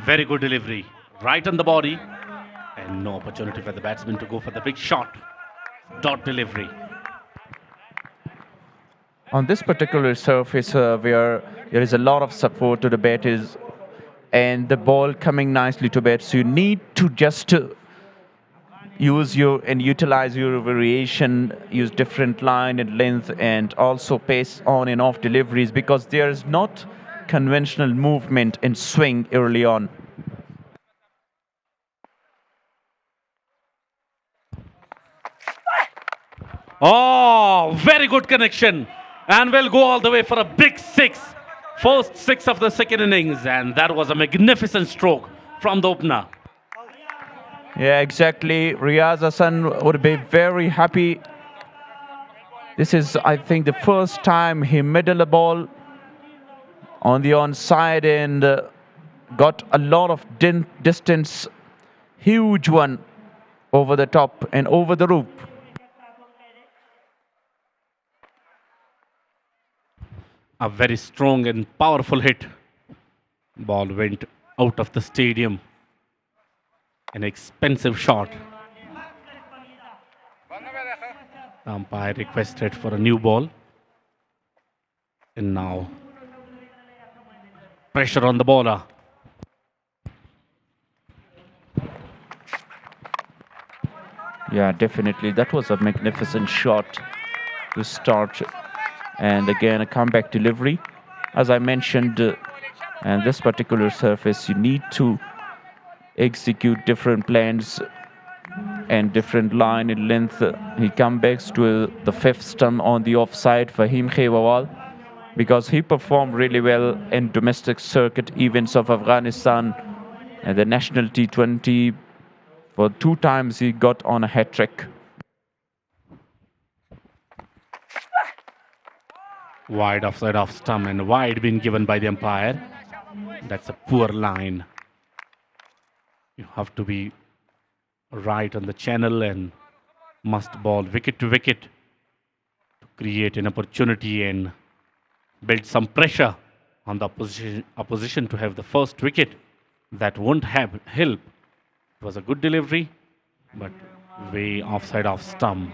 Very good delivery, right on the body, and no opportunity for the batsman to go for the big shot. Dot delivery. On this particular surface where there is a lot of support to the batters and the ball coming nicely to bat, so you need to just use and utilize your variation, use different line and length, and also pace on and off deliveries, because there is not conventional movement and swing early on. Oh, very good connection. And we'll go all the way for a big 6. First 6 of the second innings. And that was a magnificent stroke from the opener. Yeah, exactly. Riaz Hassan would be very happy. This is, I think, the first time he middled a ball on the onside and got a lot of distance. Huge one over the top and over the roof. A very strong and powerful hit. Ball went out of the stadium. An expensive shot. The umpire requested for a new ball. And now pressure on the bowler. Yeah, definitely. That was a magnificent shot to start. And again, a comeback delivery. As I mentioned, and this particular surface, you need to execute different plans and different line in length. He comes back to the fifth stump on the offside, Fahim Khewawal, because he performed really well in domestic circuit events of Afghanistan and the national T20. For 2 times he got on a hat trick. Wide offside off stump and wide been given by the umpire. That's a poor line. You have to be right on the channel and must ball wicket to wicket to create an opportunity and build some pressure on the opposition to have the first wicket. That won't have help. It was a good delivery, but way offside off stump.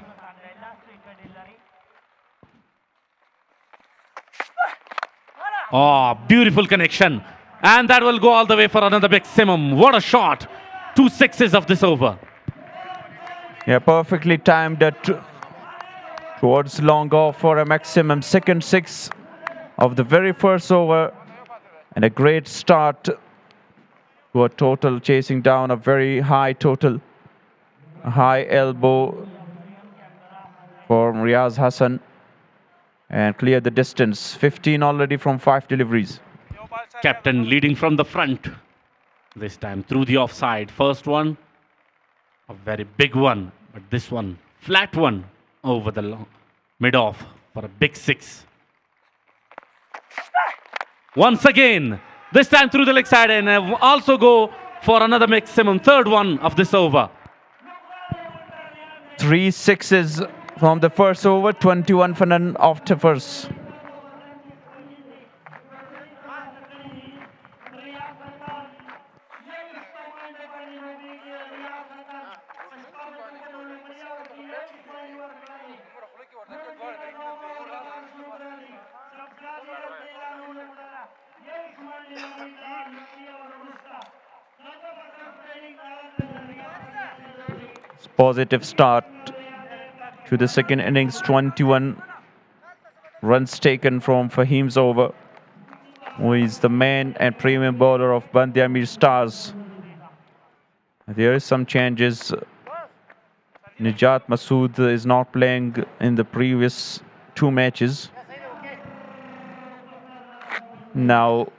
Oh, beautiful connection. And that will go all the way for another maximum. What a shot. 2 sixes of this over. Yeah, perfectly timed towards long off for a maximum. Second 6 of the very first over. And a great start to a total, chasing down a very high total. A high elbow for Riaz Hassan. And clear the distance. 15 already from 5 deliveries. Captain leading from the front. This time through the offside. First one, a very big one. But this one, flat one over the mid-off for a big 6. Once again, this time through the leg side and also go for another maximum. Third one of this over. 3 sixes from the first over, 21 for none after first. Positive start to the second innings. 21 runs taken from Fahim's over, who is the main and premium bowler of Bandya Ameer Stars. There is some changes. Nijat Masood is not playing in the previous 2 matches. Now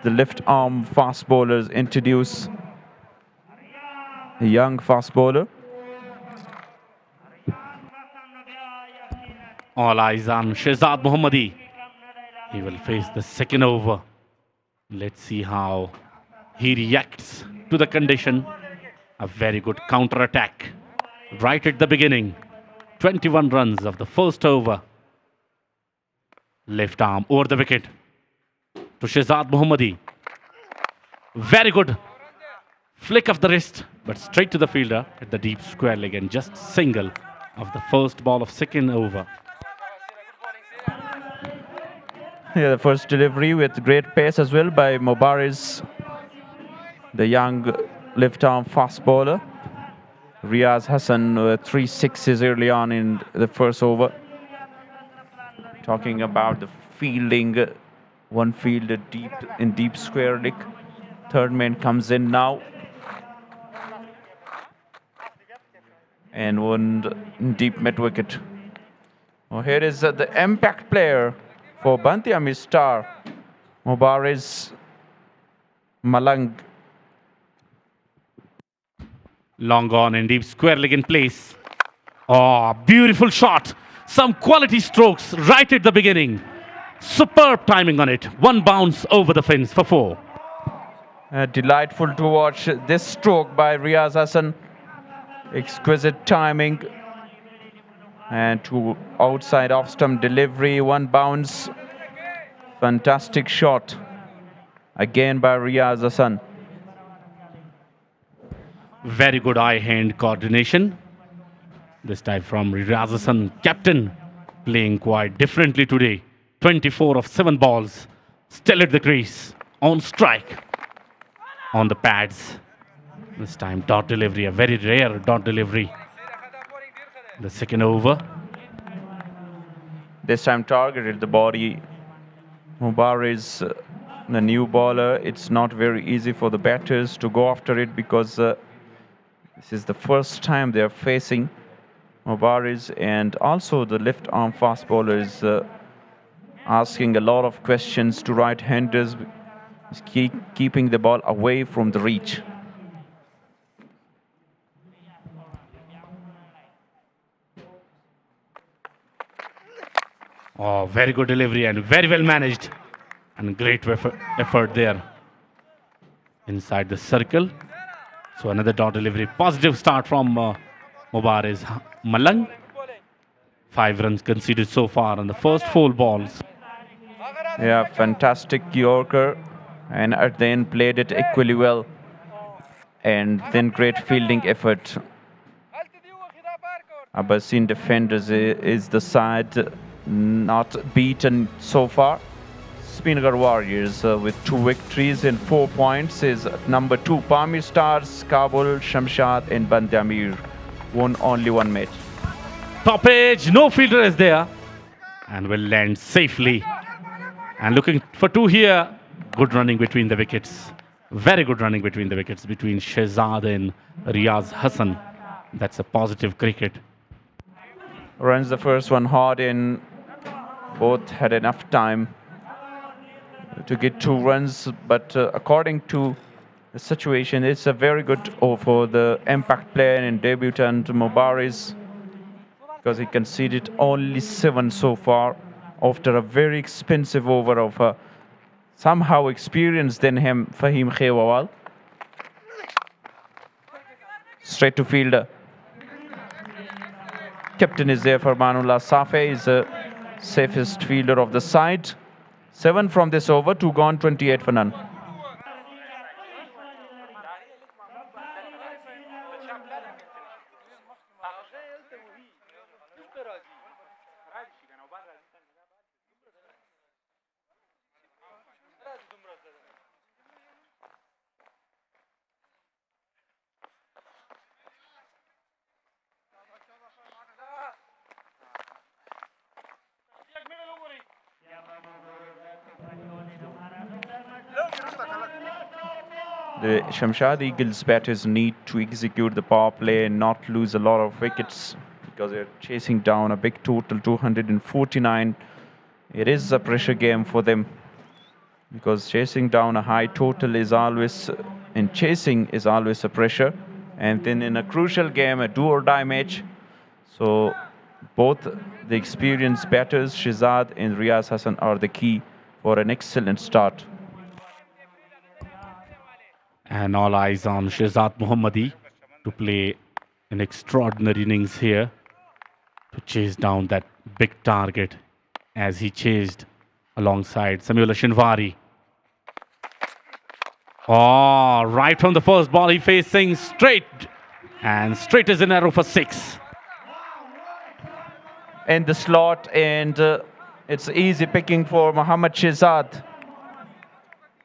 the left arm fast bowlers introduce a young fast bowler. All eyes on Shehzad Mohammadi. He will face the second over. Let's see how he reacts to the condition. A very good counter-attack right at the beginning. 21 runs of the first over. Left arm over the wicket to Shehzad Mohammadi. Very good flick of the wrist, but straight to the fielder at the deep square leg and just single of the first ball of second over. Yeah, the first delivery with great pace as well by Mubariz, the young left-arm fast bowler. Riaz Hassan 3 sixes early on in the first over. Talking about the fielding, one fielder deep in deep square leg. Third man comes in now. And one deep mid-wicket. Well, here is the impact player for Bandya Ameer Star, Mubariz Malang. Long on and deep square leg in place. Oh, beautiful shot. Some quality strokes right at the beginning. Superb timing on it. One bounce over the fence for 4. Delightful to watch this stroke by Riaz Hassan. Exquisite timing. And to outside off stump delivery. One bounce Fantastic shot. Again by Riaz Hassan. Very good eye-hand coordination. This time from Riaz Hassan, captain, playing quite differently today. 24 of 7 balls, still at the crease, on strike, on the pads. This time dot delivery, a very rare dot delivery. The second over. This time targeted the body. Mubarak is the new bowler. It's not very easy for the batters to go after it because this is the first time they're facing Mubarak, and also the left arm fast bowler is asking a lot of questions to right-handers, keeping the ball away from the reach. Oh, very good delivery and very well managed. And great effort there inside the circle. So another dot delivery. Positive start from Mubarak Malang. 5 runs conceded so far on the first 4 balls. Yeah, fantastic Yorker. And at the end played it equally well. And then great fielding effort. Abbasin defenders is the side not beaten so far. Spinnaker Warriors with 2 victories and 4 points is number 2. Pamir Stars, Kabul, Shamshad and Ameer won only 1 match. Top edge, no fielder is there. And will land safely. And looking for 2 here. Good running between the wickets. Very good running between the wickets between Shehzad and Riaz Hassan. That's a positive cricket. Runs the first one hard in. Both had enough time to get 2 runs, but according to the situation, it's a very good over for the impact player and debutant Mubarak, because he conceded only 7 so far after a very expensive over of somehow experienced than him, Fahim Khewawal. Straight to fielder. Captain is there for Manullah Safe, is the safest fielder of the side. 7 from this over, 2 gone, 28 for none. The Shamshad Eagles batters need to execute the power play and not lose a lot of wickets because they're chasing down a big total, 249. It is a pressure game for them because chasing down a high total is always, and chasing is always a pressure. And then in a crucial game, a do-or-die match, so both the experienced batters, Shehzad and Riaz Hassan, are the key for an excellent start. And all eyes on Shehzad Mohammadi to play an extraordinary innings here to chase down that big target as he chased alongside Samiullah Shinwari. Oh, right from the first ball, he facing straight. And straight is an arrow for 6. In the slot, and it's easy picking for Mohammad Shehzad.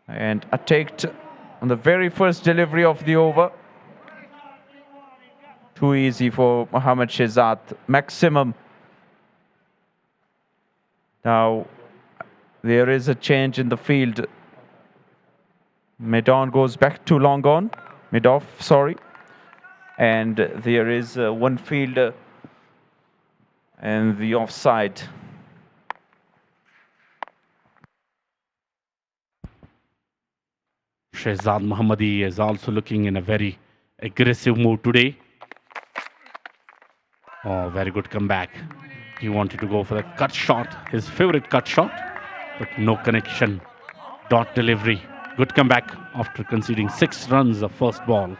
And attacked on the very first delivery of the over. Too easy for Mohammad Shehzad. Maximum. Now, there is a change in the field. Mid-on goes back to long on. Mid-off, sorry. And there is one fielder and the offside. Shehzad Mohammadi is also looking in a very aggressive mood today. Oh, very good comeback. He wanted to go for the cut shot, his favorite cut shot, but no connection. Dot delivery. Good comeback after conceding 6 runs of first ball.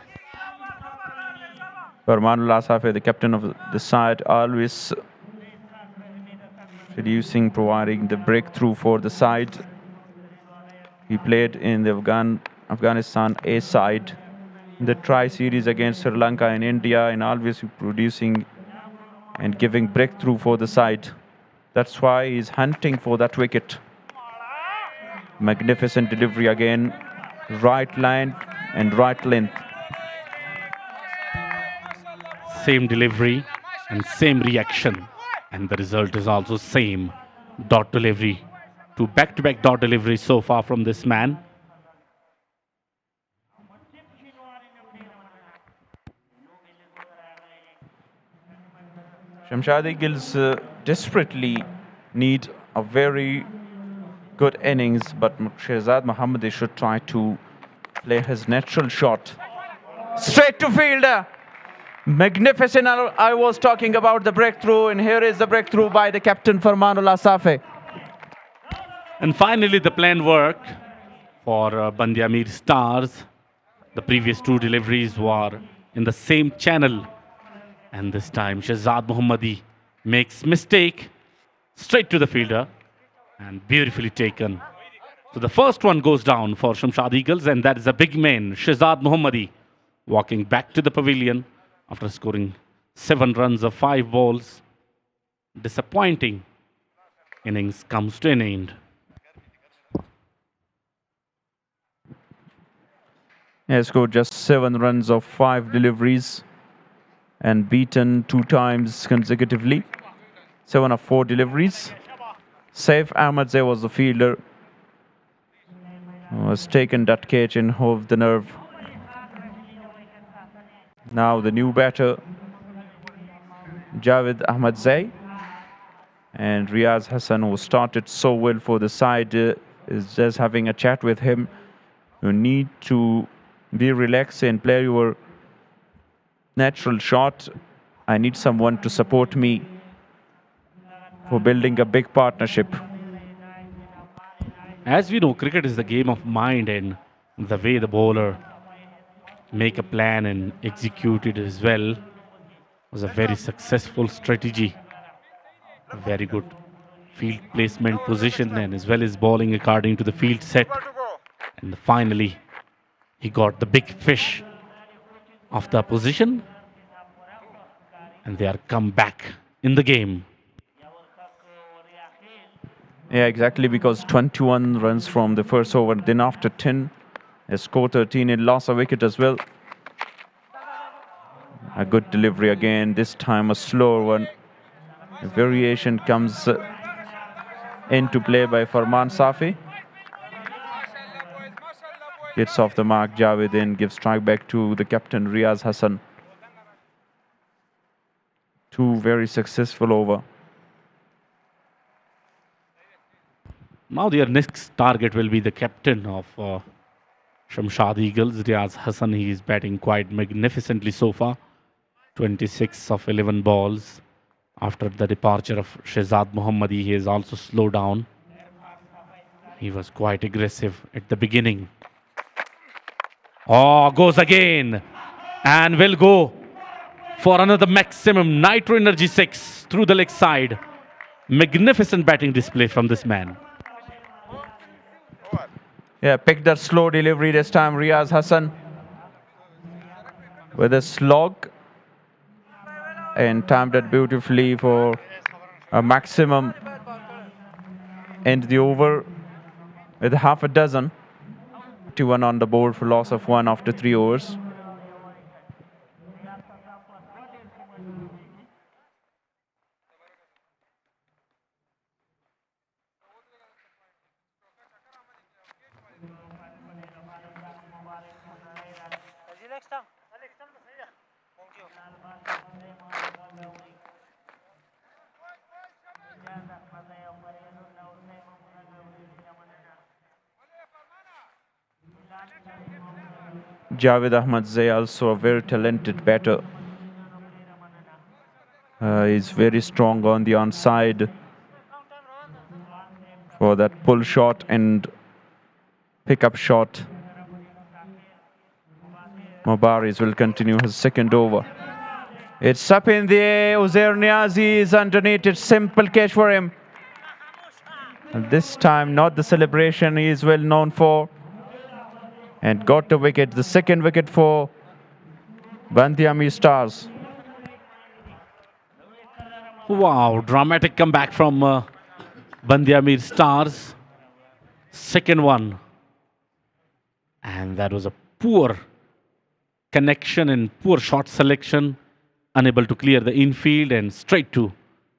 Manullah Safe, the captain of the side, always producing, providing the breakthrough for the side. He played in the Afghanistan A side in the tri-series against Sri Lanka and India, and always producing and giving breakthrough for the side. That's why he's hunting for that wicket. Magnificent delivery again. Right line and right length. Same delivery and same reaction. And the result is also same. Dot delivery. Two back-to-back dot deliveries so far from this man. Shamshad Eagles desperately need a very good innings, but Shehzad Mohammadi should try to play his natural shot. Straight to fielder. Magnificent. I was talking about the breakthrough, and here is the breakthrough by the captain Farmanullah Safi. And finally, the plan worked for Ameer Stars. The previous two deliveries were in the same channel. And this time, Shehzad Mohammadi makes mistake straight to the fielder and beautifully taken. So the first one goes down for Shamshad Eagles, and that is a big man, Shehzad Mohammadi, walking back to the pavilion after scoring 7 runs of 5 balls. Disappointing innings comes to an end. He has scored just 7 runs of 5 deliveries and beaten 2 times consecutively. 7 of 4 deliveries. Saif Ahmadzai was the fielder who has taken that catch and hove the nerve. Now the new batter, Javed Ahmadzai, and Riaz Hassan, who started so well for the side, is just having a chat with him. You need to be relaxed and play your natural shot. I need someone to support me for building a big partnership. As we know, cricket is the game of mind, and the way the bowler make a plan and execute it as well was a very successful strategy. Very good field placement position, and as well as bowling according to the field set. And finally, he got the big fish of the opposition, and they are come back in the game. Yeah, exactly, because 21 runs from the first over. Then after 10, he scored 13 and lost a wicket as well. A good delivery again, this time a slower one. A variation comes into play by Farman Safi. Gets off the mark, Javed in, gives strike back to the captain Riaz Hassan. 2 very successful over. Now their next target will be the captain of Shamshad Eagles, Riaz Hassan. He is batting quite magnificently so far. 26 of 11 balls. After the departure of Shehzad Mohammadi, he has also slowed down. He was quite aggressive at the beginning. Oh, goes again. And will go for another maximum nitro energy 6 through the leg side. Magnificent batting display from this man. Yeah, picked that slow delivery this time, Riaz Hassan. With a slog. And timed it beautifully for a maximum. End the over with half a dozen. 21 on the board for loss of 1 after 3 overs. Javed Ahmadzai, also a very talented batter. He's very strong on the onside for that pull shot and pickup shot. Mubaris will continue his second over. It's up in the air. Uzair Niazi is underneath. It's simple catch for him. And this time, not the celebration he is well known for. And got the wicket, the second wicket for Bandhi Stars. Wow, dramatic comeback from Bandhi Stars. Second one. And that was a poor connection and poor shot selection. Unable to clear the infield and straight to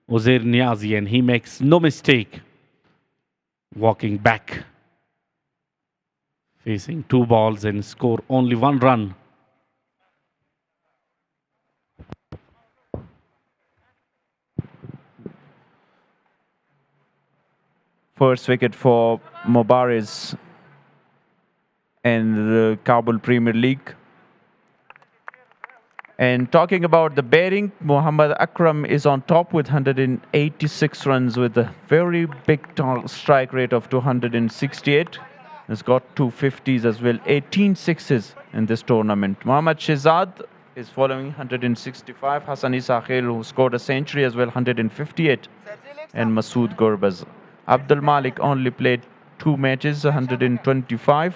Uzair Niazi, and he makes no mistake. Walking back. Facing 2 balls and score only 1 run. First wicket for Mubarak in the Kabul Premier League. And talking about the batting, Mohammad Akram is on top with 186 runs with a very big strike rate of 268. He's got 250s as well, 18 sixes in this tournament. Mohammad Shehzad is following 165. Hassan Isa Khail, who scored a century as well, 158. And Masood Gurbaz. Abdul Malik only played 2 matches, 125.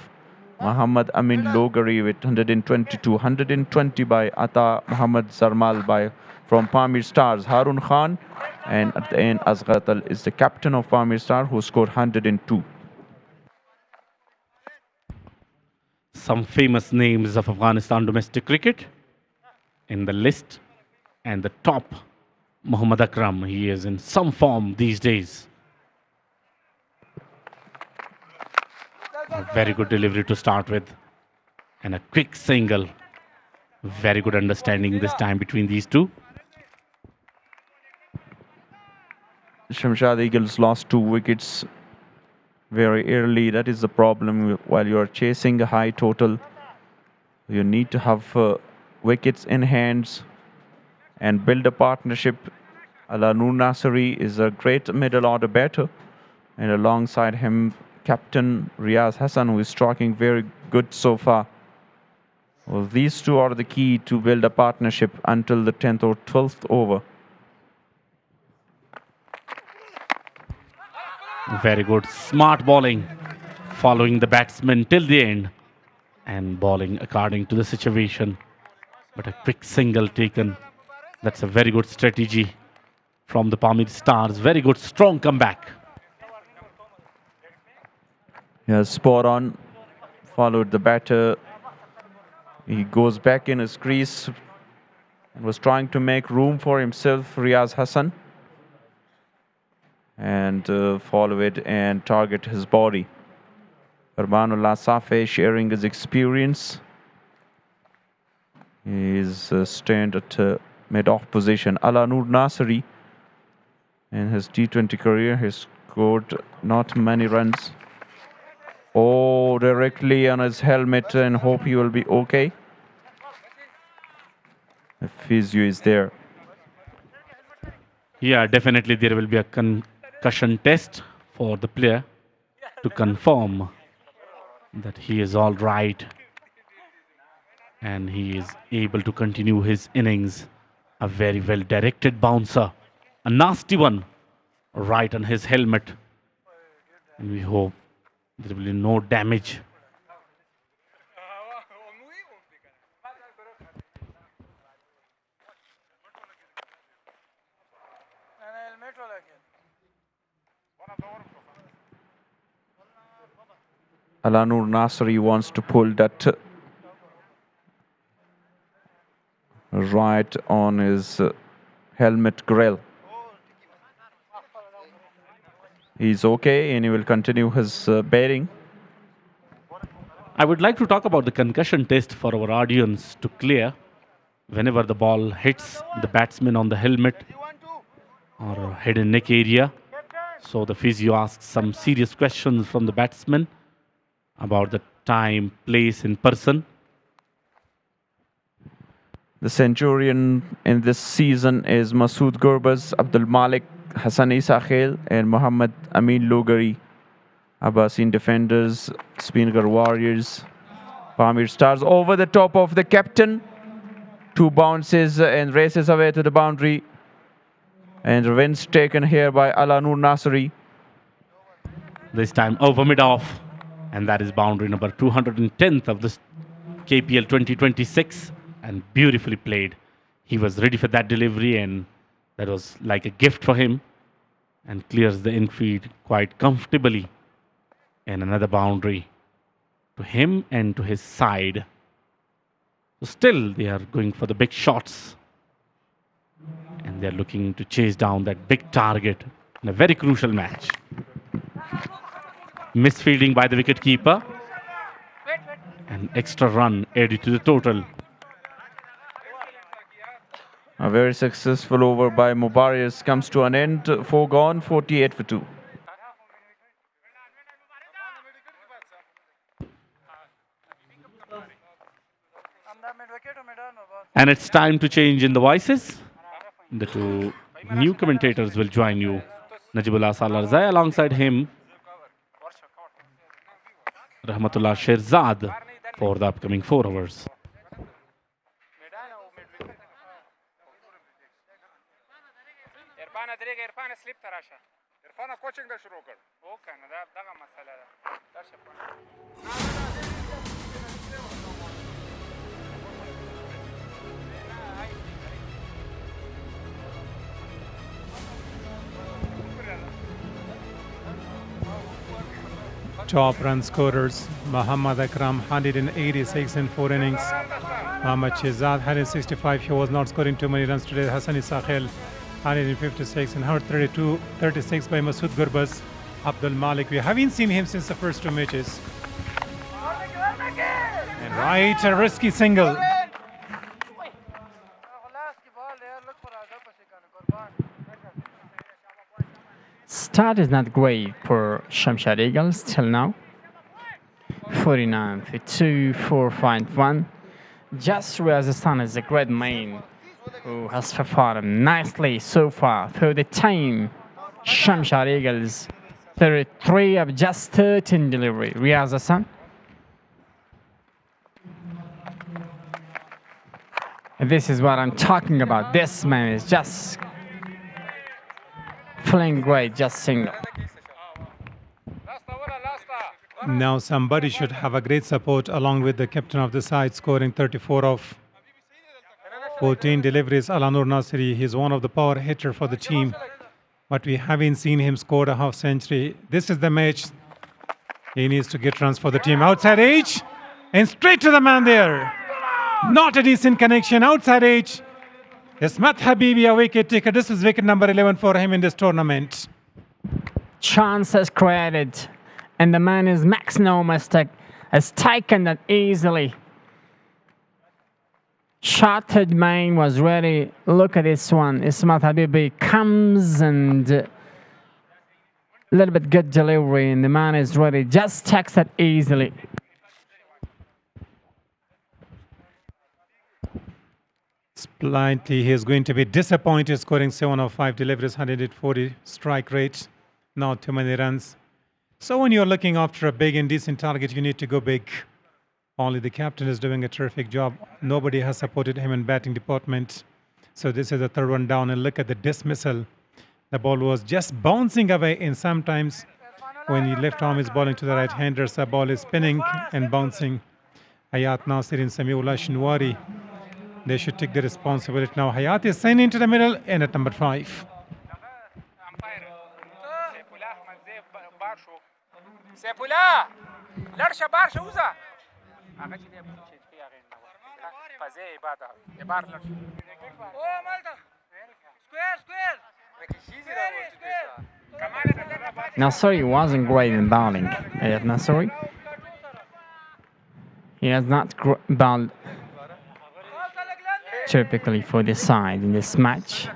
Muhammad Amin Logari with 122, 120 by Ata Muhammad Zarmal from Pamir Stars. Harun Khan, and at the end Azghatal is the captain of Pamir Star, who scored 102. Some famous names of Afghanistan domestic cricket in the list, and the top, Muhammad Akram. He is in some form these days. A very good delivery to start with, and a quick single. Very good understanding this time between these two. Shamshad Eagles lost 2 wickets very early. That is the problem. While you are chasing a high total, you need to have wickets in hands and build a partnership. Ala Noor Nasri is a great middle order batter, and alongside him, Captain Riaz Hassan, who is striking very good so far. Well, these two are the key to build a partnership until the 10th or 12th over. Very good, smart bowling, following the batsman till the end, and bowling according to the situation. But a quick single taken. That's a very good strategy from the Pamir Stars. Very good, strong comeback. Yeah, spot on. Followed the batter. He goes back in his crease and was trying to make room for himself, Riaz Hassan, and follow it and target his body. Urbanullah Safe sharing his experience. He is stand at mid-off position. Ala Noor Nasri, in his T20 career, has scored not many runs. Oh, directly on his helmet, and hope he will be okay. The physio is there. Yeah, definitely there will be a concussion test for the player to confirm that he is all right and he is able to continue his innings. A very well directed bouncer, a nasty one right on his helmet, and we hope there will be no damage. Ala Noor Nasri wants to pull that right on his helmet grill. He's okay and he will continue his batting. I would like to talk about the concussion test for our audience to clear. Whenever the ball hits the batsman on the helmet or head and neck area, so the physio asks some serious questions from the batsman about the time, place, and person. The centurion in this season is Masood Gurbaz, Abdul Malik, Hassan Isa Khail, and Muhammad Amin Logari. Abbasin defenders, Spingar Warriors, Pamir Stars over the top of the captain. 2 bounces and races away to the boundary. And revenge taken here by Ala Noor Nasri. This time over mid-off. And that is boundary number 210th of this KPL 2026. And beautifully played. He was ready for that delivery, and that was like a gift for him. And clears the infield quite comfortably. And another boundary to him and to his side. So still they are going for the big shots. And they're looking to chase down that big target in a very crucial match. Misfielding by the wicketkeeper. An extra run added to the total. A very successful over by Mubarak comes to an end. 4 gone, 48 for 2. And it's time to change in the voices. The two new commentators will join you. Najibullah Salarzai alongside him, Rahmatullah Shirzad for the upcoming 4 hours. عرفان سلیپ ته راشه عرفان کوچینګ د شروع کړ او کنه دا دغه مسله ده درشه Top run scorers, Muhammad Akram 186 in 4 innings. Muhammad Shehzad 165. He was not scoring too many runs today. Hassani Sahel 156 and 36 by Masood Gurbaz. Abdul Malik, we haven't seen him since the first 2 matches. And right, a risky single. Start is not great for Shamshad Eagles till now. 49 for 2, 4.1. Just Yazistan is a great main who has performed nicely so far for the team. Shamshad Eagles 33 of just 13 delivery. Riyaz Hassan. This is what I'm talking about. This man is just playing great, just single. Now somebody should have a great support along with the captain of the side, scoring 34 of 14 deliveries. Alanur Nasiri, he's one of the power hitter for the team, but we haven't seen him score a half century. This is the match. He needs to get runs for the team. Outside edge and straight to the man there. Not a decent connection. Outside edge. Ismat Habibi, a wicket taker. This is wicket number 11 for him in this tournament. Chances created, and the man is Max no mistake, has taken that easily. Shotted man was ready. Look at this one. Ismat Habibi comes and a little bit good delivery, and the man is ready. Just takes it easily. Slightly, he is going to be disappointed, scoring 7 of 5 deliveries, 140 strike rate. Not too many runs. So when you're looking after a big and decent target, you need to go big. Only the captain is doing a terrific job. Nobody has supported him in batting department. So this is the 3rd one down, and look at the dismissal. The ball was just bouncing away, and sometimes when the left arm is bowling to the right-handers, the ball is spinning and bouncing. Hayat Nasir and Samiullah Shinwari, they should take the responsibility now. Hayat is sent into the middle and at number 5. سیفالله لړشه بار شه وزه هغه چې دی چینج کوي هغه نه پزې عبادت دی بار لړشه او مالته سکوير Nasri wasn't great in bowling. Nasri, he has not bowled typically for this side in this match.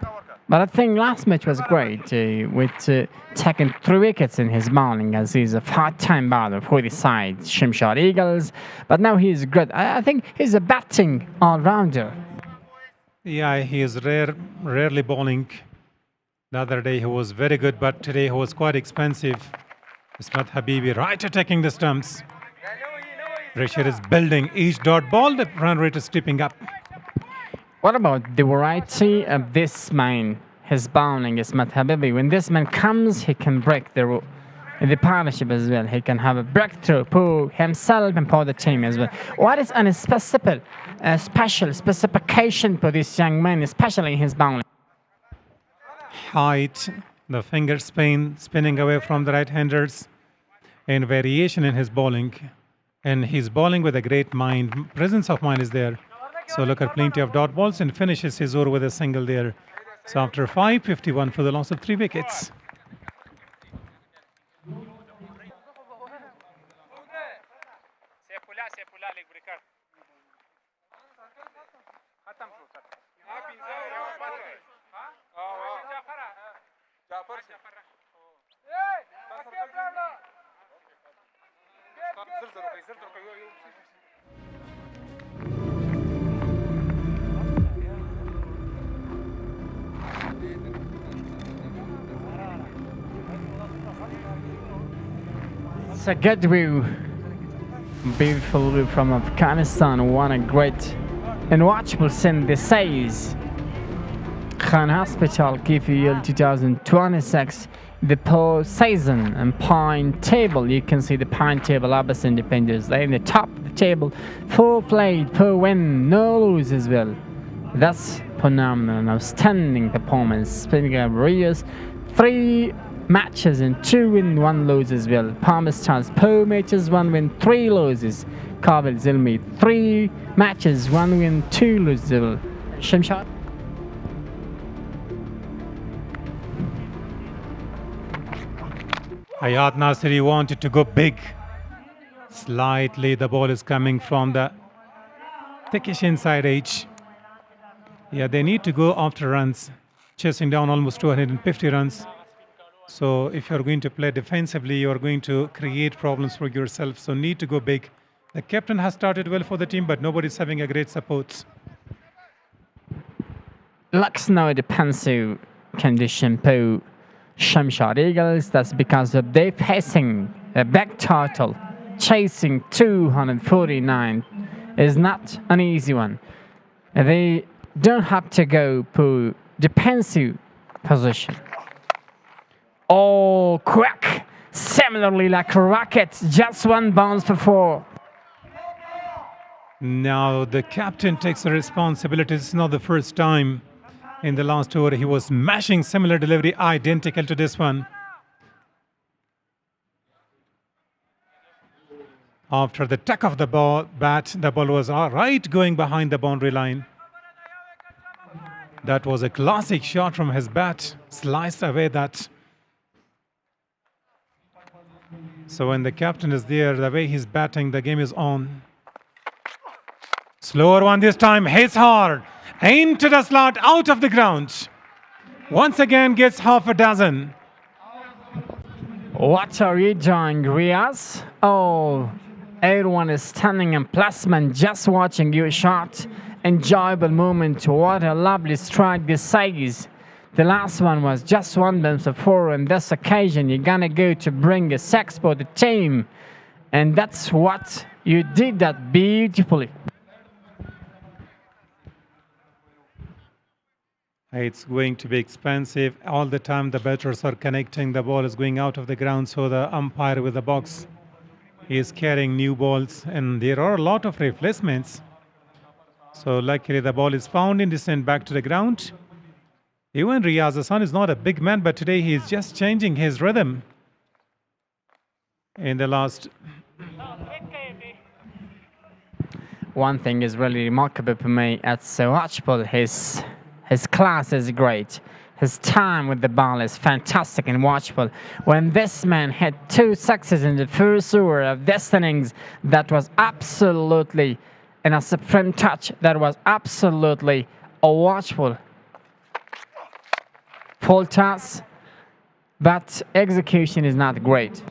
But I think last match was great with taking 3 wickets in his bowling, as he's a part-time bowler for the side, Shimshad Eagles. But now he's good. I think he's a batting all-rounder. Yeah, he is rarely bowling. The other day he was very good, but today he was quite expensive. Ismat Habibi right attacking the stumps. Pressure is building. Each dot ball, the run rate is stepping up. What about the variety of this man? His bowling is Ismat Habibi. When this man comes, he can break the the partnership as well. He can have a breakthrough for himself and for the team as well. What is a special specification for this young man, especially in his bowling? Height, the finger spinning away from the right-handers, and variation in his bowling. And he's bowling with a great mind. Presence of mind is there. So look at plenty of dot balls and finishes his over with a single there. So after 551 for the loss of 3 wickets. It's a good view. Beautiful view from Afghanistan. What a great and watchable scene this says. Khan Hospital KPL 2026. The post-season and point table. You can see the point table. Abbas Independence. They're in the top of the table. 4 played, 4 win, no lose as well. That's phenomenal. Outstanding performance. Spinning Warriors. 3 matches and 2 win, 1 lose as well. Palmer Stars, 4 matches, 1 win, 3 loses. Kabul Zilmi, 3 matches, 1 win, 2 loses as well. Shamshad. Hayat Nasiri wanted to go big. Slightly the ball is coming from the thickish inside edge. Yeah, they need to go after runs, chasing down almost 250 runs. So if you're going to play defensively, you're going to create problems for yourself. So need to go big. The captain has started well for the team, but nobody's having a great support. Looks now a defensive condition for Shamshad Eagles. That's because of they facing a back total. Chasing 249 is not an easy one. They don't have to go for defensive position. Oh, quick! Similarly like a rocket, just 1 bounce for 4. Now the captain takes the responsibility. It's not the first time. In the last over, he was mashing similar delivery, identical to this one. After the tuck of the bat, the ball was all right going behind the boundary line. That was a classic shot from his bat. Sliced away that. So when the captain is there, the way he's batting, the game is on. Slower one this time, hits hard. Into the slot, out of the ground. Once again gets half a dozen. What are you doing, Riaz? Oh, everyone is standing in plasma just watching your shot. Enjoyable moment. What a lovely strike this says. The last one was just 1 bounce of 4. On this occasion, you're gonna go to bring a 6 for the team. And that's what you did that beautifully. It's going to be expensive. All the time the batters are connecting. The ball is going out of the ground, so the umpire with the box is carrying new balls. And there are a lot of replacements. So luckily the ball is found in descent back to the ground. Even Riaz Hassan is not a big man, but today he is just changing his rhythm. In the last... One thing is really remarkable for me at watchable. His class is great. His time with the ball is fantastic and watchable. When this man had 2 sixes in the first over of this innings, that was absolutely in a supreme touch. That was absolutely a watchable. Full toss, but execution is not great.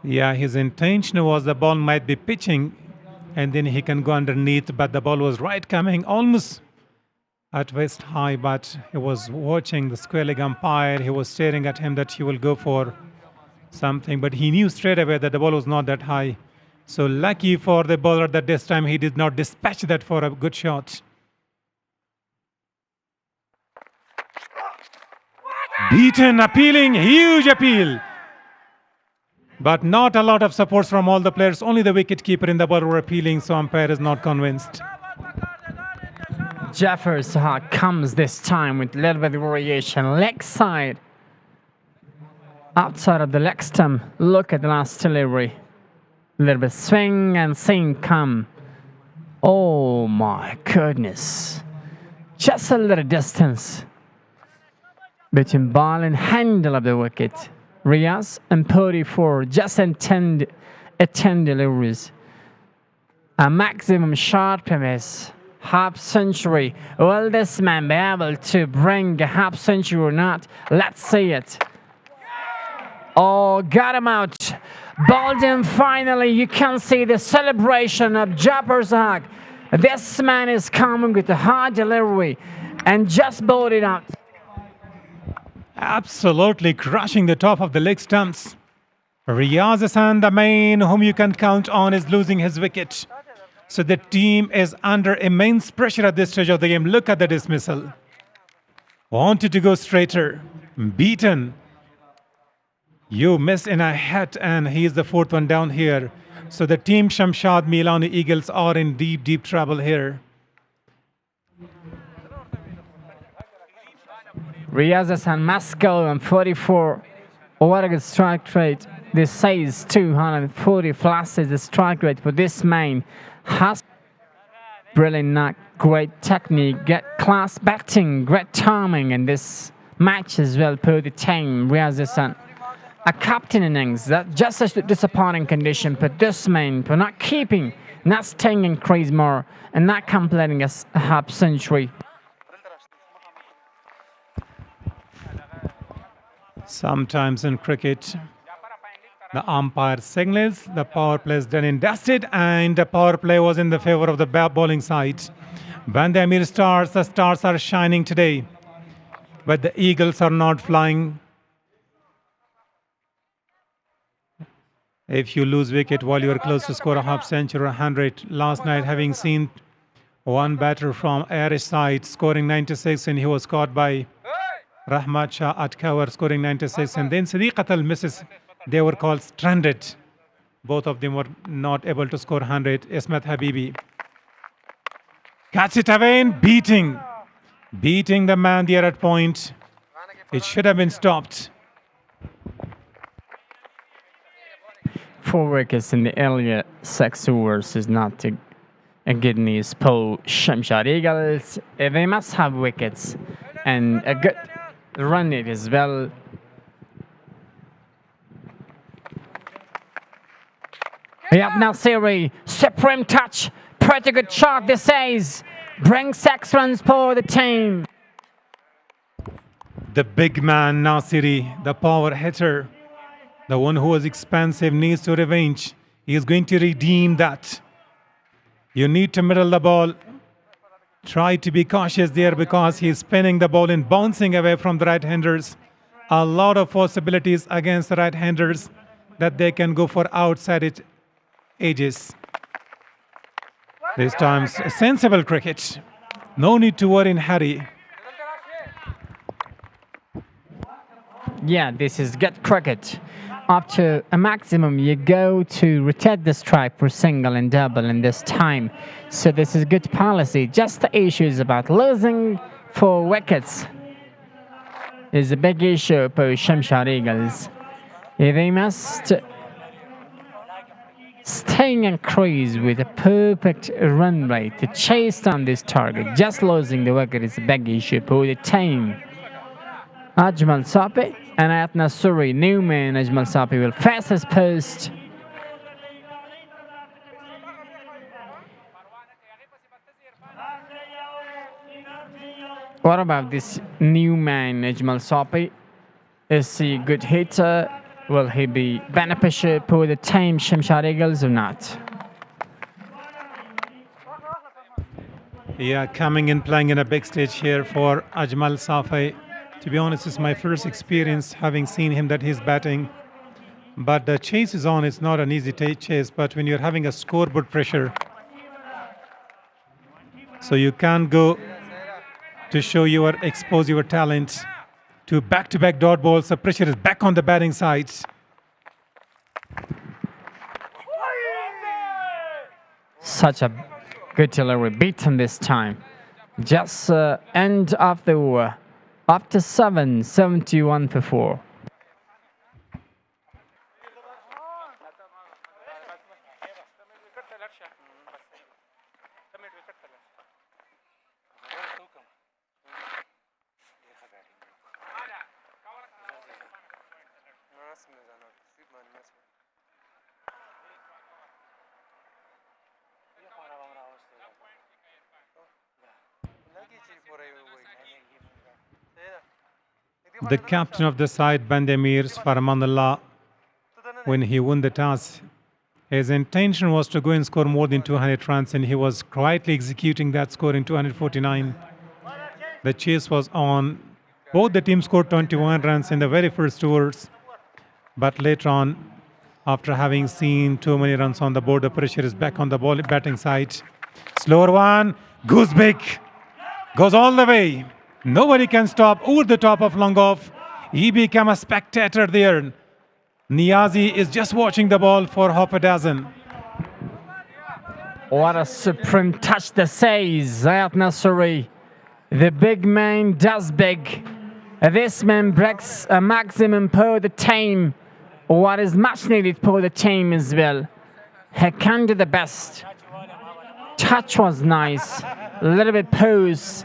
Yeah, his intention was the ball might be pitching and then he can go underneath, but the ball was right coming almost at waist high, but he was watching the square leg umpire. He was staring at him that he will go for something, but he knew straight away that the ball was not that high. So lucky for the bowler that this time he did not dispatch that for a good shot. Beaten, appealing, huge appeal. But not a lot of supports from all the players. Only the wicketkeeper in the ball were appealing, so umpire is not convinced. Jefferson comes this time with a little bit of variation. Leg side. Outside of the leg stump. Look at the last delivery. A little bit swing and sing come. Oh my goodness. Just a little distance between ball and handle of the wicket. Riaz and 34 just attend deliveries. A maximum shot premise. Half century. Will this man be able to bring a half century or not? Let's see it. Oh, got him out. Balled him finally. You can see the celebration of Jefferson. This man is coming with a hard delivery and just bowled it out. Absolutely crushing the top of the leg stumps. Riaz Hassan, the main whom you can count on, is losing his wicket. So the team is under immense pressure at this stage of the game. Look at the dismissal. Wanted to go straighter. Beaten. You missed in a hat, and he is the fourth one down here. So the team Shamshad, Milani Eagles are in deep, deep trouble here. Riaz Hassan must go on 44. What a good strike rate. This says 240 flashes the strike rate for this man. Has brilliant knock, great technique, great class batting, great timing in this match as well for the team. Riaz Hassan. A captain innings, that just a disappointing condition for this man, for not keeping, not staying in crease more, and not completing a half century. Sometimes in cricket, the umpire signals the power play is done and dusted, and the power play was in the favor of the bowling side. Bandha Ameer Stars, the stars are shining today, but the Eagles are not flying. If you lose wicket while you are close to score a half century or 100, last night having seen one batter from Irish side scoring 96, and he was caught by Rahmat Shah at cover scoring 96, and then Sadiqat al-misses, they were called stranded. Both of them were not able to score 100. Ismat Habibi cuts it away and beating the man there at point. It should have been stopped. 4 wickets in the earlier 6 overs is not a good news for Shamshad. Eagles, they must have wickets and a good run it as well. Yep, Nasiri, supreme touch, pretty good shot this says. Brings 6 runs for the team. The big man Nasiri, the power hitter, the one who was expensive, needs to revenge. He is going to redeem that. You need to middle the ball. Try to be cautious there because he is spinning the ball and bouncing away from the right-handers. A lot of possibilities against the right-handers that they can go for outside edges. This time, sensible cricket. No need to worry in hurry. Yeah, this is good cricket. Up to a maximum, you go to rotate the strike for single and double in this time. So this is good policy. Just the issues about losing 4 wickets is a big issue for Shamshad Eagles. They must stay in crease with a perfect run rate to chase down this target. Just losing the wicket is a big issue for the team. Ajmal Sapi and Atna Suri, new man Ajmal Sapi will face his post. What about this new man Ajmal Sapi? Is he a good hitter? Will he be beneficial for the team Shamshad Eagles or not? Yeah, coming in playing in a big stage here for Ajmal Safi. To be honest, it's my first experience having seen him that he's batting. But the chase is on. It's not an easy chase, but when you're having a scoreboard pressure, so you can't go to show expose your talent. Two back-to-back dot balls. The pressure is back on the batting side. Such a good delivery, beaten this time. Just end of the over. Up to 7, 71 for 4. The captain of the side, Ameer's Farmanullah, when he won the toss, his intention was to go and score more than 200 runs, and he was quietly executing that score in 249. The chase was on. Both the teams scored 21 runs in the very first overs, but later on, after having seen too many runs on the board, the pressure is back on the batting side. Slower one, goes big, goes all the way. Nobody can stop over the top of long off. He became a spectator there. Niazi is just watching the ball for half a dozen. What a supreme touch that says Ayat Nasri. The big man does big. This man breaks a maximum per the team. What is much needed for the team as well. He can do the best. Touch was nice. A little bit pose.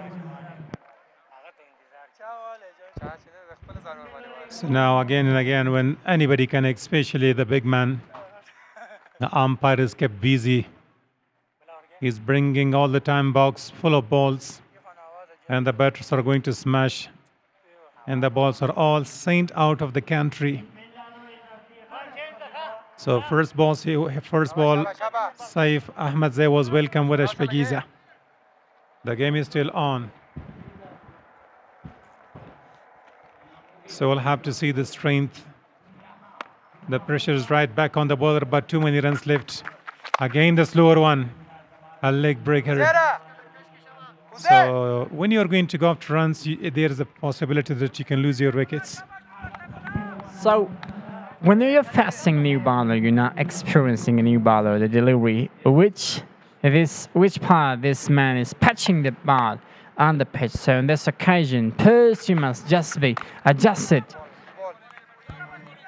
So now again and again, when anybody connects, especially the big man, the umpire is kept busy. He's bringing all the time box full of balls, and the batters are going to smash, and the balls are all sent out of the country. So first ball, Saif Ahmadzai was welcome with Ashpagiza. The game is still on. So we'll have to see the strength. The pressure is right back on the bowler, but too many runs left. Again, the slower one, a leg breaker. So when you're going to go after runs, there is a possibility that you can lose your wickets. So when you're facing new bowler, you're not experiencing a new bowler, the delivery, which part this man is patching the ball on the pitch. So on this occasion, first you must just be adjusted.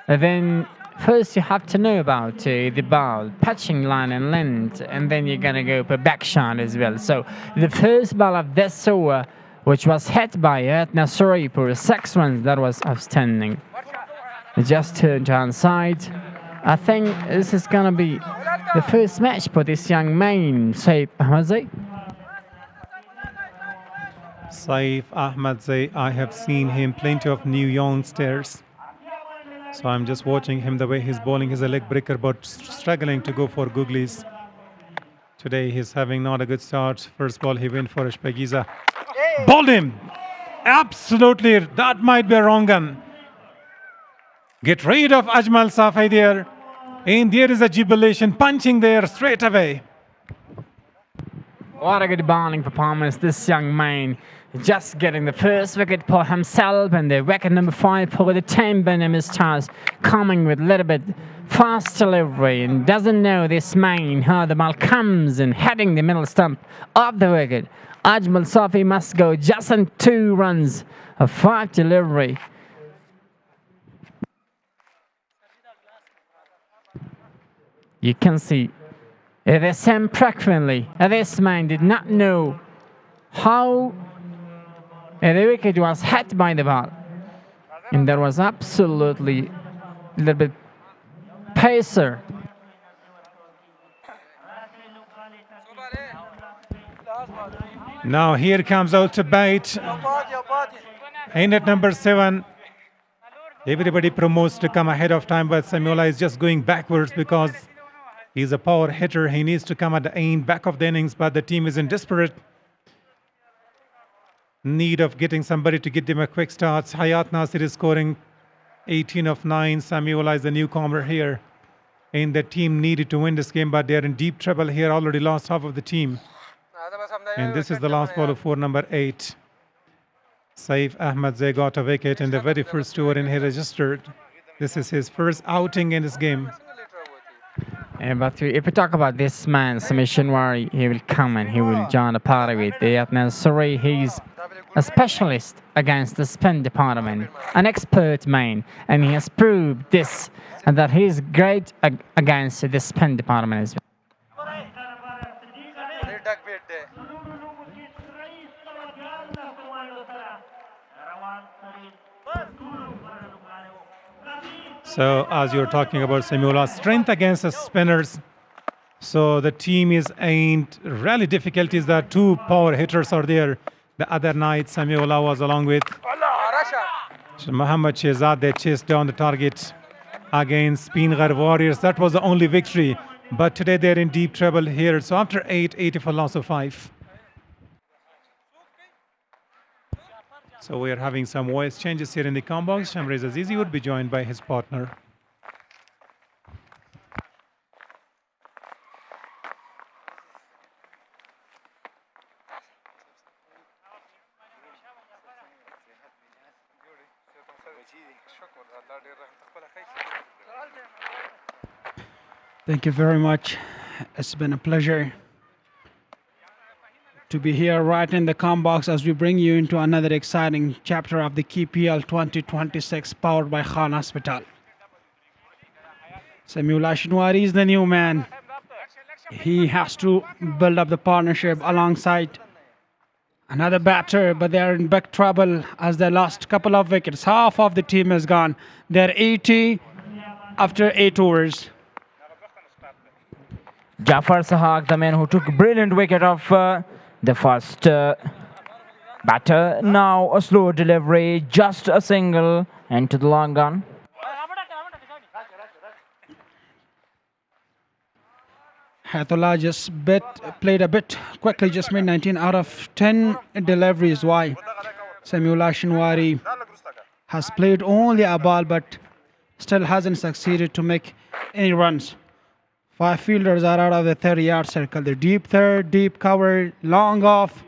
And then first you have to know about the ball, patching line and length, and then you're going to go for back shot as well. So the first ball of this over, which was hit by Nasri for 6 runs, that was outstanding. Just turned to one side. I think this is going to be the first match for this young man, Saif Ahmadzai. Saif Ahmadzai, I have seen him plenty of new youngsters. So I'm just watching him the way he's bowling. He's a leg breaker, but struggling to go for googlies. Today he's having not a good start. First ball he went for Ashpagiza. Bowled him! Absolutely, that might be a wrong gun. Get rid of Ajmal Safai there. And there is a jubilation punching there straight away. What a good bowling performance, this young man. Just getting the first wicket for himself, and the wicket number 5 for the team. Benjamin Stars coming with a little bit fast delivery and doesn't know this man how the ball comes and heading the middle stump of the wicket. Ajmal Safi must go just on 2 runs of 5 delivery. You can see the same frequently. This man did not know how the wicket was hit by the ball. And there was absolutely a little bit pacer. Now here comes out to bite. In at number 7. Everybody promotes to come ahead of time, but Samuela is just going backwards because he's a power hitter. He needs to come at the end, back of the innings, but the team is in desperate need of getting somebody to get them a quick start. Hayat Nasir is scoring 18 of 9. Samuela is the newcomer here. And the team needed to win this game, but they're in deep trouble here. Already lost half of the team. And this is the last ball of 4, number 8. Saif Ahmed Zay got a wicket in the very first over and he registered. This is his first outing in this game. But if we talk about this man, Shamshad, he will come and he will join the party with Ariana Television. He's a specialist against the spin department, an expert man, and he has proved this and that he is great against the spin department as well. So as you're talking about Samuela's strength against the spinners, so the team is ain't really difficulties that two power hitters are there. The other night Samuela was along with Muhammad Shehzad. They chased down the target against Spinghar Warriors. That was the only victory. But today they're in deep trouble here. So after 80 for loss of 5. So we are having some voice changes here in the combox. Shamriz Azizi would be joined by his partner. Thank you very much. It's been a pleasure to be here right in the combox as we bring you into another exciting chapter of the KPL 2026 powered by Khan Hospital. Samuela Shinwari is the new man. He has to build up the partnership alongside another batter, but they are in big trouble as they lost a couple of wickets. Half of the team is gone. They're 80 after 8 overs. Jafar Sahak, the man who took a brilliant wicket off the first batter. Now a slow delivery, just a single, and to the long gun. Hatullah just played a bit quickly, just made 19 out of 10 deliveries. Why? Samuela Shinwari has played only a ball but still hasn't succeeded to make any runs. 5 fielders are out of the 30-yard circle. The deep third, deep cover, long off,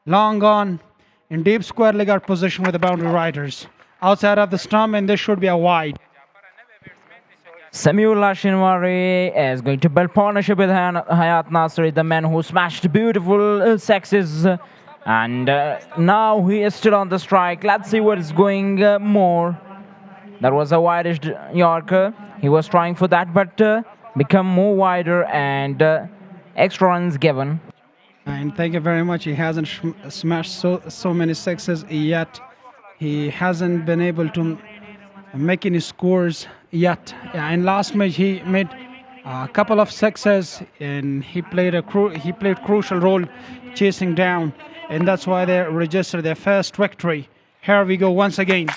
long on, in deep square leg out position with the boundary riders. Outside of the stump, and this should be a wide. Samuela Shinwari is going to build partnership with Hayat Nasri, the man who smashed beautiful sexes. And now he is still on the strike. Let's see what is going more. That was a wideish Yorker. He was trying for that, but become more wider and extra runs given. And thank you very much. He hasn't smashed so many sixes yet. He hasn't been able to make any scores yet. Yeah, in last match he made a couple of sixes and he played crucial role chasing down, and that's why they registered their first victory. Here we go once again.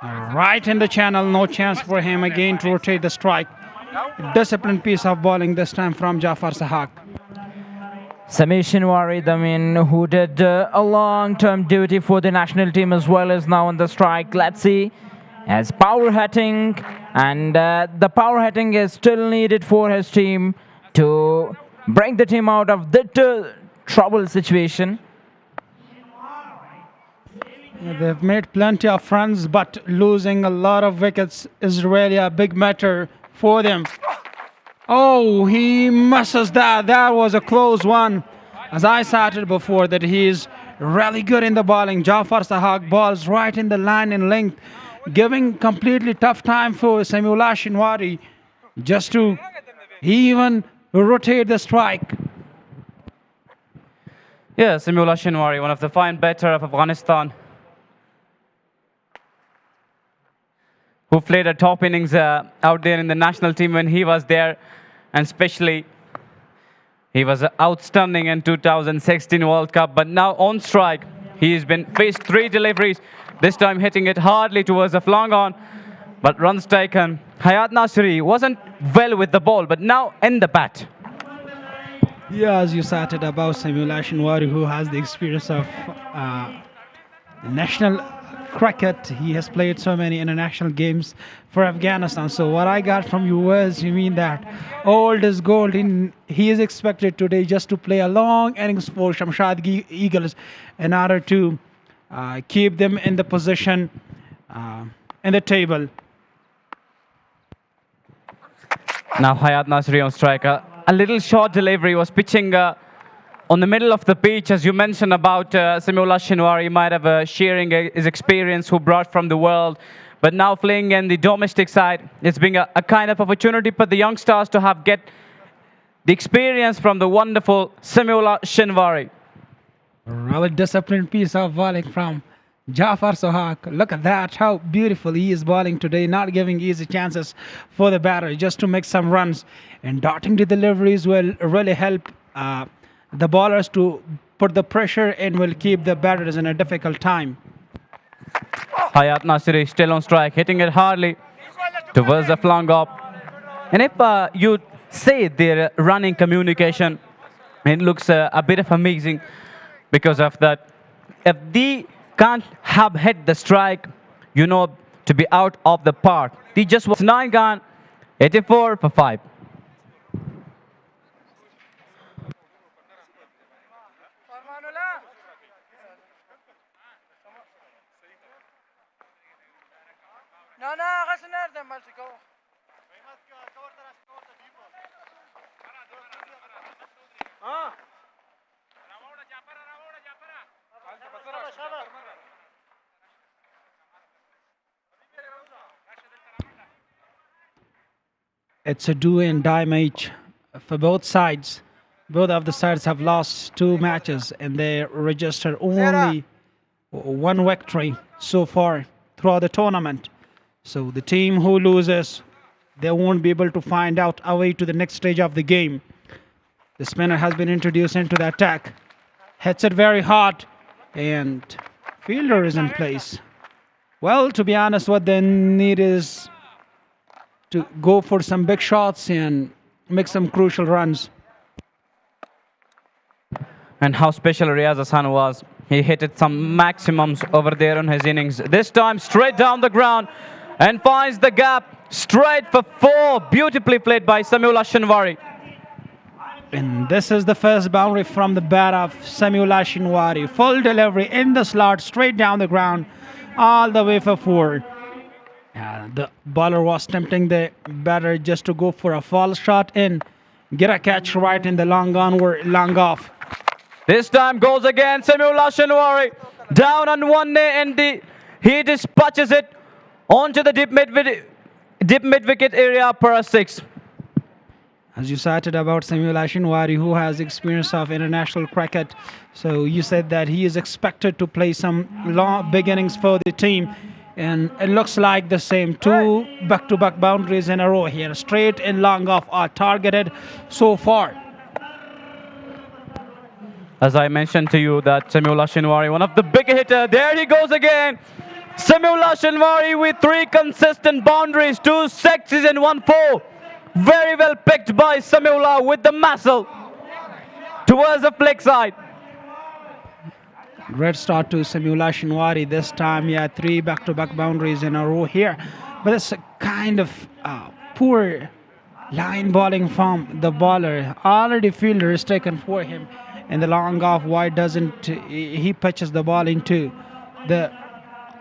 Right in the channel, no chance for him again to rotate the strike. Disciplined piece of bowling this time from Jafar Sahak. Samuela Shinwari, the man who did a long-term duty for the national team as well, is now on the strike. Let's see, as power hitting, and the power hitting is still needed for his team to bring the team out of the trouble situation. Yeah, they've made plenty of runs, but losing a lot of wickets is really a big matter for them. Oh, he misses that. That was a close one. As I stated before, that he is really good in the bowling. Jafar Sahak balls right in the line and length, giving completely tough time for Samuela Shinwari just to even rotate the strike. Yeah, Samuela Shinwari, one of the fine batter of Afghanistan, who played a top innings out there in the national team when he was there, and especially he was outstanding in 2016 World Cup. But now on strike, he's been faced 3 deliveries, this time hitting it hardly towards the long on, but runs taken. Hayat Nasri wasn't well with the ball, but now in the bat. Yeah, as you stated about Samuela Shinwari, who has the experience of national cricket. He has played so many international games for Afghanistan. So what I got from you was, you mean that old is gold. He is expected today just to play a long innings for Shamshad Eagles in order to keep them in the position in the table. Now Hayat Nasri on strike. A little short delivery, was pitching on the middle of the pitch, as you mentioned about Samiullah Shinwari. He might have sharing his experience who brought from the world, but now playing in the domestic side, it's been a kind of opportunity for the youngsters to have get the experience from the wonderful Samiullah Shinwari. Really disciplined piece of bowling from Jafar Sohak. Look at that, how beautiful he is bowling today, not giving easy chances for the batter just to make some runs. And darting the deliveries will really help the bowlers to put the pressure and will keep the batters in a difficult time. Hayat Nasri still on strike, hitting it hardly towards the flank off. And if you say their running communication, it looks a bit of amazing because of that. If they can't have hit the strike, you know, to be out of the park. They just was 9 gone, 84 for 5. It's a do and die match for both sides. Both of the sides have lost 2 matches and they registered only 1 victory so far throughout the tournament. So the team who loses, they won't be able to find out a way to the next stage of the game. The spinner has been introduced into the attack. Hits it very hard and fielder is in place. Well, to be honest, what they need is to go for some big shots and make some crucial runs. And how special Riaz Hassan was. He hit it some maximums over there on his innings. This time straight down the ground and finds the gap straight for 4. Beautifully played by Samiullah Shinwari. And this is the first boundary from the bat of Samiullah Shinwari. Full delivery in the slot, straight down the ground, all the way for 4. The bowler was tempting the batter just to go for a fall shot and get a catch right in the long on or long off. This time goes again, Samiullah Shinwari. Down on 1 knee and he dispatches it onto the deep mid wicket area for a 6. As you cited about Samiullah Shinwari, who has experience of international cricket, so you said that he is expected to play some long beginnings for the team. And it looks like the same. 2 back-to-back boundaries in a row here. Straight and long off are targeted so far. As I mentioned to you that Samiullah Shinwari, one of the big hitter. There he goes again. Samiullah Shinwari with 3 consistent boundaries, 2 6s and 1 4. Very well picked by Samiullah with the muscle towards the flick side. Great start to Samiullah Shinwari. This time he had 3 back-to-back boundaries in a row here. But it's a kind of poor line bowling from the bowler. Already fielder is taken for him. In the long off, why doesn't he pitches the ball into the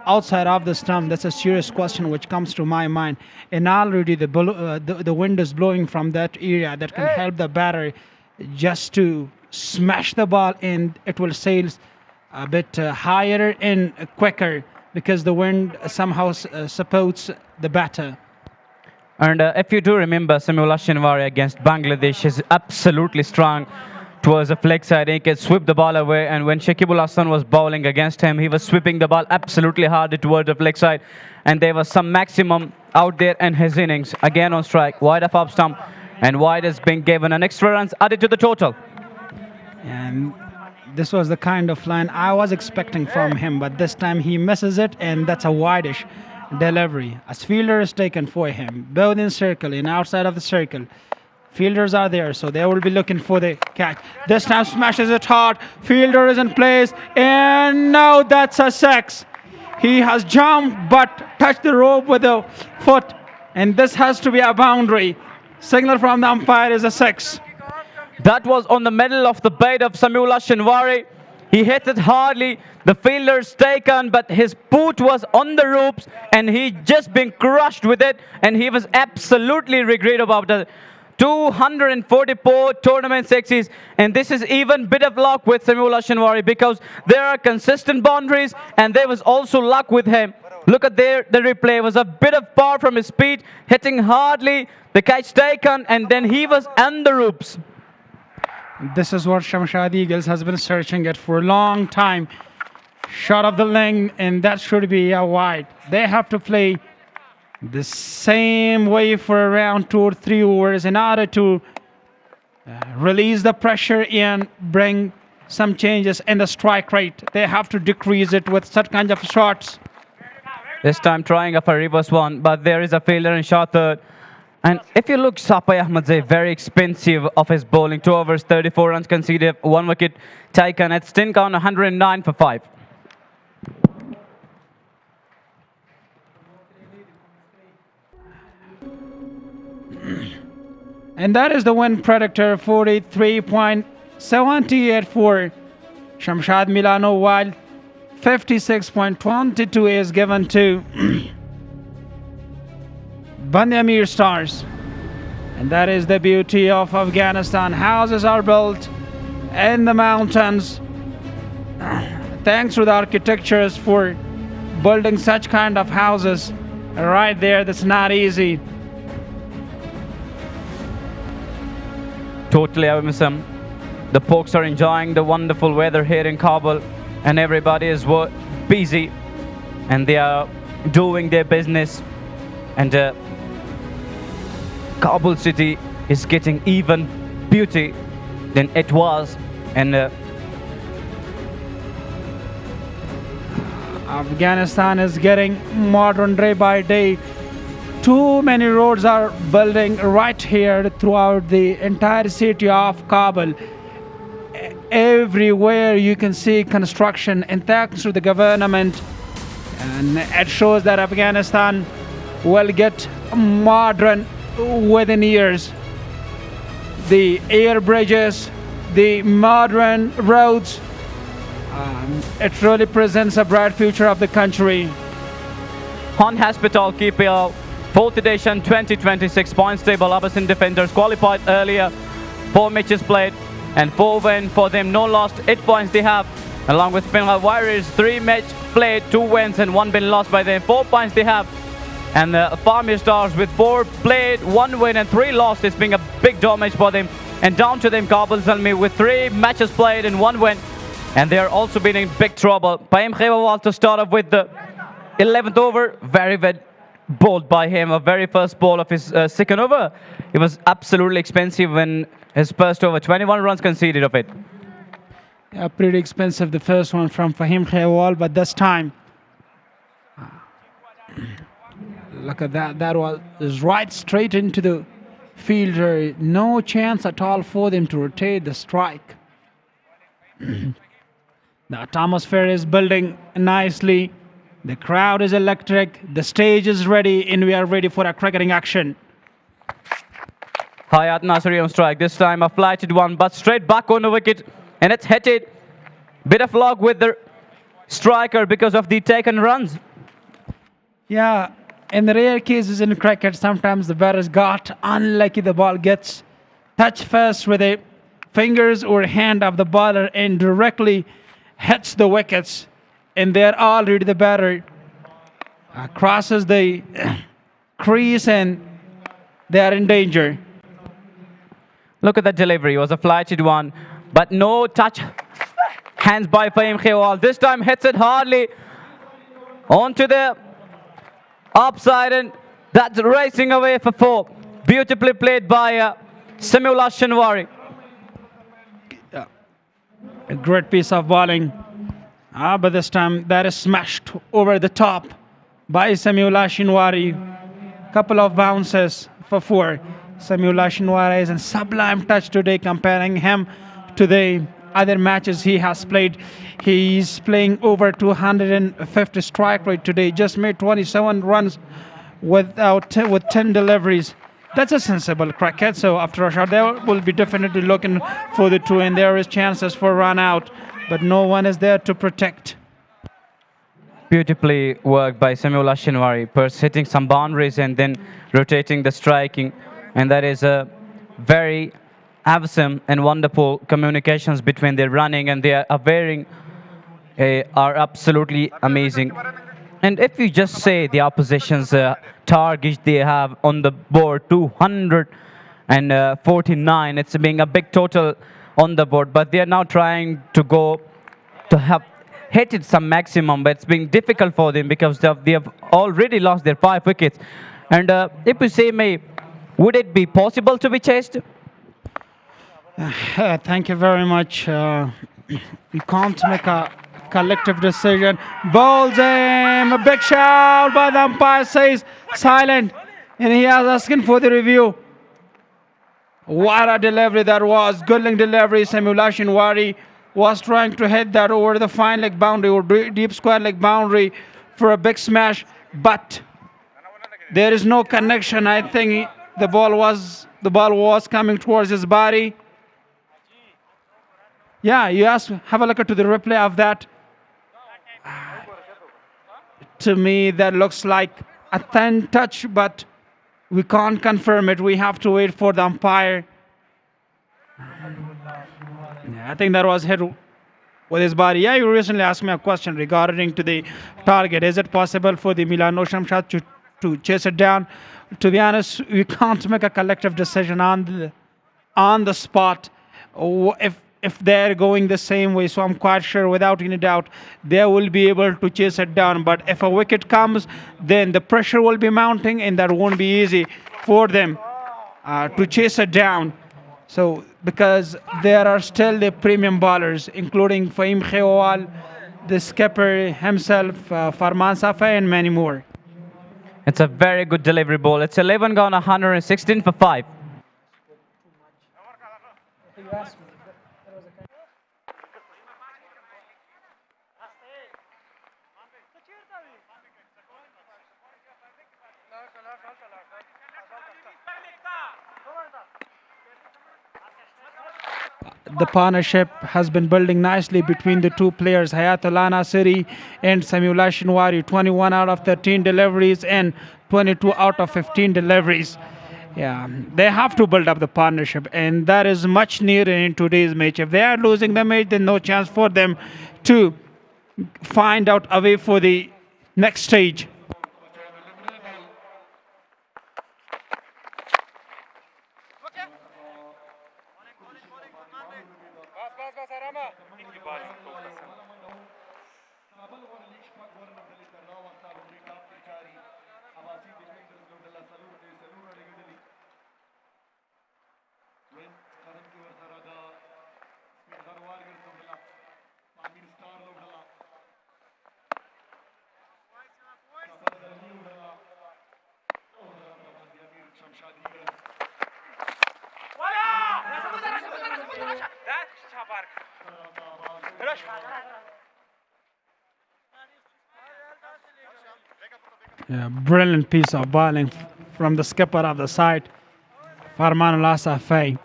outside of the stump? That's a serious question which comes to my mind. And already the wind is blowing from that area that can help the batter just to smash the ball and it will sail a bit higher and quicker because the wind somehow supports the batter. And if you do remember, Samiullah Shinwari against Bangladesh is absolutely strong towards the flick side. He can sweep the ball away, and when Shakibul Hasan was bowling against him, he was sweeping the ball absolutely hard towards the flick side, and there was some maximum out there in his innings. Again on strike, wide of off stump, and wide has been given an extra runs added to the total. And this was the kind of line I was expecting from him, but this time he misses it, and that's a wide-ish delivery. As fielder is taken for him, both in circle and outside of the circle. Fielders are there, so they will be looking for the catch. This time smashes it hard. Fielder is in place, and now that's a 6. He has jumped, but touched the rope with a foot, and this has to be a boundary. Signal from the umpire is a 6. That was on the middle of the bat of Samiullah Shinwari. He hits it hardly. The fielder's taken, but his boot was on the ropes, and he just been crushed with it, and he was absolutely regret about it. 244 tournament sixes, and this is even bit of luck with Sameullah Shinwari because there are consistent boundaries, and there was also luck with him. Look at there, the replay was a bit of power from his feet, hitting hardly, the catch taken, and then he was on the ropes. This is what Shamshad Eagles has been searching it for a long time. Shot of the lane, and that should be a wide. They have to play the same way for around 2 or 3 overs in order to release the pressure and bring some changes in the strike rate. They have to decrease it with such kind of shots. This time trying up a reverse one, but there is a failure in shot third. And if you look, Sapai Ahmadzai, very expensive of his bowling. 2 overs, 34 runs conceded, 1 wicket taken at stint count 109 for 5. And that is the win predictor, 43.78 for Shamshad Milano, while 56.22 is given to Ameer Stars. And that is the beauty of Afghanistan. Houses are built in the mountains. Thanks to the architectures for building such kind of houses right there. That's not easy. Totally, I miss him. The folks are enjoying the wonderful weather here in Kabul, and everybody is busy, and they are doing their business. And Kabul city is getting even beauty than it was. And Afghanistan is getting modern day by day. Too many roads are building right here throughout the entire city of Kabul. Everywhere you can see construction, and thanks to the government, and it shows that Afghanistan will get modern within years. The air bridges, the modern roads, it really presents a bright future of the country. on Hespetal KPL 4th edition 2026 points table. Abbasin defenders qualified earlier, 4 matches played and 4 wins for them, no lost, 8 points they have. Along with Penal Warriors, 3 matches played, 2 wins and 1 been lost by them, 4 points they have. And the Pamir Stars with 4 played, 1 win and 3 lost. It's been a big damage for them. And down to them Kabul Zalmi with 3 matches played and 1 win. And they are also been in big trouble. Paim Khewawal to start off with the 11th over. Very well bowled by him. A very first ball of his second over. It was absolutely expensive when his first over. 21 runs conceded of it. Yeah, pretty expensive, the first one from Fahim Khewal, but this time, look at that. That was right straight into the fielder. No chance at all for them to rotate the strike. The atmosphere is building nicely. The crowd is electric. The stage is ready, and we are ready for a cricketing action. Hayat Nasri on strike. This time a flighted one, but straight back on the wicket. And it's hit it. Bit of luck with the striker because of the taken runs. Yeah, in the rare cases in cricket, sometimes the batters got unlucky. The ball gets touched first with the fingers or hand of the bowler and directly hits the wickets. And there already the batter crosses the crease and they are in danger. Look at that delivery. It was a flighted one, but no touch. Hands by Fahim Khewal. This time hits it hardly onto the upside, and that's racing away for 4. Beautifully played by Sameullah Shinwari. A great piece of bowling. But this time that is smashed over the top by Sameullah Shinwari. Couple of bounces for 4. Sameullah Shinwari is in sublime touch today, comparing him to the other matches he has played. He's playing over 250 strike rate today. Just made 27 runs with 10 deliveries. That's a sensible cricket. So after a shot, they will be definitely looking for the 2, and there is chances for run out. but no one is there to protect. Beautifully worked by Samuel Ashinwari, first hitting some boundaries and then rotating the striking. And that is a very awesome and wonderful communications between their running and their wearing are absolutely amazing. And if you just say the opposition's target they have on the board, 249, it's being a big total on the board, but they are now trying to go to have hit it some maximum, but it's being difficult for them because they have already lost their 5 wickets. And if you say, May, would it be possible to be chased? Thank you very much. We can't make a collective decision. Bowls him. A big shout by the umpire says silent. And he is asking for the review. What a delivery that was. Good delivery. Samuel Ashinwari was trying to hit that over the fine leg boundary or deep square leg boundary for a big smash. But there is no connection. I think the ball was coming towards his body. Yeah, you have a look at the replay of that. To me, that looks like a thin touch, but we can't confirm it. We have to wait for the umpire. Yeah, I think that was hit with his body. Yeah, you recently asked me a question regarding to the target. Is it possible for the Milano Shamshad to chase it down? To be honest, we can't make a collective decision on the spot if they're going the same way. So I'm quite sure, without any doubt, they will be able to chase it down. But if a wicket comes, then the pressure will be mounting, and that won't be easy for them to chase it down. So because there are still the premium bowlers, including Fahim Khewal, the skipper himself, Farman Safa, and many more. It's a very good delivery ball. It's 11 gone, 116 for 5. The partnership has been building nicely between the two players, Hayatullah Nasiri and Samuel Ashinwari. 21 out of 13 deliveries and 22 out of 15 deliveries. Yeah, they have to build up the partnership, and that is much needed in today's match. If they are losing the match, then no chance for them to find out a way for the next stage. Yeah, brilliant piece of bowling from the skipper of the side, Farman Safa.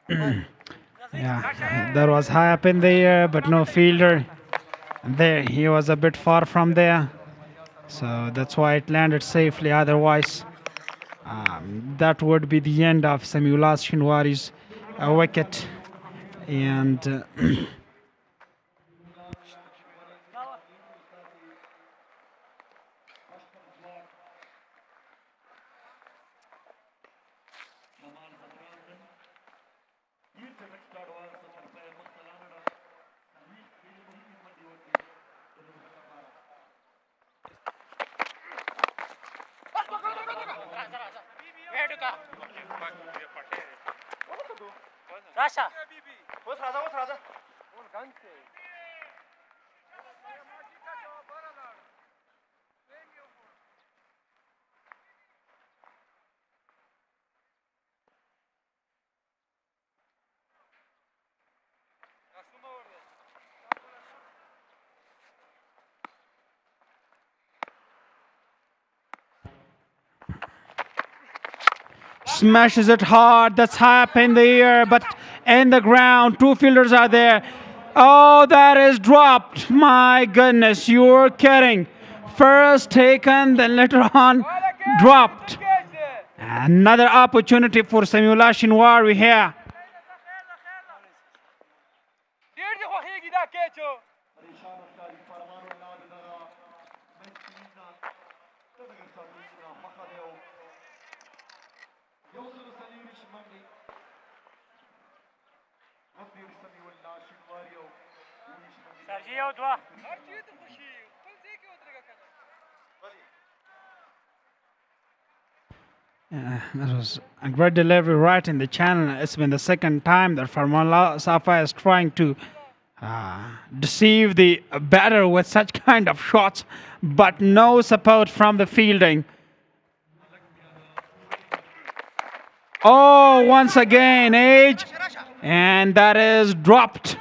Yeah, that was high up in the air, but no fielder. There, he was a bit far from there, so that's why it landed safely. Otherwise, that would be the end of Samuel Ashinwari's wicket. And smashes it hard. That's high up in the air, but in the ground. Two fielders are there. Oh, that is dropped. My goodness, you're kidding. First taken, then later on dropped. Another opportunity for Samuel Shinwari here. That was a great delivery right in the channel. It's been the second time that Farman Safa is trying to deceive the batter with such kind of shots, but no support from the fielding. Oh, once again, Age, and that is dropped.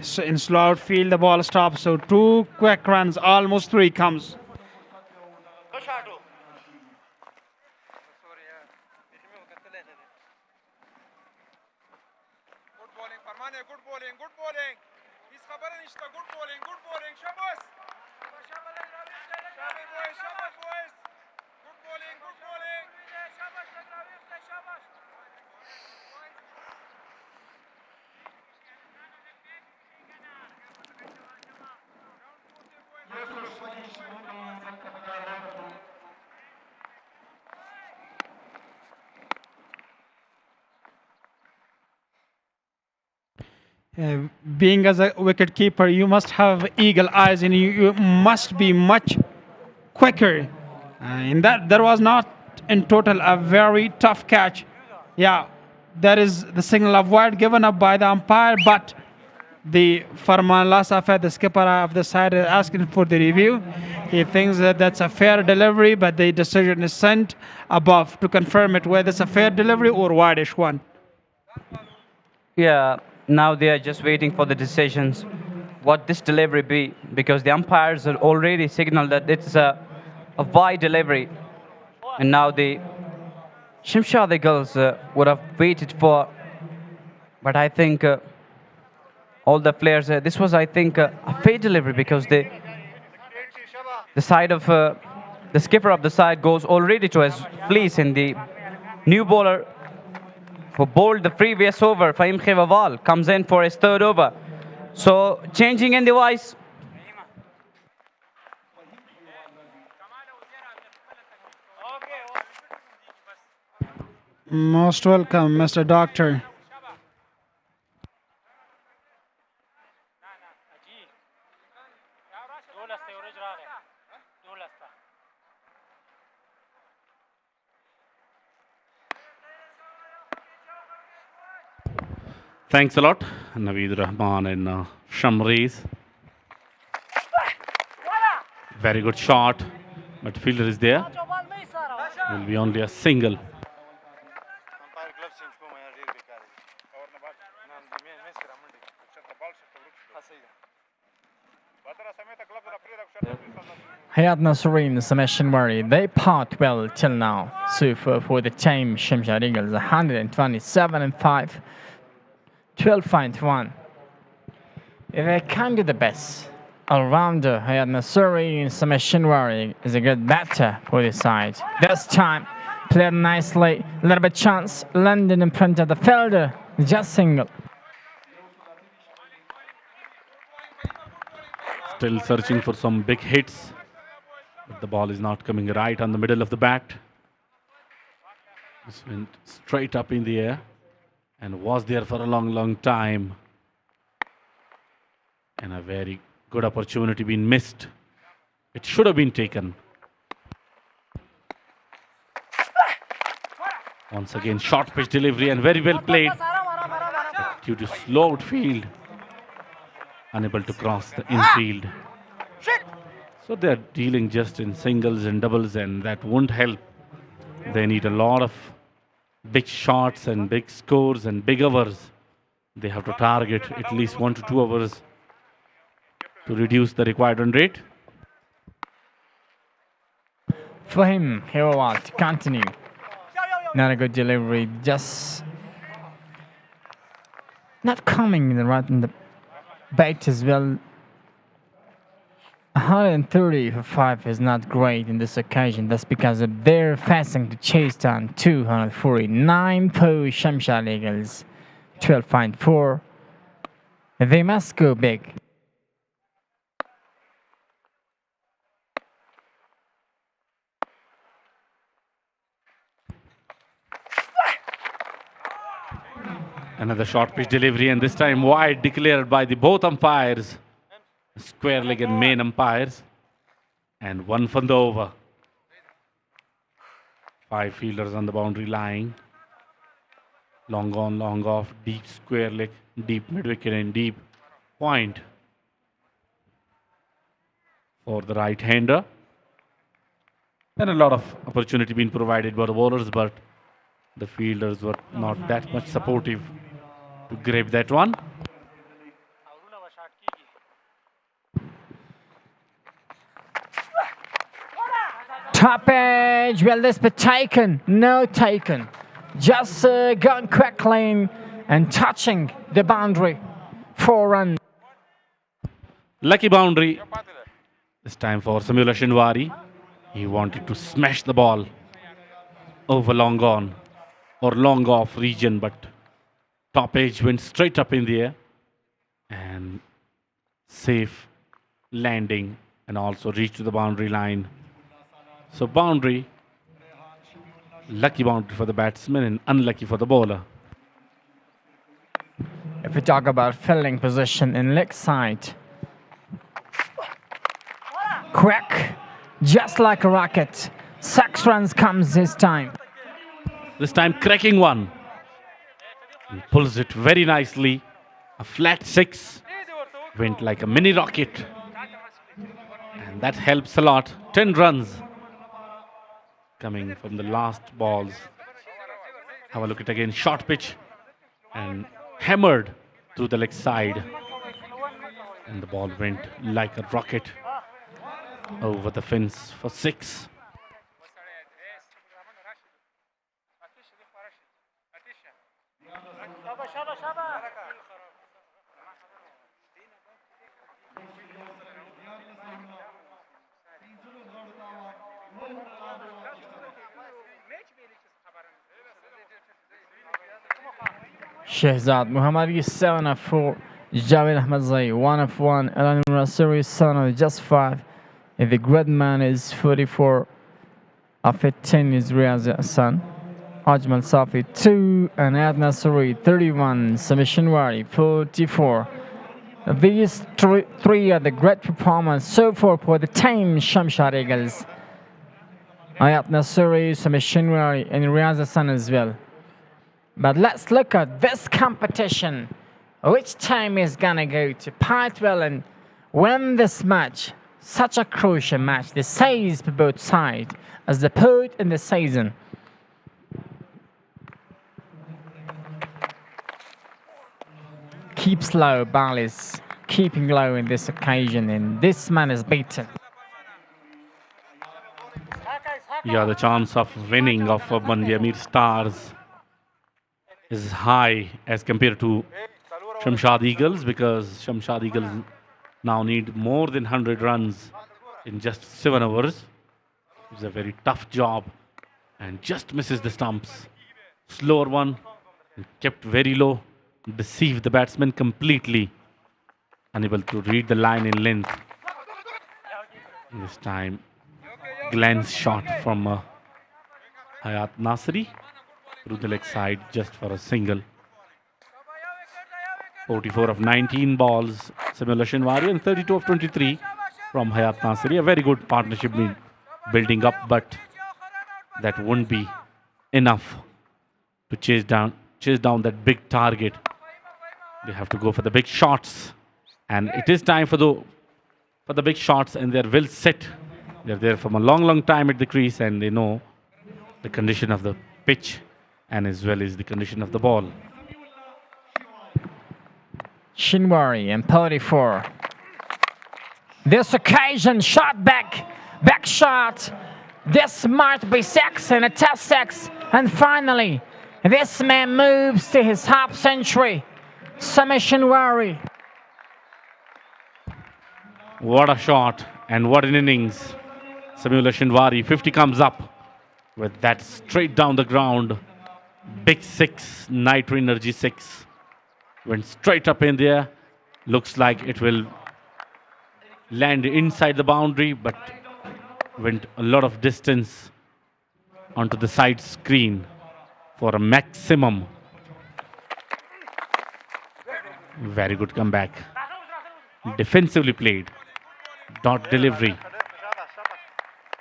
So in slow outfield, the ball stops. So 2 quick runs, almost 3 comes. Being as a wicket keeper, you must have eagle eyes and you must be much quicker. In that, there was not in total a very tough catch. Yeah, that is the signal of wide given up by the umpire, but the Farman Lasafa, the skipper of the side, is asking for the review. He thinks that that's a fair delivery, but the decision is sent above to confirm it, whether it's a fair delivery or wideish one. Yeah, now they are just waiting for the decisions. What this delivery be? Because the umpires have already signaled that it's a wide delivery. And now the Shamshad Eagles would have waited for, but I think all the players, this was, I think, a fair delivery because the side of the skipper of the side goes already to his fleece, and the new bowler who bowled the previous over, Fahim Khewawal, comes in for his third over. So changing in the vice. Most welcome, Mr. Doctor. Thanks a lot, Naveed Rahman and Shamreez. Very good shot, but fielder is there. Will be only a single. Hayat Nasreen, submission worry. They part well till now. So for the team, Shemshad Eagles 127 and 5. 12.1. They can do the best. All-rounder Hayat Nasuri in submission worry is a good batter for the side. This time, played nicely. A little bit chance. Landed in front of the fielder. Just single. Still searching for some big hits. But the ball is not coming right on the middle of the bat. This went straight up in the air and was there for a long time. And a very good opportunity been missed. It should have been taken. Once again, short pitch delivery and very well played. But due to slow outfield, unable to cross the infield. So they're dealing just in singles and doubles, and that won't help. They need a lot of big shots and big scores and big overs. They have to target at least 1 to 2 overs to reduce the required run rate. For him, Khewawal to continue. Not a good delivery, just not coming in the bait as well. 130 for 5 is not great in this occasion. That's because they're fasting to chase down 249 for Shamshad Eagles. 12.4. They must go big. Another short pitch delivery, and this time wide declared by the both umpires, square leg and main umpires, and one from the over. 5 fielders on the boundary line. Long on, long off, deep square leg, deep mid wicket, and deep point for the right hander. And a lot of opportunity being provided by the bowlers, but the fielders were not that much supportive to grab that one. Top edge, will this be taken? No taken. Just gone quickly and touching the boundary. 4 runs. Lucky boundary. This time for Samula Shinwari. He wanted to smash the ball over long on or long off region, but top edge went straight up in the air and safe landing and also reached to the boundary line. So boundary, lucky boundary for the batsman and unlucky for the bowler. If we talk about fielding position in leg side, quick, just like a rocket. 6 runs comes this time. This time cracking one. And pulls it very nicely. A flat 6. Went like a mini rocket. And that helps a lot. 10 runs coming from the last balls. Have a look at again. Short pitch. And hammered through the leg side. And the ball went like a rocket over the fence for 6. Shehzad Muhammadi 7 of 4. Javed Ahmadzai 1 of 1. Alan Rasuri 7 of just 5. And the great man is 44 of 10 is Riaz Hassan. Ajmal Safi 2 and Adna Suri 31. Samishinwari 44. These three are the great performance so far for the team Shamshad Eagles. Ayat Nasuri, Samishinwari and Riaz Hassan as well. But let's look at this competition. Which team is gonna go to part well and win this match? Such a crucial match. The says for both sides as the point in the season. Keeps low, ball is keeping low in this occasion, and this man is beaten. Yeah, the chance of winning of Bandi Ameer Stars is high as compared to Shamshad Eagles, because Shamshad Eagles now need more than 100 runs in just 7 overs. It's a very tough job and just misses the stumps. Slower one, kept very low, deceived the batsman completely, unable to read the line in length. This time, glance shot from Hayat Nasri through the leg side just for a single. 44 of 19 balls, Samula Shinwari, and 32 of 23 from Hayat Nasri. A very good partnership building up, but that wouldn't be enough to chase down that big target. They have to go for the big shots, and it is time for the big shots, and they're well set. They're there from a long time at the crease, and they know the condition of the pitch and as well as the condition of the ball. Shinwari and 34. This occasion, shot back shot. This might be 6 and a test 6. And finally, this man moves to his half century. Shamshad. What a shot and what an innings. Sameer Shinwari, 50 comes up with that straight down the ground. Big six, Nitro Energy 6. Went straight up in there. Looks like it will land inside the boundary, but went a lot of distance onto the side screen for a maximum. Very good comeback. Defensively played. Dot delivery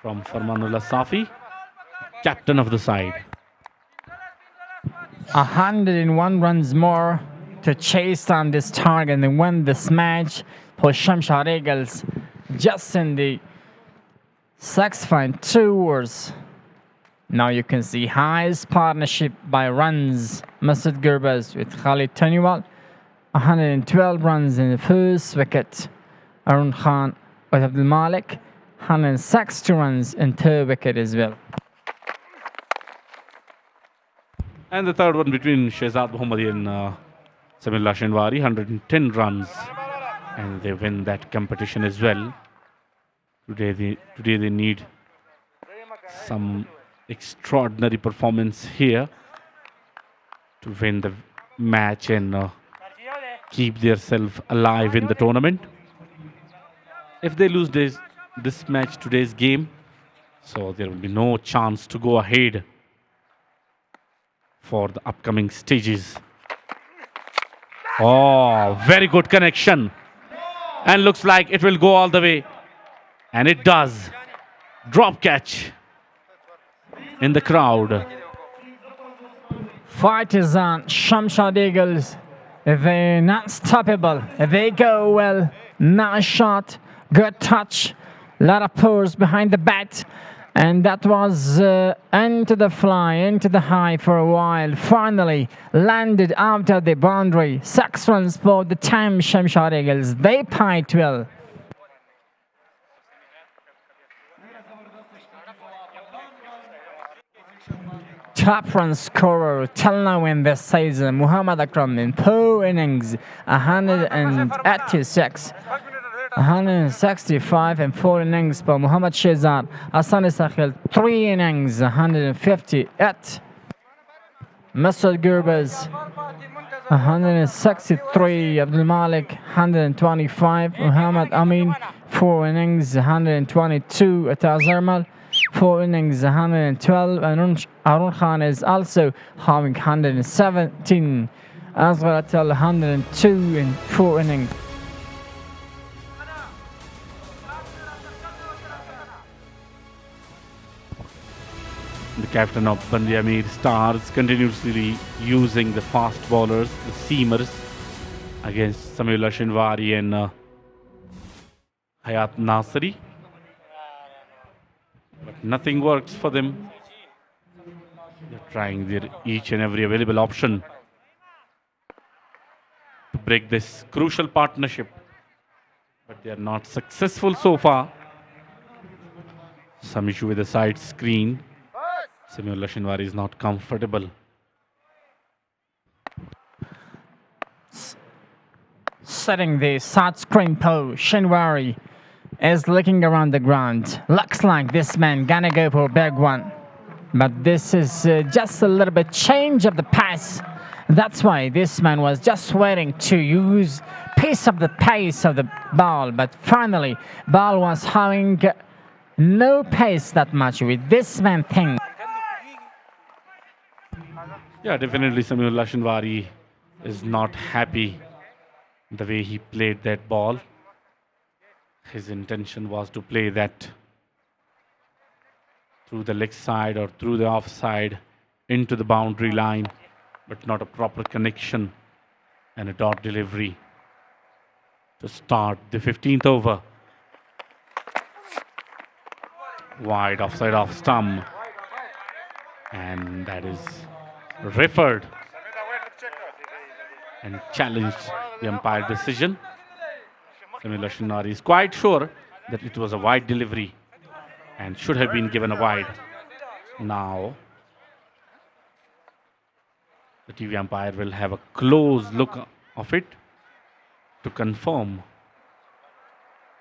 from Farmanullah Safi, captain of the side. 101 runs more to chase on this target and win this match for Shamshad Eagles just in the 6.2 overs. Now you can see highest partnership by runs. Masud Gurbaz with Khalid Taniwal, 112 runs in the first wicket. Arun Khan with Abdul Malik, 160 runs in third wicket as well. And the third one between Shehzad Mohammadi and Sameer Shinwari, 110 runs. And they win that competition as well. Today they need some extraordinary performance here to win the match and keep themselves alive in the tournament. If they lose this match, today's game, so there will be no chance to go ahead for the upcoming stages. Oh, very good connection. And looks like it will go all the way. And it does. Drop catch in the crowd. Fight is on. Shamshad Eagles, they're not stoppable. They go well. Nice shot. Good touch. A lot of pose behind the bat. And that was into the fly, into the high for a while. Finally landed out of the boundary. 6 runs for the time Shamshad Eagles. They piped well. Top run scorer till now in this season, Muhammad Akram in 4 innings, 186. 165 and 4 innings for Muhammad Shehzad. Hassan Sakhil, 3 innings, 158. Masud Gurbaz, 163. Abdul Malik, 125. Muhammad Amin, 4 innings, 122. Ataz Armal, 4 innings, 112. And Arun Khan is also having 117. Asghar Atal, 102 in 4 innings. The captain of Ameer Stars continuously using the fast bowlers, the seamers, against Sameer Shinwari and Hayat Nasri. But nothing works for them. They're trying their each and every available option to break this crucial partnership. But they are not successful so far. Some issue with the side screen. Sameer Shinwari is not comfortable. Setting the side screen pose, Shinwari is looking around the ground. Looks like this man gonna go for a big one. But this is just a little bit change of the pass. That's why this man was just waiting to use piece of the pace of the ball. But finally, ball was having no pace that much with this man thing. Yeah, definitely Sameer Shinwari is not happy the way he played that ball. His intention was to play that through the leg side or through the offside into the boundary line, but not a proper connection and a dot delivery to start the 15th over. Wide offside off stump, and that is referred and challenged the umpire decision. Sameer Shinwari is quite sure that it was a wide delivery and should have been given a wide. Now the TV umpire will have a close look of it to confirm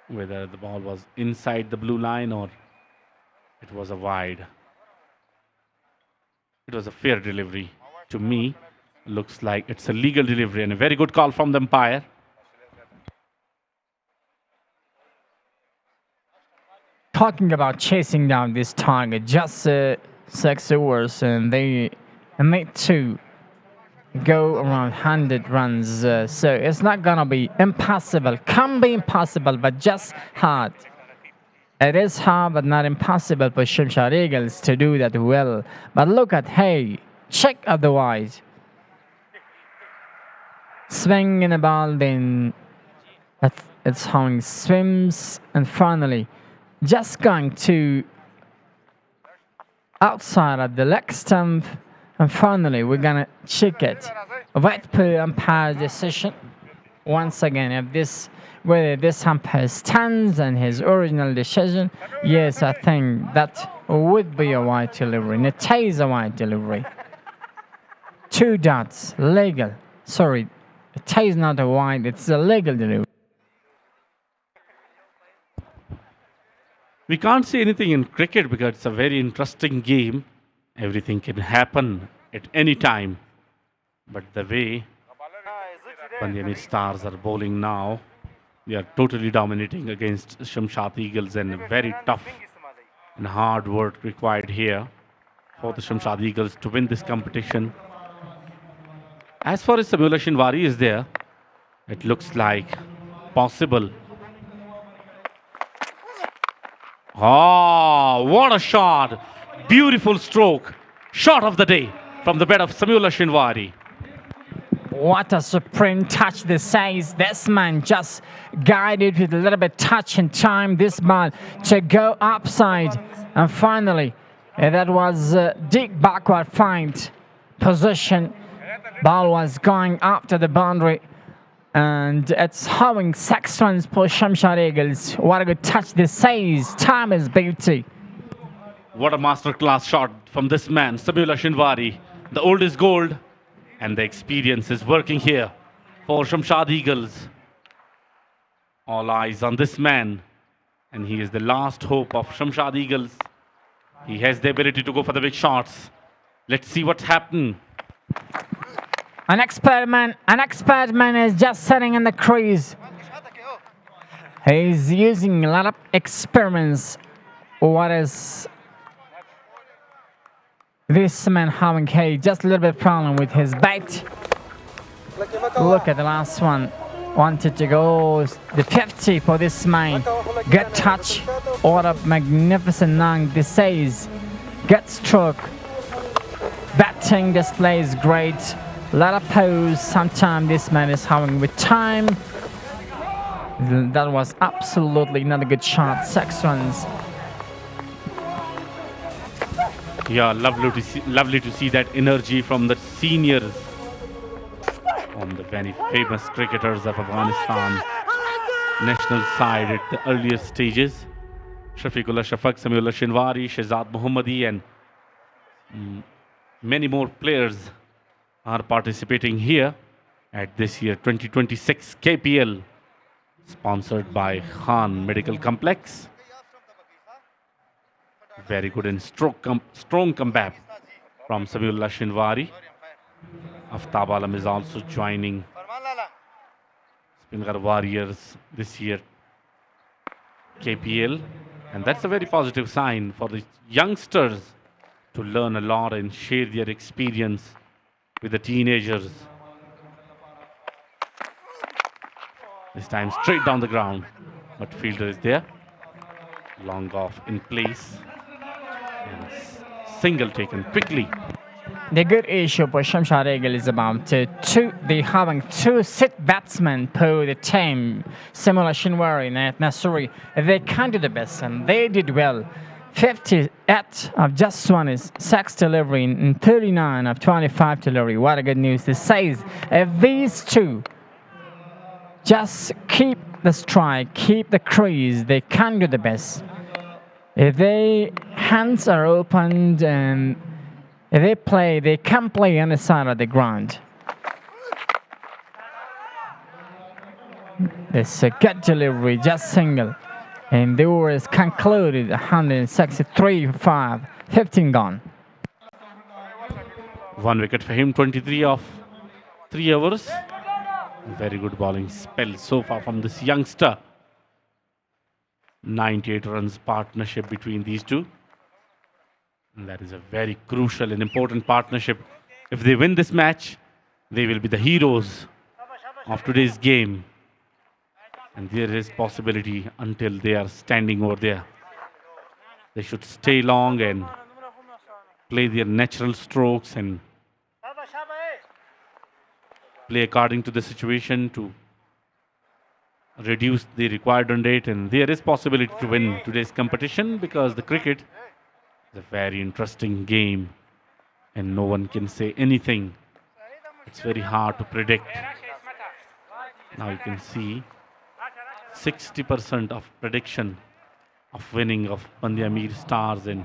whether the ball was inside the blue line or it was a wide. It was a fair delivery. To me, looks like it's a legal delivery and a very good call from the umpire. Talking about chasing down this target, just 6 overs, and they need to go around 100 runs. So it's not gonna be impossible. Can be impossible, but just hard. It is hard, but not impossible for Shamshad Eagles to do that well. But look at, hey, check out the wide. Swinging the ball, then it's how swims, and finally just going to outside of the leg stump, and finally we're gonna check it. Right per umpire decision. Once again, if whether this umpire stands on his original decision, yes, I think that would be a wide delivery. And it is a wide delivery. 2 dots, legal. Sorry, it is not a wide, it's a legal delivery. We can't say anything in cricket because it's a very interesting game. Everything can happen at any time. But the way Bandhi Stars are bowling now, they are totally dominating against Shamshad Eagles, and very tough and hard work required here for the Shamshad Eagles to win this competition. As far as Simulation Wari is there, it looks like possible. Oh, what a shot! Beautiful stroke. Shot of the day from the bed of Simulation Wari. What a supreme touch this says. This man just guided with a little bit touch and time this ball to go upside. And finally, that was a deep backward find position. Ball was going after the boundary. And it's having 6 runs for Shamshad Eagles. What a good touch this says. Time is beauty. What a masterclass shot from this man, Simulation Wari. The old is gold, and the experience is working here for Shamshad Eagles. All eyes on this man, and he is the last hope of Shamshad Eagles. He has the ability to go for the big shots. Let's see what's happening. An expert man is just sitting in the crease. He's using a lot of experiments. What is this man having? Hey, just a little bit problem with his bat. Look at the last one. Wanted to go the 50 for this man. Good touch. What a magnificent nang this says. Good stroke. Batting display is great. A lot of pose. Sometimes this man is having with time. That was absolutely not a good shot. 6 runs. Yeah, lovely to see that energy from the seniors, from the very famous cricketers of Afghanistan national side at the earlier stages. Shafiqullah Shafaq, Simulation Wari, Shehzad Mohammadi, and many more players are participating here at this year 2026 KPL, sponsored by Khan Medical Complex. Very good and strong comeback from Sabiullah Shinwari. Aftab Alam is also joining Spingar Warriors this year KPL, and that's a very positive sign for the youngsters to learn a lot and share their experience with the teenagers. This time straight down the ground, but fielder is there. Long off in place. And single taken quickly. The good issue for Shamshad Eagle is about they having 2 sit batsmen per the team. Similar Shinwari and Nasuri. They can do the best, and they did well. 58 of just 20 6 delivery and 39 of 25 delivery. What a good news. This says if these 2 just keep the strike, keep the crease, they can do the best. If their hands are opened and if they can play on the side of the ground. It's a good delivery, just single. And the over is concluded 163-5, 15 gone. 1 wicket for him, 23 of 3 overs. Very good bowling spell so far from this youngster. 98 runs partnership between these two. And that is a very crucial and important partnership. If they win this match, they will be the heroes of today's game. And there is possibility until they are standing over there. They should stay long and play their natural strokes and play according to the situation to reduce the required run rate. And there is possibility to win today's competition because the cricket is a very interesting game and no one can say anything. It's very hard to predict. Now you can see 60% of prediction of winning of Ameer Stars and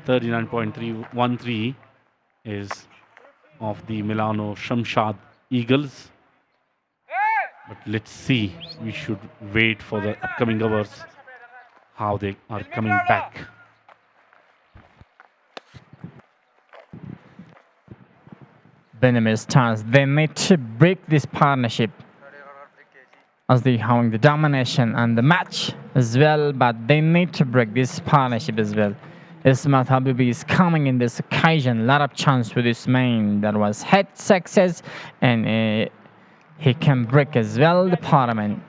39.313 is of the Milano Shamshad Eagles. But let's see, we should wait for the upcoming hours how they are coming back. Ameer Stars, they need to break this partnership as they having the domination and the match as well, but they need to break this partnership as well. Ismail Habibi is coming in this occasion, a lot of chance with this man that was head success, and he can break as well the parliament.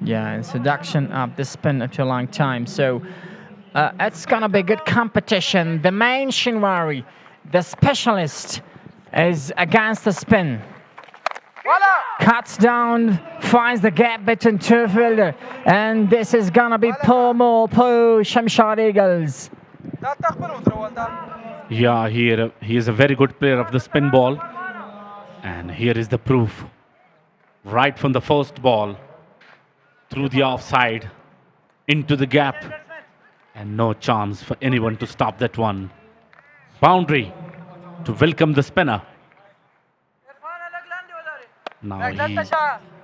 Yeah, introduction of the spin after a long time, so it's gonna be good competition. The main Shinwari, the specialist, is against the spin. Cuts down, finds the gap between two fielder, and this is gonna be Po Shamshad Eagles. Yeah, here he is a very good player of the spin ball, and here is the proof. Right from the first ball, through the offside, into the gap, and no chance for anyone to stop that one. Boundary to welcome the spinner. Now he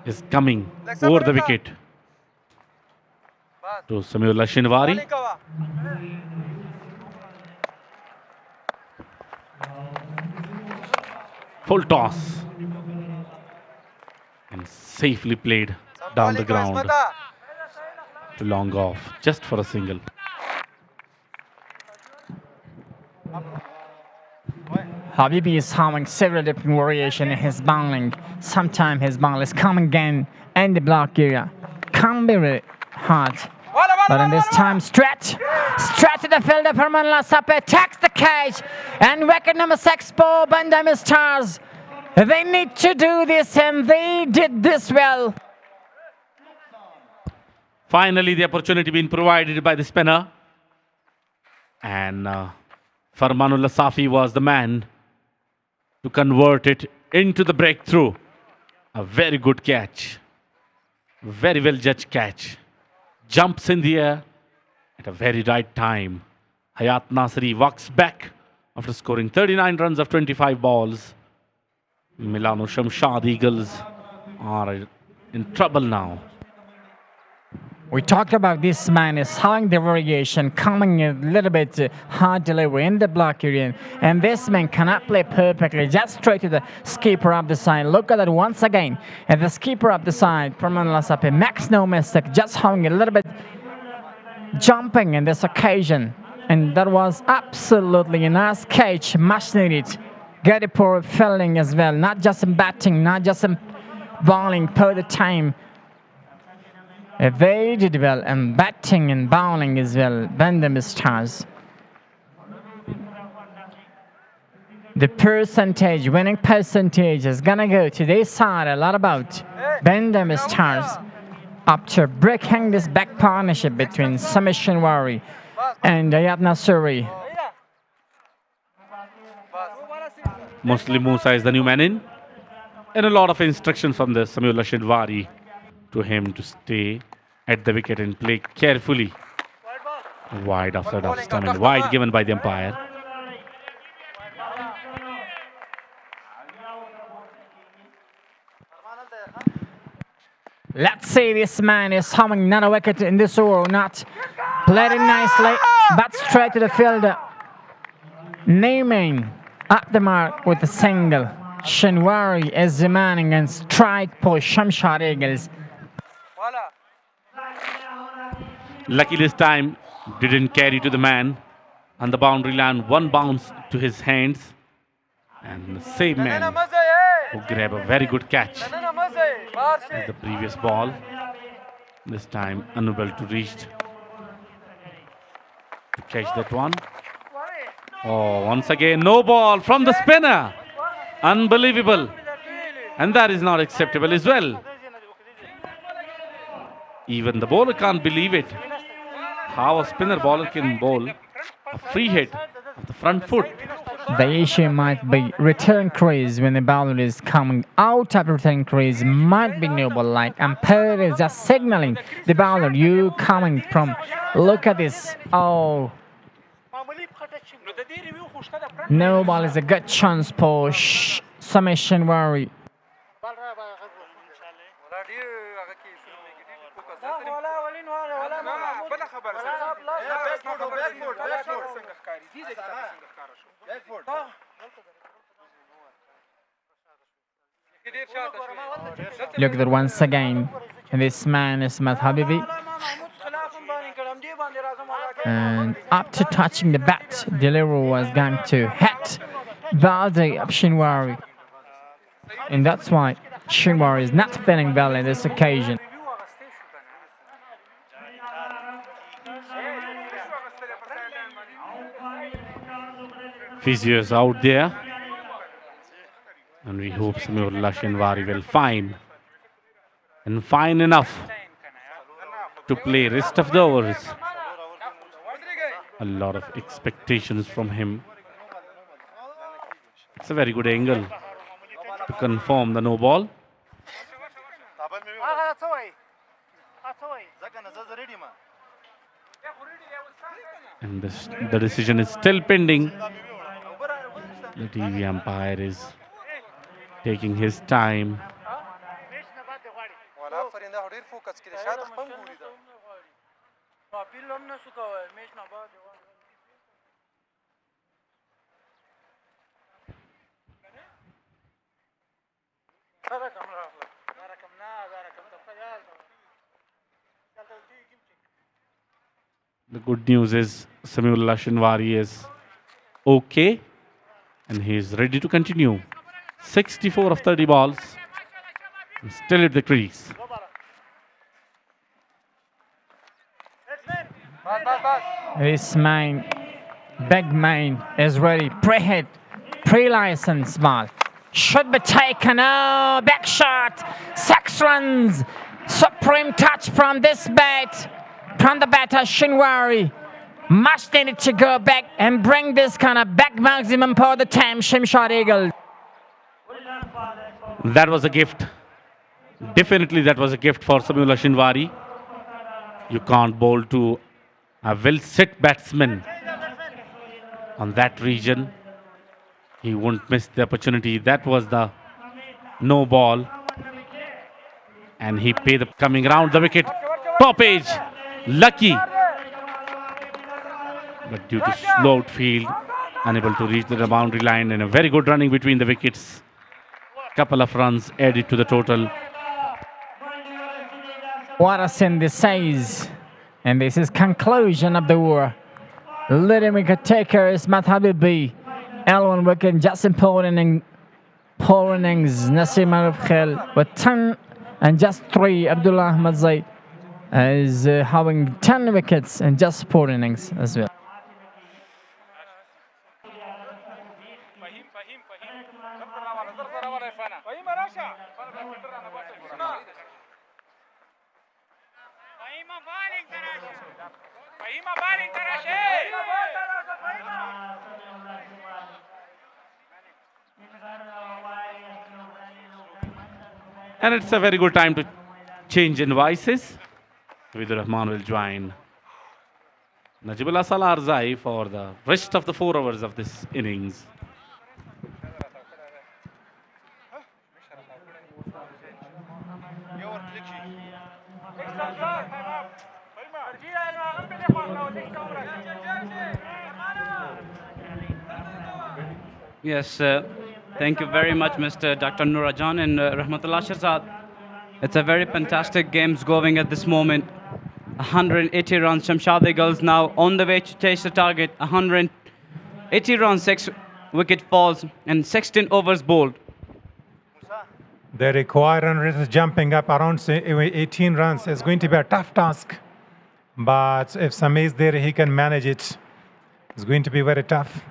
is coming over the wicket to Samiullah Shinwari. Full toss and safely played down the ground to long off just for a single. Habibi is having several different variations in his bowling. Sometimes his ball is coming again in the block area. Can be really hard. But in this time, straight to the fielder, Perman Lasape attacks the cage. And wicket number 6 for Ameer Stars. They need to do this, and they did this well. Finally, the opportunity being provided by the spinner. And Farmanullah Safi was the man to convert it into the breakthrough. A very good catch. Very well judged catch. Jumps in the air at a very right time. Hayat Nasri walks back after scoring 39 runs of 25 balls. Milano Shamshad Eagles are in trouble now. We talked about this man is having the variation, coming a little bit hard delivery in the block area. And this man cannot play perfectly, just straight to the skipper up the side. Look at that once again. And the skipper up the side, Praman Lasape, makes no mistake, just having a little bit jumping in this occasion. And that was absolutely a nice catch, much needed. Get it for fielding as well, not just in batting, not just in bowling per the time. They did well in batting and bowling as well, Ameer Stars. The percentage, winning percentage is gonna go to their side a lot about Ameer Stars after breaking this back partnership between Samir Shinwari and Ayat Nasuri. Muslim Musa is the new man in. And a lot of instructions from the Samiullah Shinwari to him to stay at the wicket and play carefully. Wide offside of stump, wide given by the umpire. Let's see, this man is humming not a wicket in this over, not played it nicely, but straight to the fielder. Naming at the mark with a single. Shinwari is demanding and strike for Shamshad Eagles. Lucky this time didn't carry to the man on the boundary line. One bounce to his hands. And the same man who grabbed a very good catch as the previous ball. This time unable to reach to catch that one. Oh, once again, no ball from the spinner. Unbelievable. And that is not acceptable as well. Even the bowler can't believe it. How a spinner bowler can bowl a free hit of the front foot. The issue might be return crease when the bowler is coming out of return crease. Might be no ball, like umpire is just signaling the bowler, you coming from. Look at this. Oh. No ball is a good chance for Submission Worry. Look at that once again. This man is Mat Habibi. And up to touching the bat, delivery was going to hit Baldi of Shinwari. And that's why Shinwari is not feeling well in this occasion. Physios out there. And we hope Sameerullah Shinwari will find enough to play rest of the overs. A lot of expectations from him. It's a very good angle to confirm the no ball. And the decision is still pending. The TV umpire is taking his time. The good news is Sameerullah Shinwari is okay and he is ready to continue. 64 of 30 balls, still at the crease. This man, big man, is ready. Pre-hit, pre-license ball. Should be taken. Oh, back shot. 6 runs. Supreme touch from this bat. From the batter, Shinwari. Much needed to go back and bring this kind of back maximum for the time, Shamshad Eagle. That was a gift. Definitely that was a gift for Sameerullah Shinwari. You can't bowl to a well-set batsman on that region. He won't miss the opportunity. That was the no ball. And he paid the coming round the wicket. Top edge. Lucky. But due to slow outfield, unable to reach the boundary line, and a very good running between the wickets. Couple of runs added to the total. What a sin this says. And this is conclusion of the war. Leading wicket taker is Mat Habibi. L1 wicket just in poor innings. Nasim Arab with 10 and just 3. Abdullah Ahmad Zaid is having 10 wickets and just 4 innings as well. And it's a very good time to change invices. Vidur Rahman will join Najibullah Salah Arzai for the rest of the 4 overs of this innings. Yes, thank you very much, Mr. Dr. Nourajan and Rahmatullah Shirzad. It's a very fantastic games going at this moment. 180 runs, Shamshad Eagles now on the way to chase the target. 180 runs, 6 wicket falls, and 16 overs bowled. They require run rate is jumping up around 18 runs. It's going to be a tough task. But if Sami is there, he can manage it. It's going to be very tough.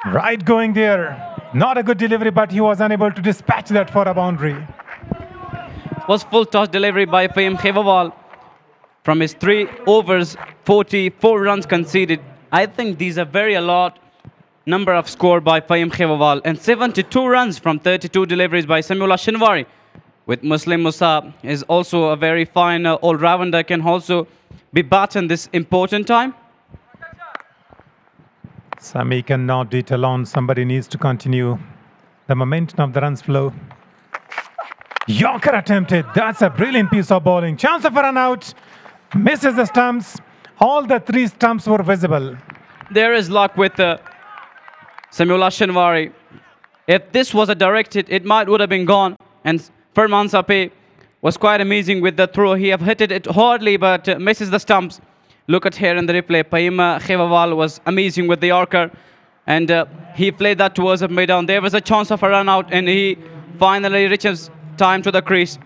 Right going there. Not a good delivery, but he was unable to dispatch that for a boundary. Was full toss delivery by Fahim Khewawal. From his 3 overs, 44 runs conceded. I think these are very a lot number of score by Fahim Khewawal, and 72 runs from 32 deliveries by Sameullah Shinwari. With Muslim Musa is also a very fine all-rounder, can also be batted this important time. Sami cannot do it alone. Somebody needs to continue the momentum of the runs flow. Yorker attempted. That's a brilliant piece of bowling. Chance of a run out. Misses the stumps. All the 3 stumps were visible. There is luck with Sameullah Shinwari. If this was a direct hit, it would have been gone. And Farman Sape was quite amazing with the throw. He have hit it hardly, but misses the stumps. Look at here in the replay. Fahim Khewawal was amazing with the Yorker, and he played that towards the mid-down. There was a chance of a run out, and he finally reaches time to the crease.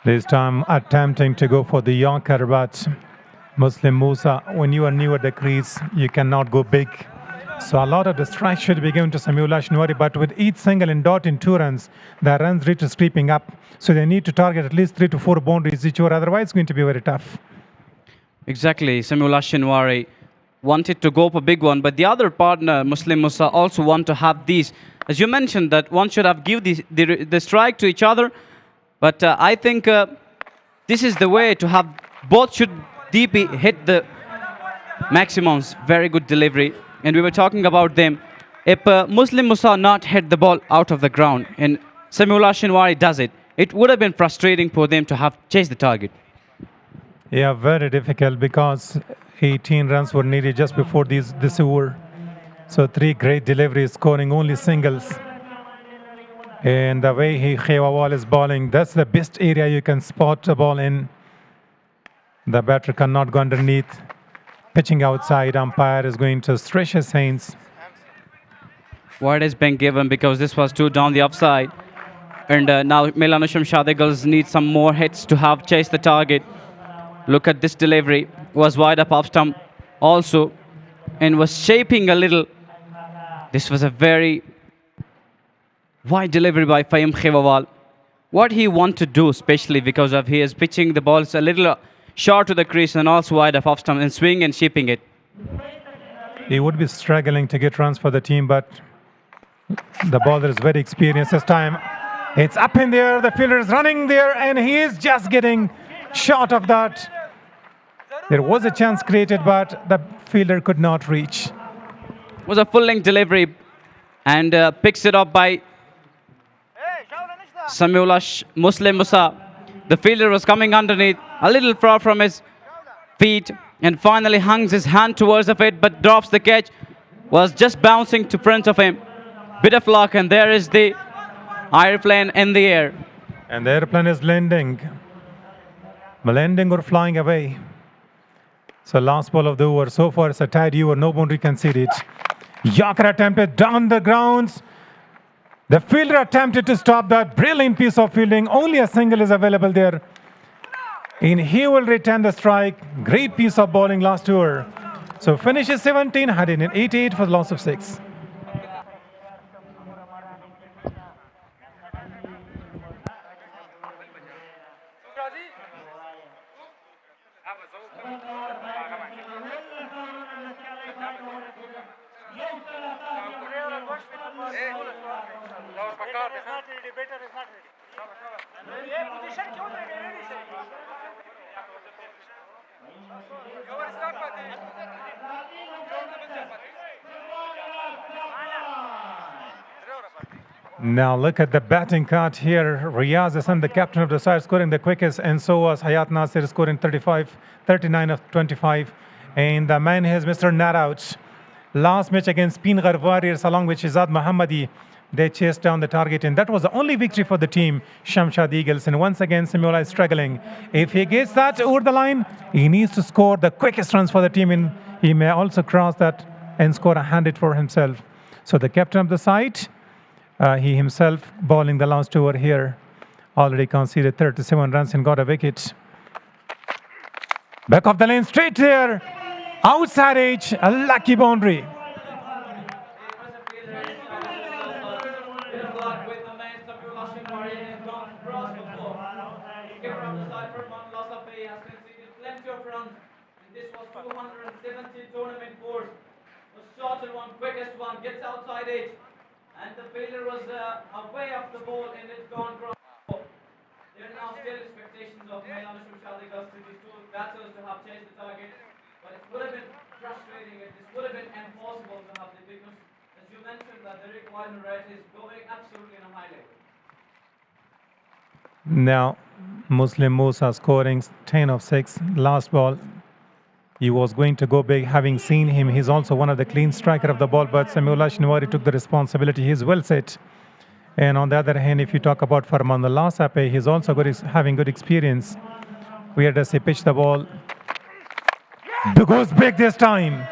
This time attempting to go for the Yorker, but Muslim Musa, when you are new at the crease, you cannot go big. So a lot of the strikes should be given to Sameullah Shinwari, but with each single and dot in 2 runs, the runs rate is creeping up. So they need to target at least 3 to 4 boundaries each over, otherwise it's going to be very tough. Exactly, Sameullah Shinwari wanted to go for a big one, but the other partner, Muslim Musa, also want to have these. As you mentioned, that one should have given the strike to each other, but I think this is the way to have both should DP hit the maximums. Very good delivery. And we were talking about them. If Muslim Musa not hit the ball out of the ground and Sameullah Shinwari does it, it would have been frustrating for them to have chased the target. Yeah, very difficult because 18 runs were needed just before this over. So 3 great deliveries, scoring only singles. And the way Khewawal is bowling, that's the best area you can spot the ball in. The batter cannot go underneath. Pitching outside, umpire is going to stretch his hands. Wide has been given because this was too down the upside. And now Milano Shamshad Eagles need some more hits to have chased the target. Look at this delivery. Was wide up off stump also and was shaping a little. This was a very wide delivery by Fahim Khewawal. What he want to do, especially because of he is pitching the balls a little short to the crease and also wide of off stump and swing and shaping it. He would be struggling to get runs for the team, but the bowler is very experienced this time. It's up in the air, the fielder is running there, and he is just getting short of that. There was a chance created, but the fielder could not reach. It was a full-length delivery and picks it up by Sameullah Muslim Musa. The fielder was coming underneath, a little far from his feet, and finally hangs his hand towards it, but drops the catch. Was just bouncing to front of him. Bit of luck, and there is the airplane in the air. And the airplane is landing or flying away. So last ball of the over. So far it's a tied over, no boundary conceded. Yorker attempted down the grounds. The fielder attempted to stop that. Brilliant piece of fielding. Only a single is available there. And he will return the strike. Great piece of bowling last over. So finishes 17, 188 for the loss of 6. Now look at the batting card here. Riaz Hassan, the captain of the side, scoring the quickest, and so was Hayat Nasir, scoring 39 of 25. And the man is Mr. Narouch. Last match against Pinghar Warriors along with Shahzad Mohammadi, they chased down the target, and that was the only victory for the team, Shamshad Eagles. And once again, Simula is struggling. If he gets that over the line, he needs to score the quickest runs for the team, and he may also cross that and score a 100 for himself. So the captain of the side, he himself bowling the last over here, already conceded 37 runs and got a wicket. Back of the lane, straight there, outside edge, a lucky boundary. Quickest one gets outside edge, and the fielder was away off the ball, and it's gone cross. There are now still expectations of Ariana Television to these two batters to have chased the target, but it would have been frustrating and this would have been impossible to have the because, as you mentioned, that the requirement rate is going absolutely on a high level. Now, Muslim Musa scoring 10 of 6, last ball. He was going to go big, having seen him. He's also one of the clean striker of the ball, but Samiullah Shinwari took the responsibility. He's well set. And on the other hand, if you talk about Farmanullah Sape, he's also having good experience. Where does he pitch the ball? Goes big this time.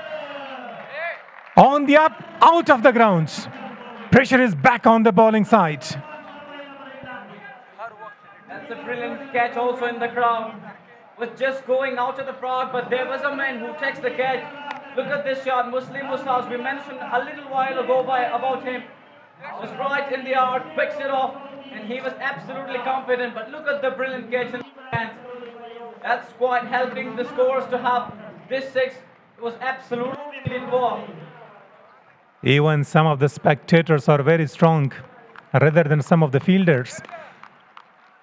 On the up, out of the grounds. Pressure is back on the bowling side. That's a brilliant catch also in the crowd. Was just going out of the crowd, but there was a man who takes the catch. Look at this shot, Muslim Musa, we mentioned a little while ago about him. Was right in the arc, picks it off, and he was absolutely confident. But look at the brilliant catch in the hands. That's quite helping the scores to have this 6. It was absolutely involved. Even some of the spectators are very strong, rather than some of the fielders.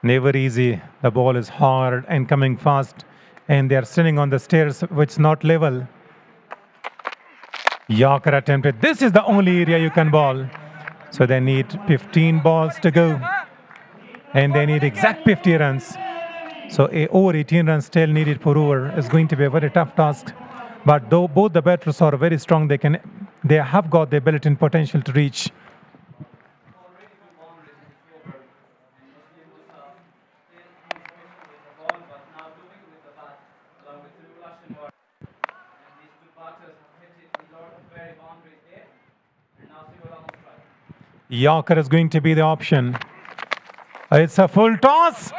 Never easy. The ball is hard and coming fast, and they are sitting on the stairs, which is not level. Yorker attempted. This is the only area you can bowl. So they need 15 balls to go, and they need exact 50 runs. So over 18 runs still needed per over is going to be a very tough task. But though both the batters are very strong, they have got the ability and potential to reach. Yorker is going to be the option. It's a full toss.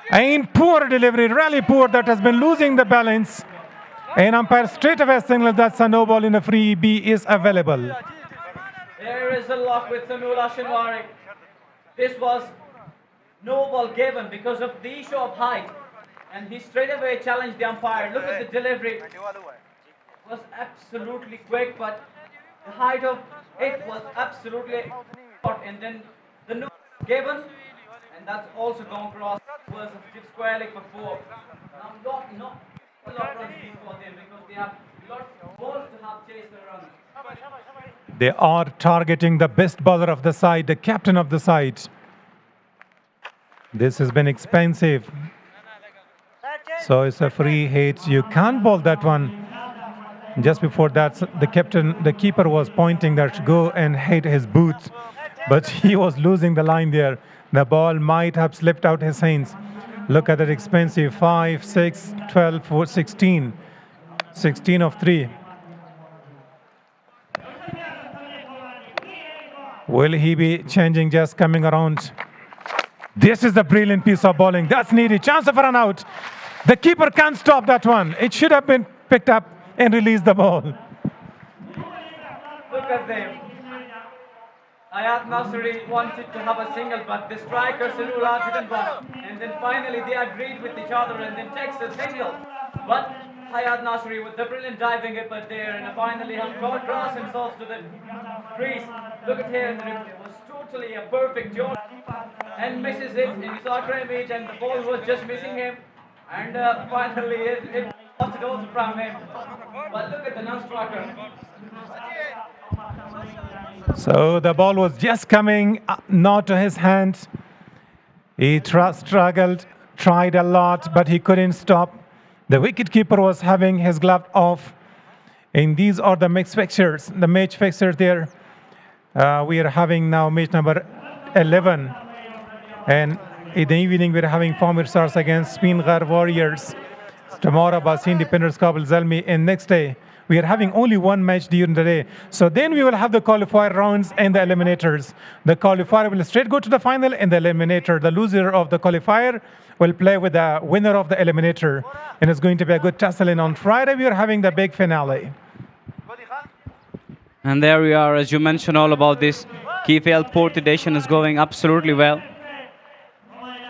And poor delivery, really poor. That has been losing the balance. And umpire straight away signals that a no ball in a free B is available. There is a lock with Samiullah Shinwari. This was no ball given because of the issue of height. And he straight away challenged the umpire. Look at the delivery. It was absolutely quick, but the height of it was absolutely short, and then the no given, and that's also gone cross. Was squarely for 4. Now not a lot of runs being for them because they have lots of balls to have chased the run. They are targeting the best bowler of the side, the captain of the side. This has been expensive. So it's a free hit. You can't bowl that one. Just before that, the keeper was pointing that go and hit his boots, but he was losing the line there. The ball might have slipped out his hands. Look at that expensive 5, 6, 12, 4, 16. 16 of 3. Will he be changing, just coming around? This is a brilliant piece of bowling. That's needed. Chance of a run out. The keeper can't stop that one. It should have been picked up and release the ball. Look at them. Ayat Nasri wanted to have a single, but the striker Salula didn't want. And then finally they agreed with each other and then takes a single. But Ayat Nasri with the brilliant diving effort there, and finally got cross himself to the crease. Look at here, it was totally a perfect job. And misses it, and you saw Kremich, and the ball was just missing him. And finally it lost it also from him. But look at the non-striker. So the ball was just coming not to his hands. He struggled, tried a lot, but he couldn't stop. The wicketkeeper was having his glove off. And these are the mixed fixtures, the match fixtures there. We are having now match number 11. And in the evening, we're having Pamir Stars against Spingar Warriors. Tomorrow, Basi Independence Kabul Zalmi. And next day, we are having only one match during the day. So then we will have the qualifier rounds and the eliminators. The qualifier will straight go to the final, and the eliminator, the loser of the qualifier, will play with the winner of the eliminator. And it's going to be a good tussle. And on Friday, we are having the big finale. And there we are, as you mentioned all about this. KPL Port edition is going absolutely well.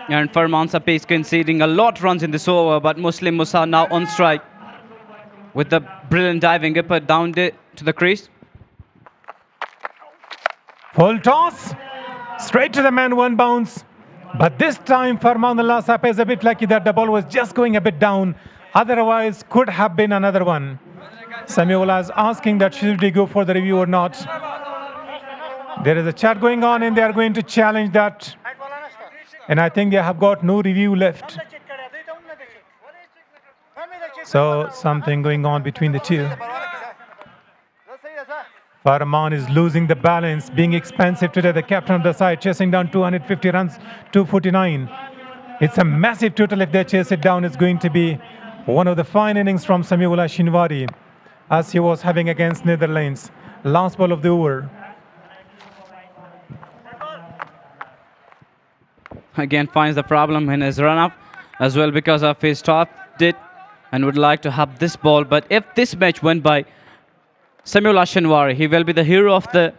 And Farman Sapi is conceding a lot of runs in this over, but Muslim Musa now on strike with the brilliant diving upper down to the crease. Full toss, straight to the man, one bounce. But this time, Farman Allah Sapi is a bit lucky that the ball was just going a bit down. Otherwise, could have been another one. Samuel is asking that should they go for the review or not. There is a chat going on, and they are going to challenge that. And I think they have got no review left. So something going on between the two. Farman is losing the balance, being expensive today. The captain of the side chasing down 250 runs, 249. It's a massive total. If they chase it down, it's going to be one of the fine innings from Samiullah Shinwari, as he was having against Netherlands. Last ball of the over. Again finds the problem in his run-up as well because of his top did and would like to have this ball. But if this match went by Samiullah Shinwari, he will be the hero of the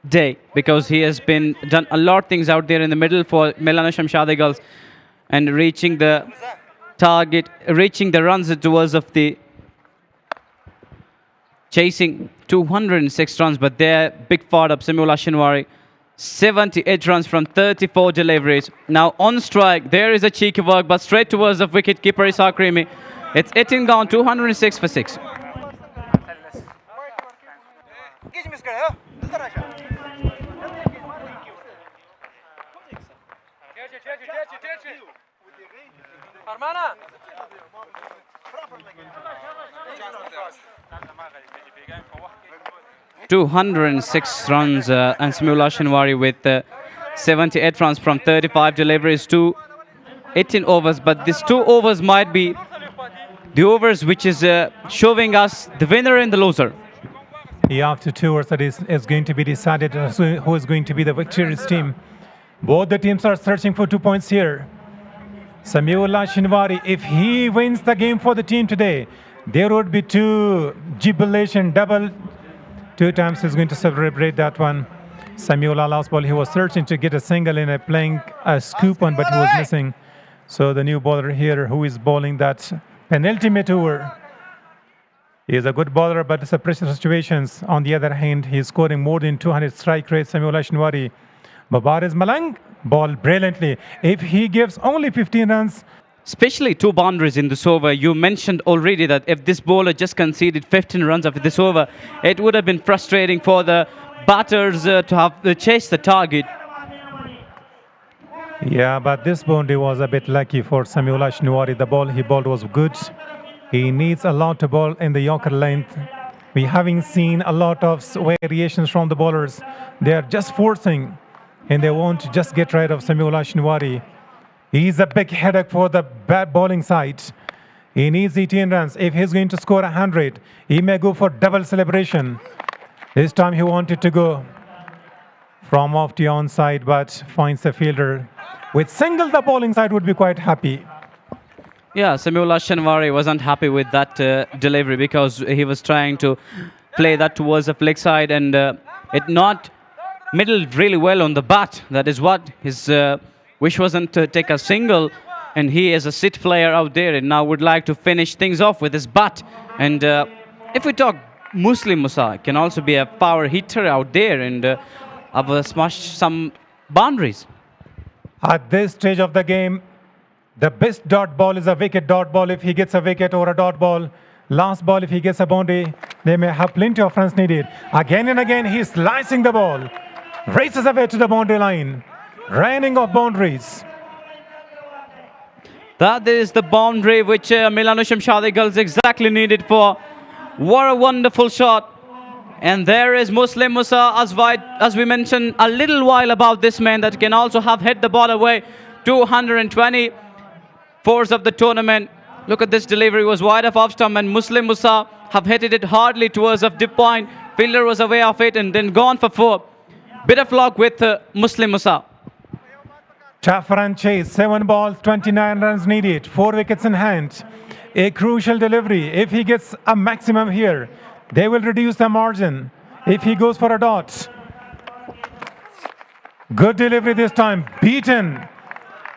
day because he has been done a lot of things out there in the middle for Milana Shamshad Eagles and reaching the target, reaching the runs towards of the chasing 206 runs, but there big fought up Samiullah Shinwari. 78 runs from 34 deliveries. Now on strike, there is a cheeky work, but straight towards the wicket keeper Ishaq Rimi. It's hitting down 206 for 6. Farmana! 206 runs and Samiullah Shinwari with 78 runs from 35 deliveries to 18 overs. But these 2 overs might be the overs which is showing us the winner and the loser. Yeah, after 2 overs, that is going to be decided who is going to be the victorious team. Both the teams are searching for 2 points here. Samiullah Shinwari, if he wins the game for the team today, there would be 2 jubilation double. 2 times he's going to celebrate that one. Samiullah last ball, he was searching to get a single in a playing a scoop one, but he was missing. So the new bowler here who is bowling that penultimate over. He is a good bowler, but it's a pressure situations. On the other hand, he is scoring more than 200 strike rate. Samiullah Shinwari. Babariz Malang ball brilliantly. If he gives only 15 runs, especially 2 boundaries in this over. You mentioned already that if this bowler just conceded 15 runs after this over, it would have been frustrating for the batters to have to chase the target. Yeah, but this boundary was a bit lucky for Samiullah Shinwari. The ball he bowled was good. He needs a lot to bowl in the Yorker length. We haven't seen a lot of variations from the bowlers. They are just forcing, and they want to just get rid of Samiullah Shinwari. He's a big headache for the bad bowling side. He needs 18 runs. If he's going to score 100, he may go for double celebration. This time he wanted to go from off the onside, but finds the fielder. With single, the bowling side would be quite happy. Yeah, Samiullah Shinwari wasn't happy with that delivery because he was trying to play that towards the flick side and it not middled really well on the bat. That is what his wish wasn't to take a single, and he is a sit player out there and now would like to finish things off with his bat. And if we talk Muslim Musa, can also be a power hitter out there and have smashed some boundaries. At this stage of the game, the best dot ball is a wicket dot ball. If he gets a wicket or a dot ball, last ball if he gets a boundary, they may have plenty of runs needed. Again and again, he's slicing the ball, races away to the boundary line. Raining of boundaries. That is the boundary which Milano Shamshad Eagles exactly needed for. What a wonderful shot. And there is Muslim Musa, as we mentioned a little while about this man that can also have hit the ball away. 220 fours of the tournament. Look at this delivery, was wide of off stump, and Muslim Musa have hit it hardly towards the dip point. Fielder was away of it and then gone for 4. Bit of luck with Muslim Musa. Tough run chase, 7 balls, 29 runs needed, 4 wickets in hand. A crucial delivery. If he gets a maximum here, they will reduce the margin. If he goes for a dot. Good delivery this time, beaten.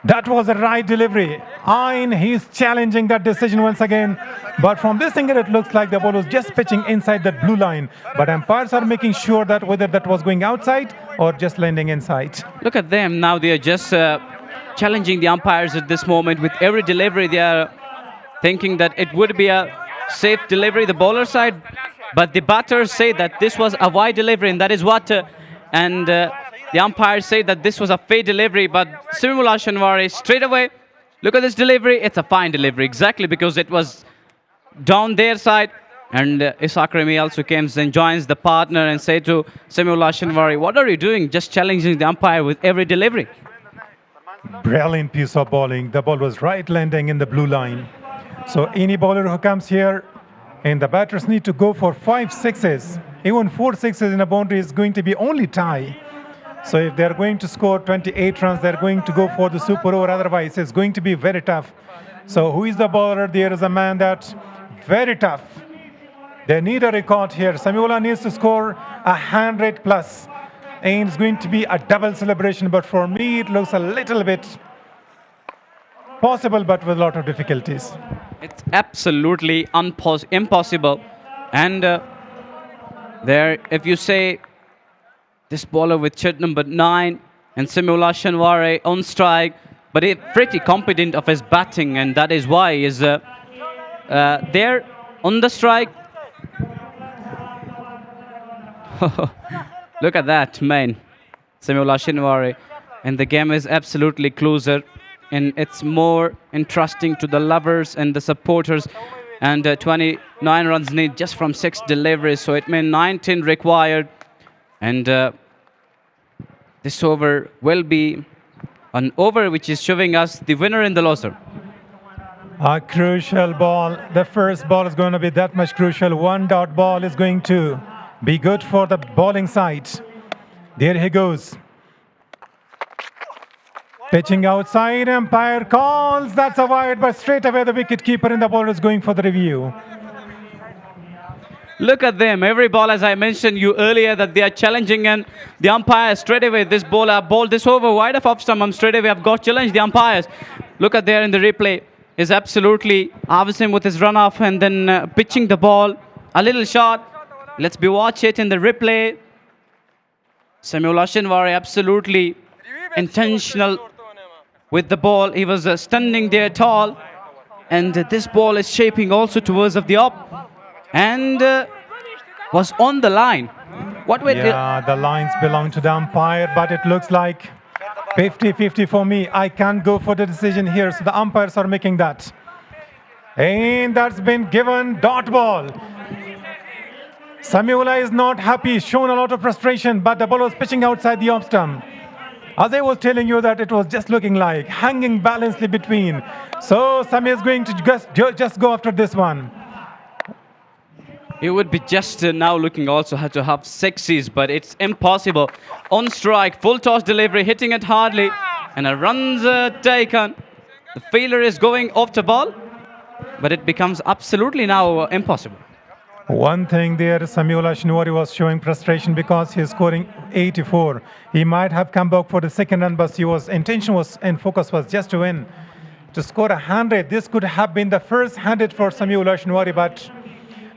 That was the right delivery. Ayn, he's challenging that decision once again. But from this angle, it looks like the ball was just pitching inside that blue line. But umpires are making sure that whether that was going outside or just landing inside. Look at them. Now they are just challenging the umpires at this moment. With every delivery, they are thinking that it would be a safe delivery, the bowler side. But the batters say that this was a wide delivery, and that is what... the umpires say that this was a fair delivery, but Simula Shanwari straight away, look at this delivery, it's a fine delivery, exactly because it was down their side. And Ishaq Remy also comes and joins the partner and say to Simula Shanwari, what are you doing? Just challenging the umpire with every delivery. Brilliant piece of bowling. The ball was right landing in the blue line. So any bowler who comes here, and the batters need to go for 5 sixes. Even 4 sixes in a boundary is going to be only tie. So if they're going to score 28 runs, they're going to go for the super over. Otherwise, it's going to be very tough. So who is the bowler? There is a man that's very tough. They need a record here. Samiola needs to score 100 plus. And it's going to be a double celebration. But for me, it looks a little bit possible, but with a lot of difficulties. It's absolutely impossible. And there, if you say, this bowler with chit number 9 and Simula Shanwari on strike, but he's pretty confident of his batting, and that is why he is there on the strike. Look at that, man. Simula Shanwari. And the game is absolutely closer, and it's more interesting to the lovers and the supporters. And 29 runs need just from 6 deliveries, so it means 19 required. And this over will be an over which is showing us the winner in the loser. A crucial ball. The first ball is going to be that much crucial. 1 dot ball is going to be good for the bowling side. There he goes. Pitching outside, umpire calls. That's a wide, but straight away the wicket keeper and the bowler is going for the review. Look at them. Every ball, as I mentioned you earlier, that they are challenging, and the umpire straight away, this bowler bowled this over wide of off stump, straight away have got challenged the umpires. Look at there in the replay. Is absolutely Avisim with his runoff and then pitching the ball. A little shot. Let's be watch it in the replay. Samiola Shanwari absolutely intentional with the ball. He was standing there tall. And this ball is shaping also towards of the up. And was on the line. What way? Yeah, the lines belong to the umpire, but it looks like 50-50 for me. I can't go for the decision here, so the umpires are making that. And that's been given dot ball. Samiola is not happy, shown a lot of frustration, but the ball was pitching outside the off stump. As I was telling you that it was just looking like hanging balancely between. So Sami is going to just go after this one. He would be just now looking also to have sixes, but it's impossible. On strike, full toss delivery, hitting it hardly, and a run's taken. The fielder is going off the ball, but it becomes absolutely now impossible. One thing there, Samiola Shanwari was showing frustration because he's scoring 84. He might have come back for the second run, but his intention was and focus was just to win. To score 100, this could have been the first 100 for Samiola Shanwari, but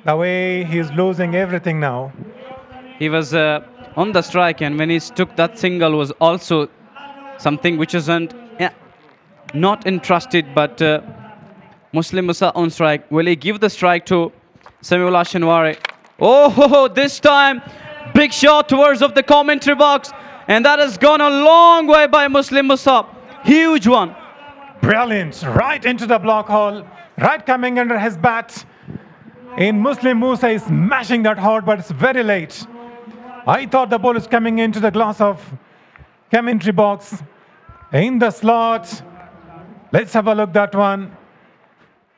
the way he's losing everything now. He was on the strike, and when he took that single was also something which isn't not entrusted, but Muslim Musa on strike. Will he give the strike to Samiola Shanwari? Oh, this time, big shot towards of the commentary box, and that has gone a long way by Muslim Musa. Huge one. Brilliant. Right into the block hole. Right coming under his bat. And Muslim Musa is smashing that hard, but it's very late. I thought the ball is coming into the glass of commentary box. In the slot. Let's have a look at that one.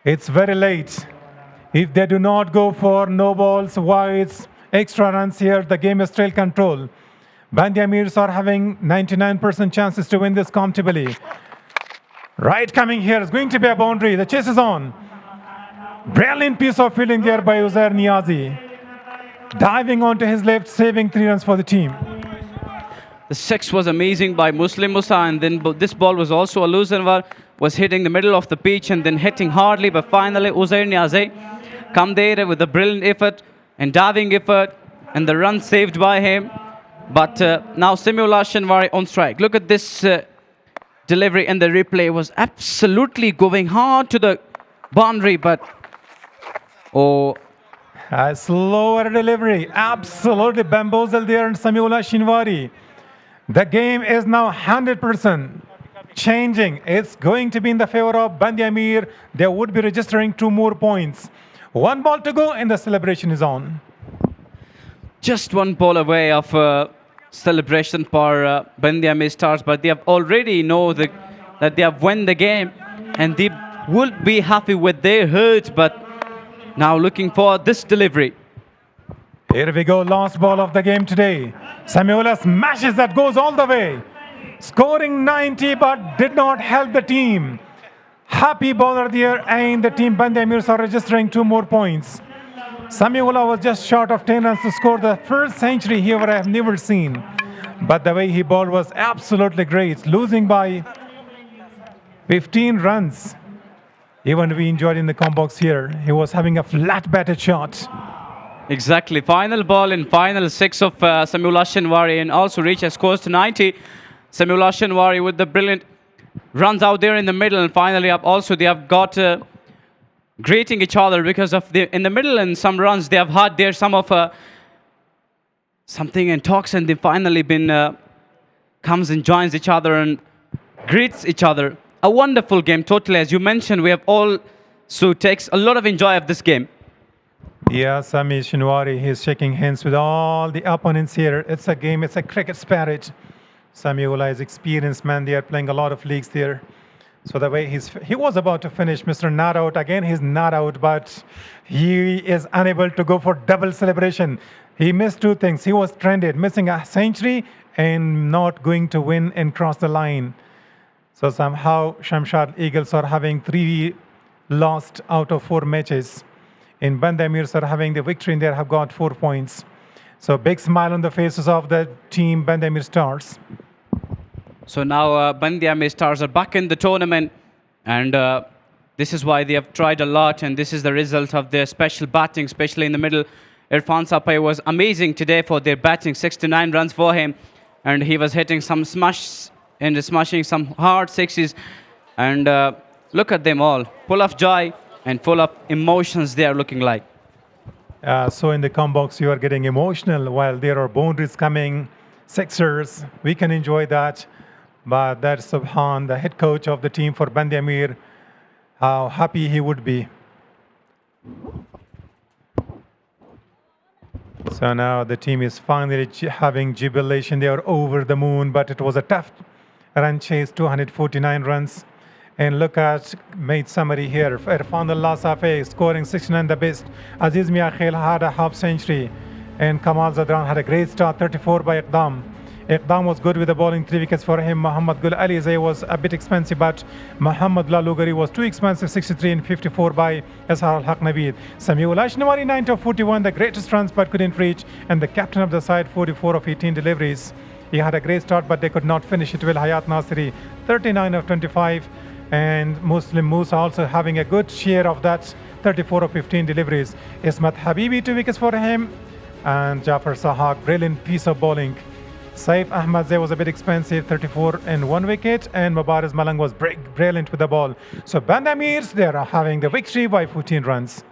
It's very late. If they do not go for no balls, wides, extra runs here, the game is still control. Bandya Amirs are having 99% chances to win this comfortably. Right coming here is going to be a boundary. The chase is on. Brilliant piece of fielding there by Uzair Niazi. Diving onto his left, saving 3 runs for the team. The 6 was amazing by Muslim Musa, and then this ball was also a looser one, was hitting the middle of the pitch and then hitting hardly, but finally Uzair Niazi come there with a brilliant effort and diving effort, and the run saved by him. But now Sameullah Shinwari on strike. Look at this delivery, and the replay was absolutely going hard to the boundary, but a slower delivery, absolutely bamboozled there, and Sameullah Shinwari. The game is now 100% changing. It's going to be in the favor of Bandya Ameer. They would be registering 2 more points. 1 ball to go, and the celebration is on. Just 1 ball away of celebration for Bandya Ameer Stars, but they have already know that they have won the game, and they will be happy with their hurt, but now looking for this delivery. Here we go, last ball of the game today. Sameullah smashes that, goes all the way. Scoring 90, but did not help the team. Happy bowler there, and the team Bandya Amirs are registering 2 more points. Sameullah was just short of 10 runs to score the first century here I have never seen. But the way he bowled was absolutely great, losing by 15 runs. Even we enjoyed in the com box here. He was having a flat batted shot. Exactly. Final ball in final 6 of Sameullah Shinwari, and also reaches scores to 90. Sameullah Shinwari with the brilliant runs out there in the middle, and finally up also they have got greeting each other because of in the middle and some runs they have had there some of something and talks, and they finally been comes and joins each other and greets each other. A wonderful game totally, as you mentioned. We have all so takes a lot of enjoy of this game. Yeah, Sami Shinwari, he's shaking hands with all the opponents here. It's a game, it's a cricket spirit. Sameullah is experienced man. They are playing a lot of leagues there. So the way he was about to finish, Mr. Not Out. Again, he's not out, but he is unable to go for double celebration. He missed 2 things. He was stranded, missing a century and not going to win and cross the line. So somehow Shamshad Eagles are having 3 lost out of 4 matches. In Bandya Amirs are having the victory, and they have got 4 points. So big smile on the faces of the team Bandya Ameer Stars. So now Bandya Ameer Stars are back in the tournament, and this is why they have tried a lot, and this is the result of their special batting, especially in the middle. Irfan Sapay was amazing today for their batting, 69 runs for him, and he was hitting some smash and smashing some hard 6s, and look at them all, full of joy and full of emotions they are looking like. So in the com box you are getting emotional while there are boundaries coming, sixers, we can enjoy that. But that's Subhan, the head coach of the team for Bandya Ameer, how happy he would be. So now the team is finally having jubilation. They are over the moon, but it was a tough run chase, 249 runs. And look at made summary here. Irfan Safi scoring 69, the best. Aziz Miakhil had a half century. And Kamal Zadran had a great start, 34 by Iqdam. Iqdam was good with the bowling, 3 wickets for him. Muhammad Gul Alizé was a bit expensive, but Muhammad Lalugari was too expensive, 63 and 54 by Ashar al-Haq Naveed. Sameullah Shinwari, 9 of 41, the greatest runs but couldn't reach. And the captain of the side, 44 of 18 deliveries. He had a great start, but they could not finish it well. Hayat Nasiri, 39 of 25. And Muslim Musa also having a good share of that, 34 of 15 deliveries. Ismat Habibi, 2 wickets for him. And Jafar Sahak, brilliant piece of bowling. Saif Ahmadzai was a bit expensive, 34 and 1 wicket. And Mubariz Malang was brilliant with the ball. So Bandya Amirs, they are having the victory by 14 runs.